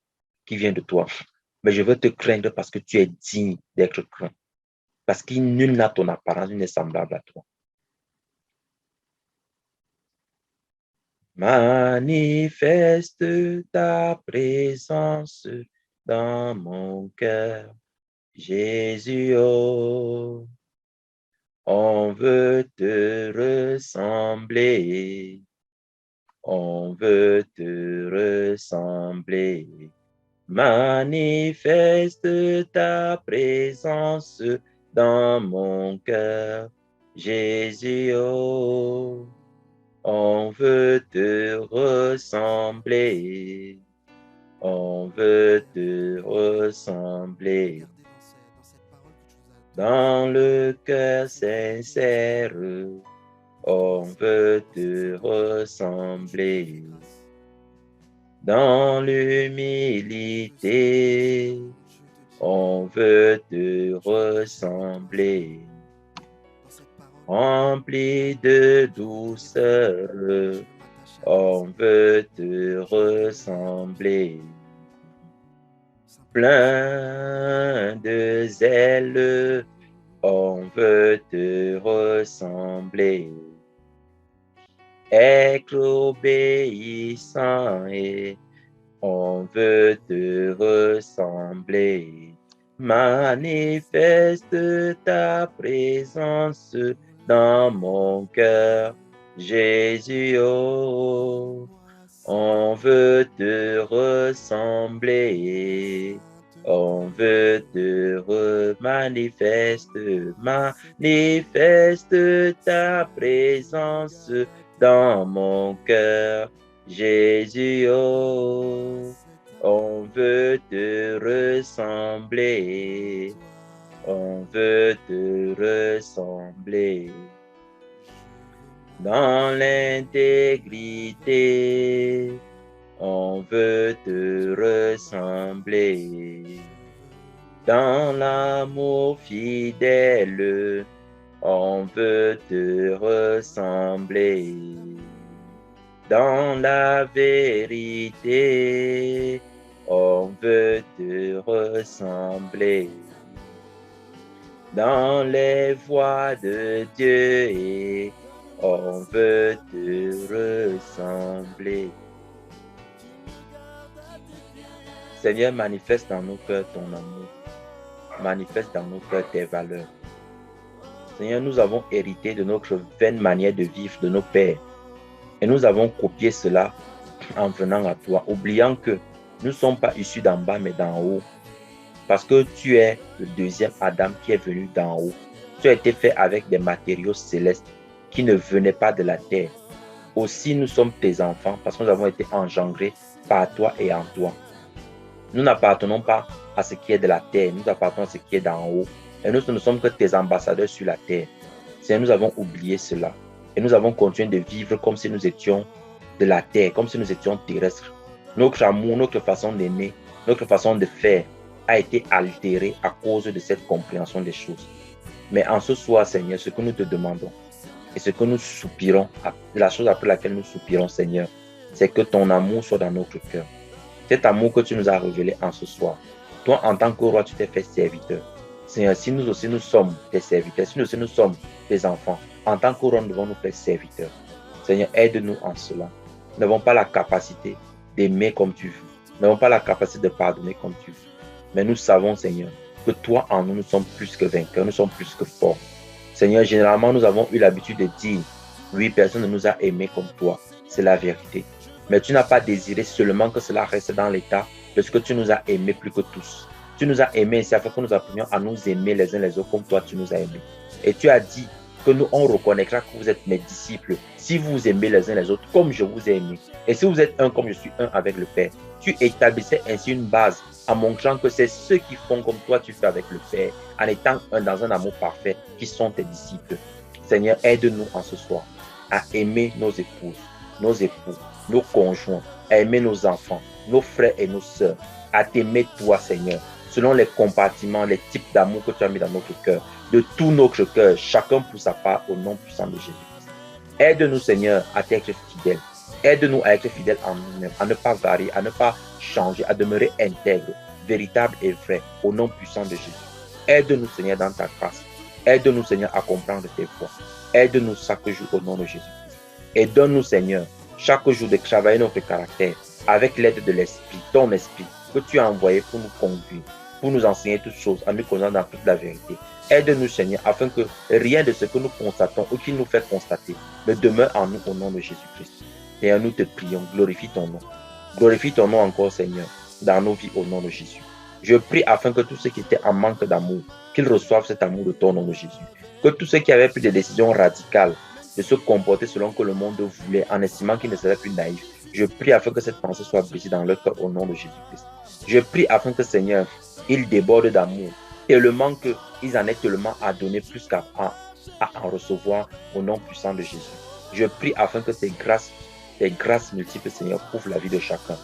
qui vient de toi. Mais je veux te craindre parce que tu es digne d'être craint. Parce qu'il nul n'a ton apparence, nul n'est semblable à toi. Manifeste ta présence dans mon cœur, Jésus, oh, on veut te ressembler, on veut te ressembler. Manifeste ta présence dans mon cœur, Jésus, oh, on veut te ressembler, on veut te ressembler. Dans le cœur sincère, on veut te ressembler. Dans l'humilité, on veut te ressembler. Rempli de douceur, on veut te ressembler. Plein de zèle, on veut te ressembler. Être obéissant et on veut te ressembler. Manifeste ta présence dans mon cœur, Jésus, oh, on veut te ressembler, on veut te manifeste ta présence dans mon cœur, Jésus, oh, On veut te ressembler. On veut te ressembler. Dans l'intégrité, on veut te ressembler. Dans l'amour fidèle, on veut te ressembler. Dans la vérité, on veut te ressembler. Dans les voies de Dieu, on veut te ressembler. Seigneur, manifeste dans nos cœurs ton amour. Manifeste dans nos cœurs tes valeurs. Seigneur, nous avons hérité de notre vaine manière de vivre de nos pères. Et nous avons copié cela en venant à toi, oubliant que nous ne sommes pas issus d'en bas, mais d'en haut. Parce que tu es le deuxième Adam qui est venu d'en haut. Tu as été fait avec des matériaux célestes qui ne venaient pas de la terre. Aussi, nous sommes tes enfants parce que nous avons été engendrés par toi et en toi. Nous n'appartenons pas à ce qui est de la terre, nous appartenons à ce qui est d'en haut. Et nous ne sommes que tes ambassadeurs sur la terre. Seigneur, nous avons oublié cela. Et nous avons continué de vivre comme si nous étions de la terre, comme si nous étions terrestres. Notre amour, notre façon d'aimer, notre façon de faire a été altérée à cause de cette compréhension des choses. Mais en ce soir, Seigneur, ce que nous te demandons et ce que nous soupirons, la chose après laquelle nous soupirons, Seigneur, c'est que ton amour soit dans notre cœur. Cet amour que tu nous as révélé en ce soir. Toi, en tant que roi, tu t'es fait serviteur. Seigneur, si nous aussi nous sommes tes serviteurs, si nous aussi nous sommes tes enfants, en tant que roi, nous devons nous faire serviteurs. Seigneur, aide-nous en cela. Nous n'avons pas la capacité d'aimer comme tu veux. Nous n'avons pas la capacité de pardonner comme tu veux. Mais nous savons, Seigneur, que toi en nous, nous sommes plus que vainqueurs, nous sommes plus que forts. Seigneur, généralement, nous avons eu l'habitude de dire, oui, personne ne nous a aimés comme toi. C'est la vérité. Mais tu n'as pas désiré seulement que cela reste dans l'état parce que tu nous as aimés plus que tous. Tu nous as aimés ici afin que nous apprenions à nous aimer les uns les autres comme toi tu nous as aimés. Et tu as dit que nous, on reconnaîtra que vous êtes mes disciples si vous vous aimez les uns les autres comme je vous ai aimé. Et si vous êtes un comme je suis un avec le Père. Tu établissais ainsi une base en montrant que c'est ceux qui font comme toi tu fais avec le Père, en étant dans un amour parfait, qui sont tes disciples. Seigneur, aide-nous en ce soir à aimer nos épouses, nos époux, nos conjoints, à aimer nos enfants, nos frères et nos sœurs, à t'aimer toi, Seigneur, selon les compartiments, les types d'amour que tu as mis dans notre cœur, de tout notre cœur, chacun pour sa part, au nom puissant de Jésus-Christ. Aide-nous, Seigneur, à être fidèles. Aide-nous à être fidèles en nous-mêmes, à ne pas varier, à ne pas changer, à demeurer intègre, véritable et vrai, au nom puissant de Jésus. Aide-nous, Seigneur, dans ta grâce. Aide-nous, Seigneur, à comprendre tes voies. Aide-nous chaque jour au nom de Jésus-Christ. Et donne-nous, Seigneur, chaque jour de travailler notre caractère avec l'aide de l'Esprit, ton Esprit, que tu as envoyé pour nous conduire, pour nous enseigner toutes choses, en nous conduisant dans toute la vérité. Aide-nous, Seigneur, afin que rien de ce que nous constatons ou qui nous fait constater ne demeure en nous au nom de Jésus-Christ. Seigneur, nous te prions, glorifie ton nom. Glorifie ton nom encore, Seigneur, dans nos vies au nom de Jésus. Je prie afin que tous ceux qui étaient en manque d'amour, qu'ils reçoivent cet amour de ton nom de Jésus. Que tous ceux qui avaient pris des décisions radicales de se comporter selon que le monde voulait, en estimant qu'ils ne seraient plus naïfs, je prie afin que cette pensée soit brisée dans leur cœur au nom de Jésus-Christ. Je prie afin que, Seigneur, ils débordent d'amour, tellement qu'ils en aient tellement à donner plus qu'à en recevoir au nom puissant de Jésus. Je prie afin que tes grâces multiples, Seigneur, couvrent la vie de chacun.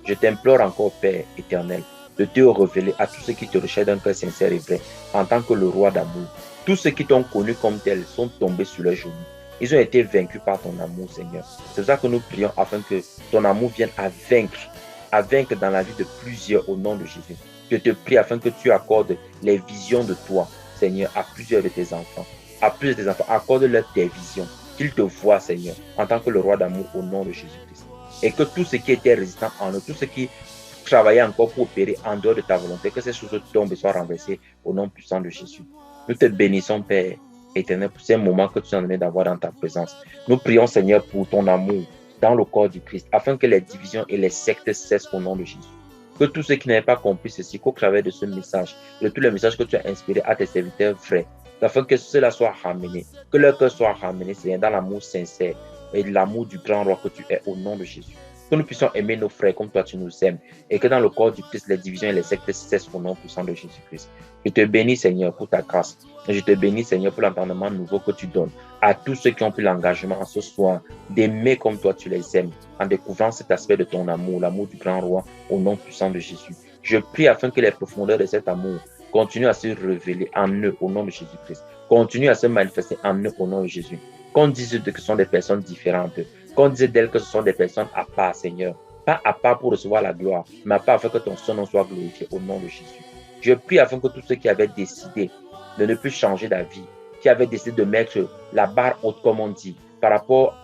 Je t'implore encore, Père éternel, de te révéler à tous ceux qui te recherchent d'un cœur sincère et vrai, en tant que le roi d'amour. Tous ceux qui t'ont connu comme tel sont tombés sur leurs genoux. Ils ont été vaincus par ton amour, Seigneur. C'est pour ça que nous prions afin que ton amour vienne à vaincre dans la vie de plusieurs au nom de Jésus. Je te prie afin que tu accordes les visions de toi, Seigneur, à plusieurs de tes enfants. À plusieurs de tes enfants, accorde-leur tes visions. Qu'ils te voient, Seigneur, en tant que le roi d'amour au nom de Jésus-Christ. Et que tout ce qui était résistant en eux, tout ce qui travaillait encore pour opérer en dehors de ta volonté, que ces choses tombent et soient renversées au nom puissant de Jésus. Nous te bénissons, Père éternel, pour ces moments que tu en donné d'avoir dans ta présence. Nous prions, Seigneur, pour ton amour dans le corps du Christ, afin que les divisions et les sectes cessent au nom de Jésus. Que tous ceux qui n'avaient pas compris ceci, qu'au travers de ce message, de tous les messages que tu as inspirés à tes serviteurs vrais, afin que cela soit ramené, que leur cœur soit ramené, Seigneur, dans l'amour sincère et l'amour du grand roi que tu es au nom de Jésus. Que nous puissions aimer nos frères comme toi tu nous aimes. Et que dans le corps du Christ, les divisions et les sectes cessent au nom puissant de Jésus-Christ. Je te bénis, Seigneur, pour ta grâce. Et je te bénis, Seigneur, pour l'entendement nouveau que tu donnes à tous ceux qui ont pris l'engagement en ce soir d'aimer comme toi tu les aimes, en découvrant cet aspect de ton amour, l'amour du grand roi, au nom puissant de Jésus. Je prie afin que les profondeurs de cet amour continuent à se révéler en eux, au nom de Jésus-Christ. Continuent à se manifester en eux, au nom de Jésus. Qu'on dise d'eux que ce sont des personnes différentes, qu'on dise d'elles que ce sont des personnes à part, Seigneur. Pas à part pour recevoir la gloire, mais à part afin que ton Saint-Nom soit glorifié au nom de Jésus. Je prie afin que tous ceux qui avaient décidé de ne plus changer d'avis, qui avaient décidé de mettre la barre haute, comme on dit, par rapport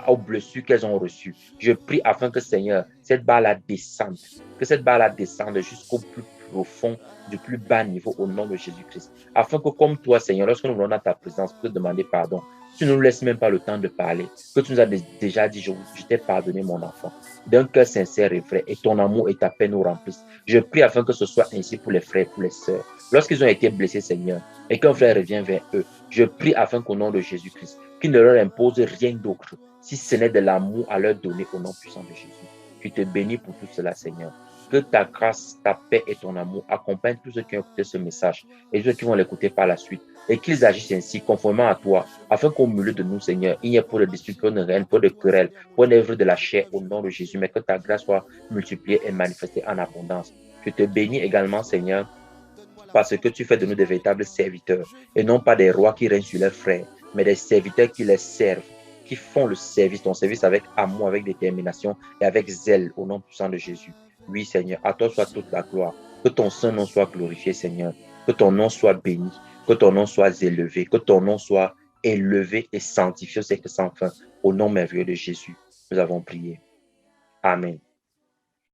aux blessures qu'elles ont reçues, je prie afin que, Seigneur, cette barre-là descende, que cette barre-là descende jusqu'au plus profond, du plus bas niveau au nom de Jésus-Christ. Afin que, comme toi, Seigneur, lorsque nous venons dans ta présence pour te demander pardon, tu ne nous laisses même pas le temps de parler, que tu nous as déjà dit, je t'ai pardonné, mon enfant, d'un cœur sincère et vrai, et ton amour et ta paix nous remplissent. Je prie afin que ce soit ainsi pour les frères, pour les sœurs. Lorsqu'ils ont été blessés, Seigneur, et qu'un frère revient vers eux, je prie afin qu'au nom de Jésus-Christ, qu'il ne leur impose rien d'autre, si ce n'est de l'amour à leur donner au nom puissant de Jésus. Je te bénis pour tout cela, Seigneur. Que ta grâce, ta paix et ton amour accompagnent tous ceux qui ont écouté ce message et ceux qui vont l'écouter par la suite, et qu'ils agissent ainsi conformément à toi, afin qu'au milieu de nous, Seigneur, il n'y ait pas de dispute, de haine, pas de querelle, pas d'œuvre de la chair au nom de Jésus, mais que ta grâce soit multipliée et manifestée en abondance. Je te bénis également, Seigneur, parce que tu fais de nous des véritables serviteurs et non pas des rois qui règnent sur leurs frères, mais des serviteurs qui les servent, qui font le service, ton service avec amour, avec détermination et avec zèle au nom puissant de Jésus. Oui, Seigneur, à toi soit toute la gloire. Que ton Saint-Nom soit glorifié, Seigneur. Que ton nom soit béni. Que ton nom soit élevé. Que ton nom soit élevé et sanctifié au siècle sans fin. Au nom merveilleux de Jésus, nous avons prié. Amen.